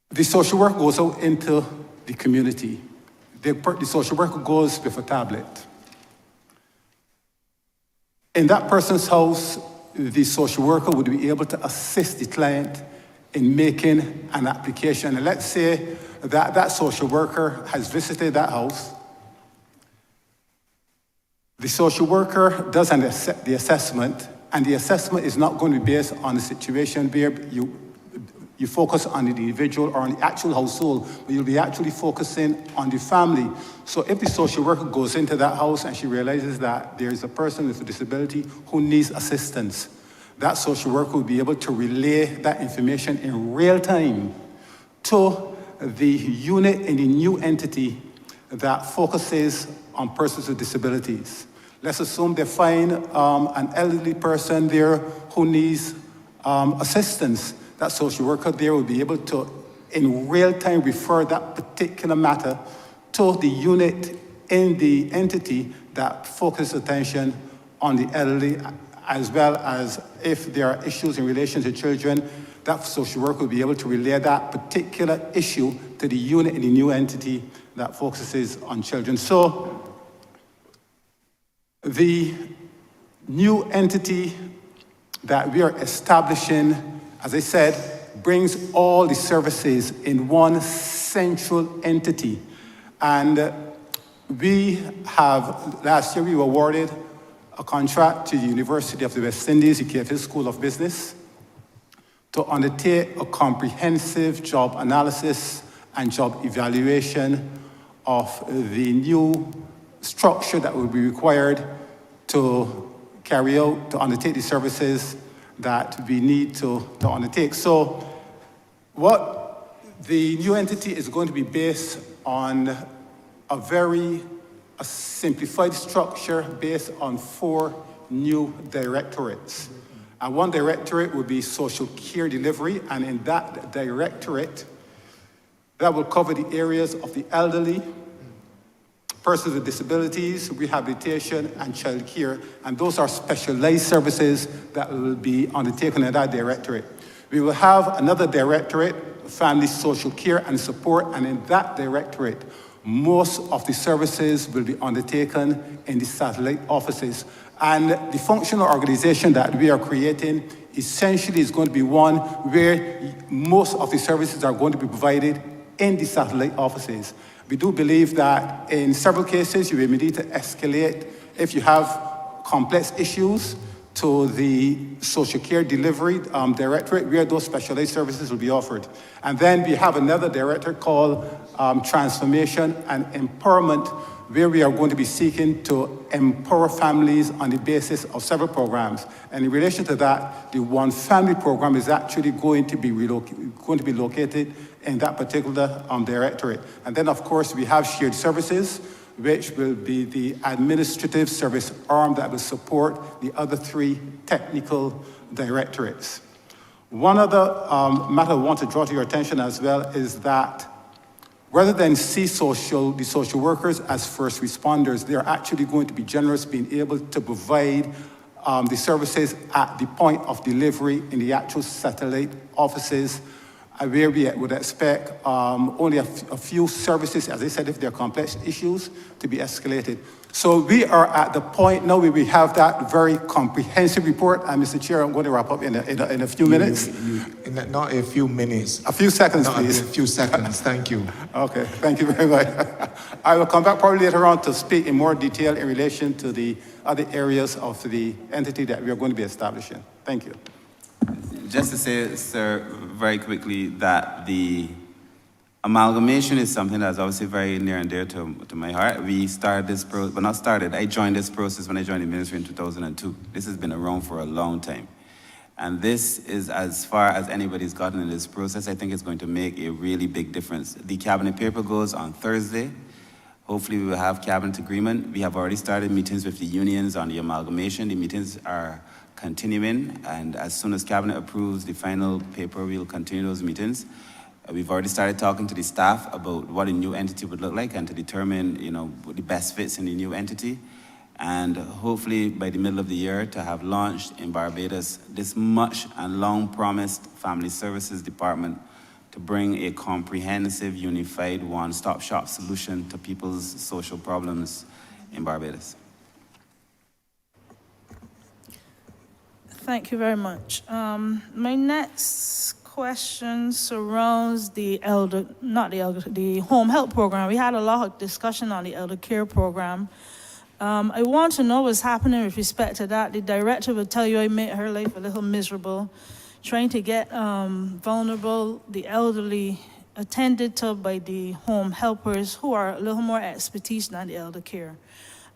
The social work goes out into the community. The social worker goes with a tablet. In that person's house, the social worker would be able to assist the client in making an application. And let's say that social worker has visited that house. The social worker does the assessment, and the assessment is not going to be based on the situation where you focus on the individual or on the actual household, but you'll be actually focusing on the family. So if the social worker goes into that house and she realizes that there is a person with a disability who needs assistance, that social worker will be able to relay that information in real time to the unit in the new entity that focuses on persons with disabilities. Let's assume they find an elderly person there who needs assistance, that social worker there will be able to, in real time, refer that particular matter to the unit in the entity that focuses attention on the elderly, as well as if there are issues in relation to children, that social worker will be able to relay that particular issue to the unit in the new entity that focuses on children. So the new entity that we are establishing, as I said, brings all the services in one central entity. And we have, last year we were awarded a contract to the University of the West Indies, the KFS School of Business, to undertake a comprehensive job analysis and job evaluation of the new structure that will be required to carry out, to undertake the services that we need to undertake. So what the new entity is going to be based on a simplified structure based on 4 new directorates. And one directorate will be social care delivery, and in that directorate, that will cover the areas of the elderly, persons with disabilities, rehabilitation, and child care. And those are specialized services that will be undertaken in that directorate. We will have another directorate, family social care and support, and in that directorate, most of the services will be undertaken in the satellite offices. And the functional organization that we are creating essentially is going to be one where most of the services are going to be provided in the satellite offices. We do believe that in several cases you may need to escalate if you have complex issues to the social care delivery directorate where those specialized services will be offered. And then we have another directorate called transformation and empowerment, where we are going to be seeking to empower families on the basis of several programs. And in relation to that, the One Family program is actually going to be located in that particular directorate. And then, of course, we have shared services, which will be the administrative service arm that will support the other 3 technical directorates. One other matter I want to draw to your attention as well is that rather than see the social workers as first responders, they are actually going to be generous, being able to provide the services at the point of delivery in the actual satellite offices, where we would expect only a few services, as I said, if there are complex issues, to be escalated. So we are at the point now where we have that very comprehensive report. And Mr. Chair, I'm going to wrap up in a few minutes. Not a few minutes. A few seconds, please. A few seconds, thank you. Okay, thank you very much. I will come back probably later on to speak in more detail in relation to the other areas of the entity that we are going to be establishing. Thank you. Just to say, sir, very quickly, that the amalgamation is something that's obviously very near and dear to my heart. We started this process, but not started, I joined this process when I joined the ministry in 2002. This has been around for a long time. And this is as far as anybody's gotten in this process. I think it's going to make a really big difference. The cabinet paper goes on Thursday. Hopefully we will have cabinet agreement. We have already started meetings with the unions on the amalgamation. The meetings are continuing, and as soon as cabinet approves the final paper, we'll continue those meetings. We've already started talking to the staff about what a new entity would look like and to determine, the best fits in the new entity. And hopefully by the middle of the year to have launched in Barbados this much and long promised family services department to bring a comprehensive, unified, one-stop shop solution to people's social problems in Barbados. Thank you very much. My next question surrounds the home health program. We had a lot of discussion on the elder care program. I want to know what's happening with respect to that. The director will tell you I made her life a little miserable, trying to get vulnerable, the elderly, attended to by the home helpers who are a little more expertise than the elder care.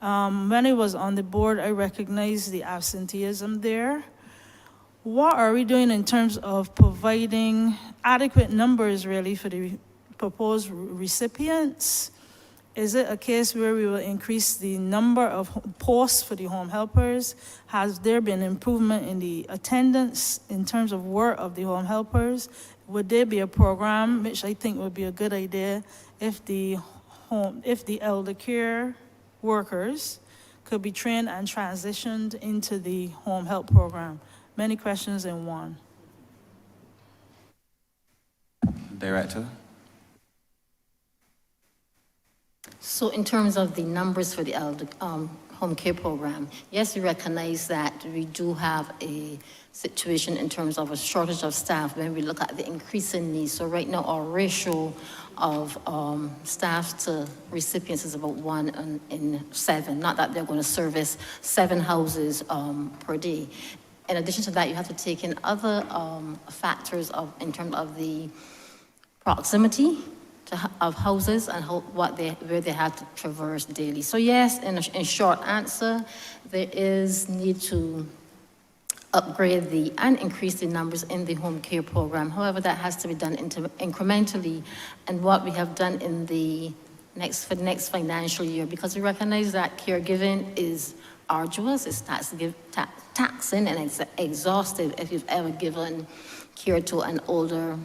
When I was on the board, I recognized the absenteeism there. What are we doing in terms of providing adequate numbers, really, for the proposed recipients Is it a case where we will increase the number of posts for the home helpers? Has there been improvement in the attendance in terms of work of the home helpers? Would there be a program, which I think would be a good idea, if the elder care workers could be trained and transitioned into the home help program? Many questions in one. Director. So in terms of the numbers for the elder home care program, yes, we recognize that we do have a situation in terms of a shortage of staff when we look at the increasing needs. So right now our ratio of staff to recipients is about 1 in 7. Not that they're going to service 7 houses per day. In addition to that, you have to take in other factors in terms of the proximity of houses and where they have to traverse daily. So yes, in short answer, there is need to upgrade and increase the numbers in the home care program. However, that has to be done incrementally, and what we have done in the next financial year, because we recognize that caregiving is arduous, it's taxing and exhaustive if you've ever given care to an older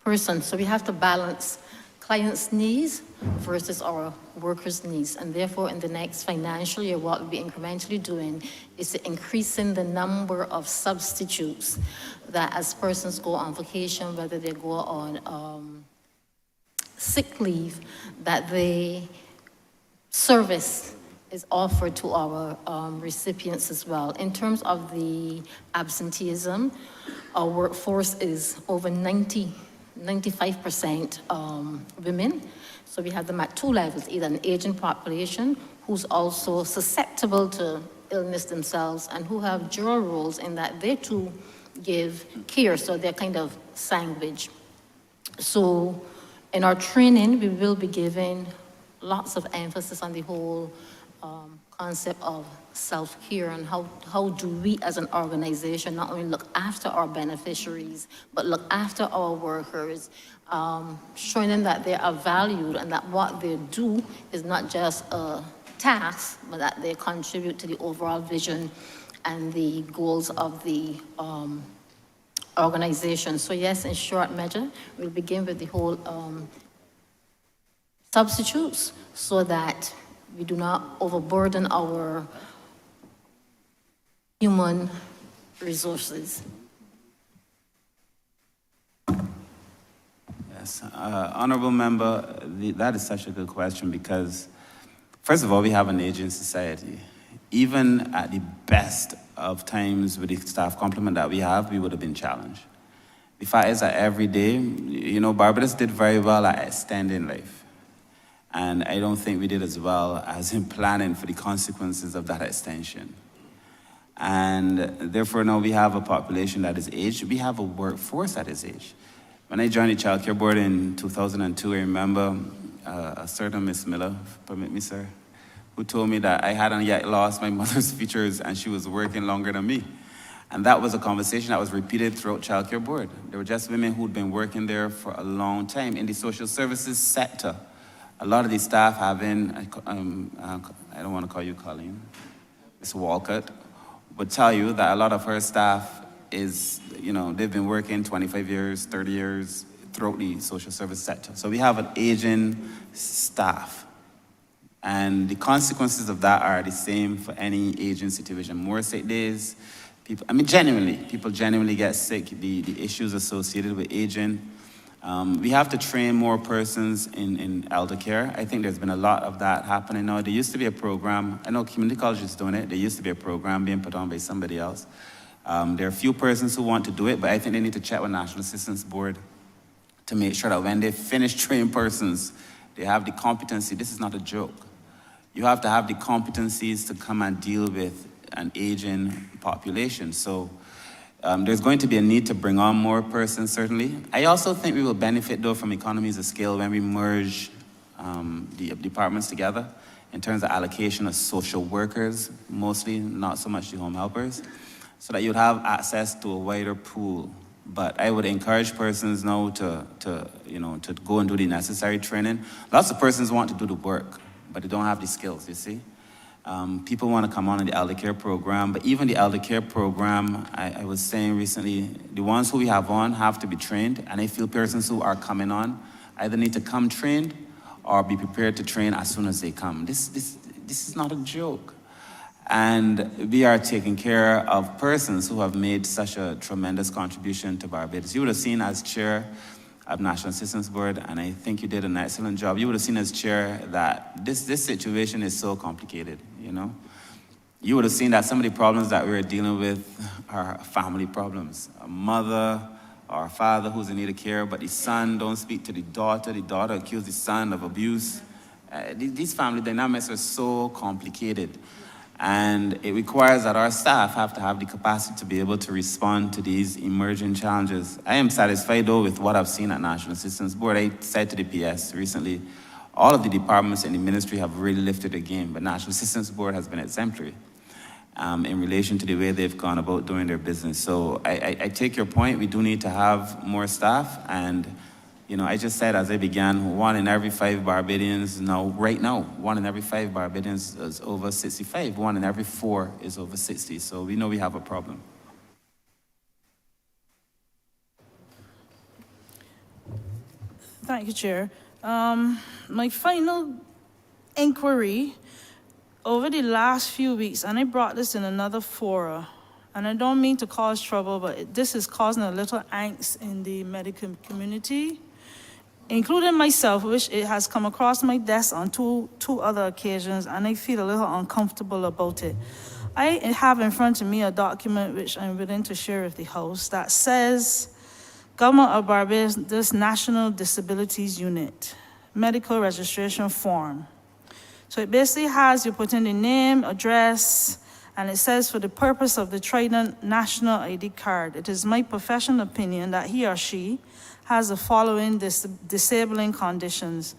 person. So we have to balance clients' needs versus our workers' needs. And therefore, in the next financial year, what we'll be incrementally doing is increasing the number of substitutes that as persons go on vacation, whether they go on sick leave, that the service is offered to our recipients as well. In terms of the absenteeism, our workforce is over 95% women. So we have them at 2 levels, either an aging population who's also susceptible to illness themselves and who have dual roles in that they too give care, so they're kind of sandwiched. So in our training, we will be giving lots of emphasis on the whole concept of self-care and how do we as an organization not only look after our beneficiaries, but look after our workers, showing them that they are valued and that what they do is not just a task, but that they contribute to the overall vision and the goals of the organization. So yes, in short measure, we'll begin with the whole substitutes so that we do not overburden our human resources. Yes, honorable member, that is such a good question because, first of all, we have an aging society. Even at the best of times with the staff complement that we have, we would have been challenged. The fact is that every day, Barbados did very well at extending life. And I don't think we did as well as in planning for the consequences of that extension. And therefore, now we have a population that is aged. We have a workforce that is aged. When I joined the Child Care Board in 2002, I remember a certain Miss Miller, permit me, sir, who told me that I hadn't yet lost my mother's features and she was working longer than me. And that was a conversation that was repeated throughout Child Care Board. There were just women who'd been working there for a long time in the social services sector. A lot of the staff having, I don't want to call you Colleen, Ms. Walcott, would tell you that a lot of her staff is, they've been working 25 years, 30 years throughout the social service sector. So we have an aging staff. And the consequences of that are the same for any aging situation. More sick days, people genuinely get sick, the issues associated with aging. We have to train more persons in elder care. I think there's been a lot of that happening now. There used to be a program, I know community college is doing it, there used to be a program being put on by somebody else. There are a few persons who want to do it, but I think they need to check with National Assistance Board to make sure that when they finish training persons, they have the competency. This is not a joke. You have to have the competencies to come and deal with an aging population. So there's going to be a need to bring on more persons, certainly. I also think we will benefit, though, from economies of scale when we merge the departments together in terms of allocation of social workers, mostly, not so much the home helpers, so that you'd have access to a wider pool But I would encourage persons now to go and do the necessary training. Lots of persons want to do the work, but they don't have the skills, you see. People want to come on in the elder care program, but even the elder care program, I was saying recently, the ones who we have on have to be trained, and I feel persons who are coming on either need to come trained or be prepared to train as soon as they come. This is not a joke. And we are taking care of persons who have made such a tremendous contribution to Barbados. You would have seen as chair of National Assistance Board, and I think you did an excellent job. You would have seen as chair that this situation is so complicated, you know. You would have seen that some of the problems that we are dealing with are family problems. A mother or a father who's in need of care, but the son don't speak to the daughter accuses the son of abuse. These family dynamics are so complicated. And it requires that our staff have to have the capacity to be able to respond to these emerging challenges. I am satisfied, though, with what I've seen at National Assistance Board. I said to the PS recently, all of the departments in the ministry have really lifted their game, but National Assistance Board has been exemplary in relation to the way they've gone about doing their business. So I take your point. We do need to have more staff, and you know, I just said as I began, 1 in every 5 Barbadians right now, 1 in every 5 Barbadians is over 65. 1 in every 4 is over 60. So we know we have a problem. Thank you, Chair. My final inquiry over the last few weeks, and I brought this in another forum, and I don't mean to cause trouble, but this is causing a little angst in the medical community, including myself, which it has come across my desk on two other occasions, and I feel a little uncomfortable about it. I have in front of me a document which I'm willing to share with the House that says, Government of Barbados National Disabilities Unit, medical registration form. So it basically has, you put in the name, address, and it says for the purpose of the Trident National ID card, it is my professional opinion that he or she has the following disabling conditions.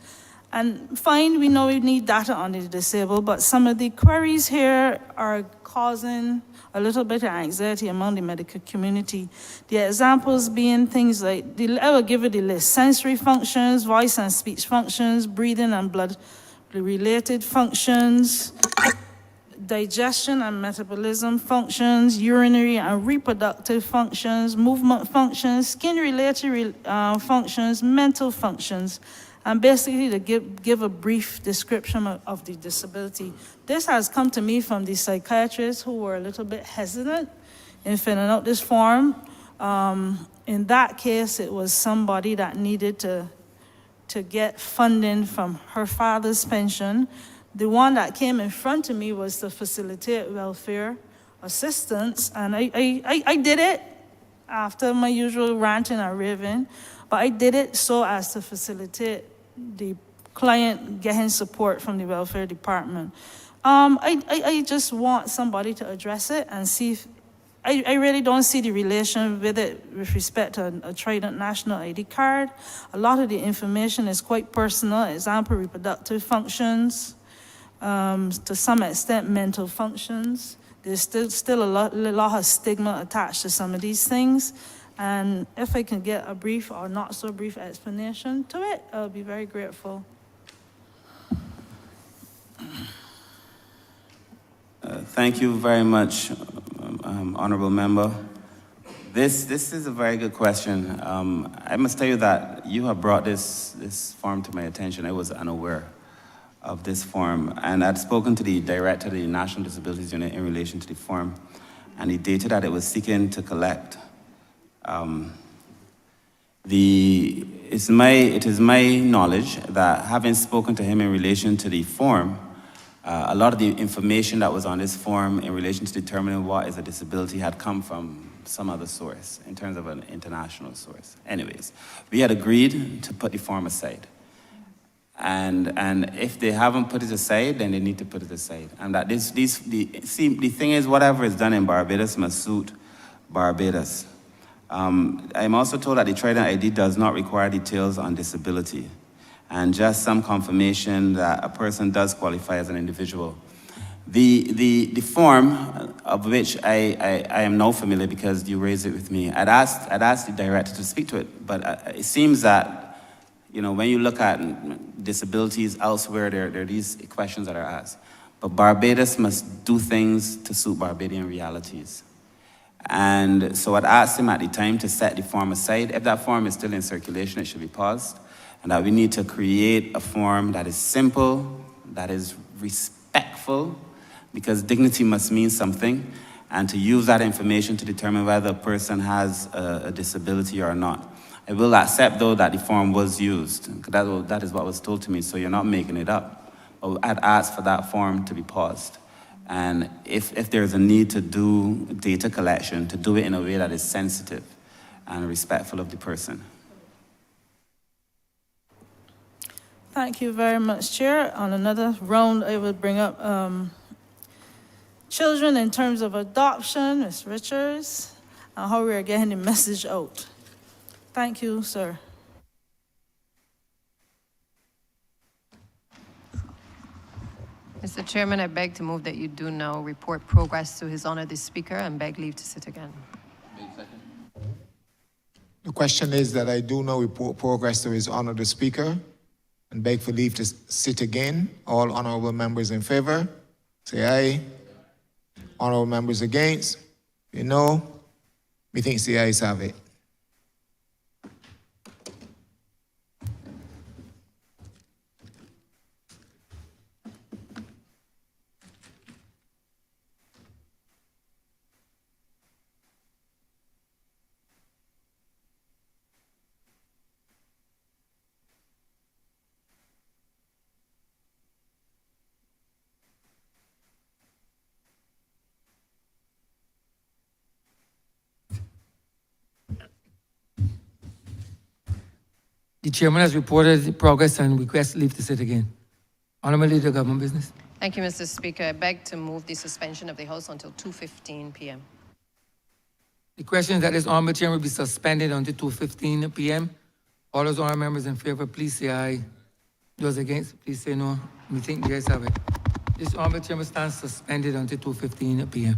And fine, we know we need data on the disabled, but some of the queries here are causing a little bit of anxiety among the medical community. The examples being things like, I will give you the list: sensory functions, voice and speech functions, breathing and blood-related functions, digestion and metabolism functions, urinary and reproductive functions, movement functions, skin-related functions, mental functions, and basically to give a brief description of the disability. This has come to me from the psychiatrists who were a little bit hesitant in filling out this form. In that case, it was somebody that needed to get funding from her father's pension. The one that came in front of me was to facilitate welfare assistance, and I did it after my usual ranting and raving, but I did it so as to facilitate the client getting support from the welfare department. I just want somebody to address it and see if, I really don't see the relation with it with respect to a Trident National ID card. A lot of the information is quite personal, example, reproductive functions, to some extent mental functions. There's still a lot of stigma attached to some of these things. And if I can get a brief or not so brief explanation to it, I'll be very grateful. Thank you very much, Honorable Member. This is a very good question. I must tell you that you have brought this form to my attention. I was unaware of this form, and I'd spoken to the director of the National Disabilities Unit in relation to the form, and the data that it was seeking to collect. It is my knowledge that, having spoken to him in relation to the form, a lot of the information that was on this form in relation to determining what is a disability had come from some other source, in terms of an international source. Anyways, we had agreed to put the form aside. And if they haven't put it aside, then they need to put it aside. And that the thing is, whatever is done in Barbados must suit Barbados. I'm also told that the Trident ID does not require details on disability, and just some confirmation that a person does qualify as an individual. The form of which I am now familiar because you raised it with me. I'd asked the director to speak to it, but it seems that, you know, when you look at disabilities elsewhere, there are these questions that are asked. But Barbados must do things to suit Barbadian realities. And so I'd asked him at the time to set the form aside. If that form is still in circulation, it should be paused. And that we need to create a form that is simple, that is respectful, because dignity must mean something, and to use that information to determine whether a person has a disability or not. I will accept, though, that the form was used. That is what was told to me, so you're not making it up. But I'd asked for that form to be paused. And if there's a need to do data collection, to do it in a way that is sensitive and respectful of the person. Thank you very much, Chair. On another round, I would bring up children in terms of adoption, Ms. Richards, and how we are getting the message out. Thank you, sir. Mr. Chairman, I beg to move that you do now report progress to His Honor the Speaker and beg leave to sit again. The question is that I do now report progress to His Honor the Speaker and beg for leave to sit again. All honorable members in favor, say aye. Honorable members against, you know. Methinks the ayes have it. The chairman has reported the progress and requests leave to sit again. Honorable Leader of Government Business. Thank you, Mr. Speaker. I beg to move the suspension of the House until 2:15 p.m. The question is that this honorable chairman will be suspended until 2:15 p.m. All those honorable members in favor, please say aye. Those against, please say no. We think the ayes have it. This honorable chairman stands suspended until 2:15 p.m.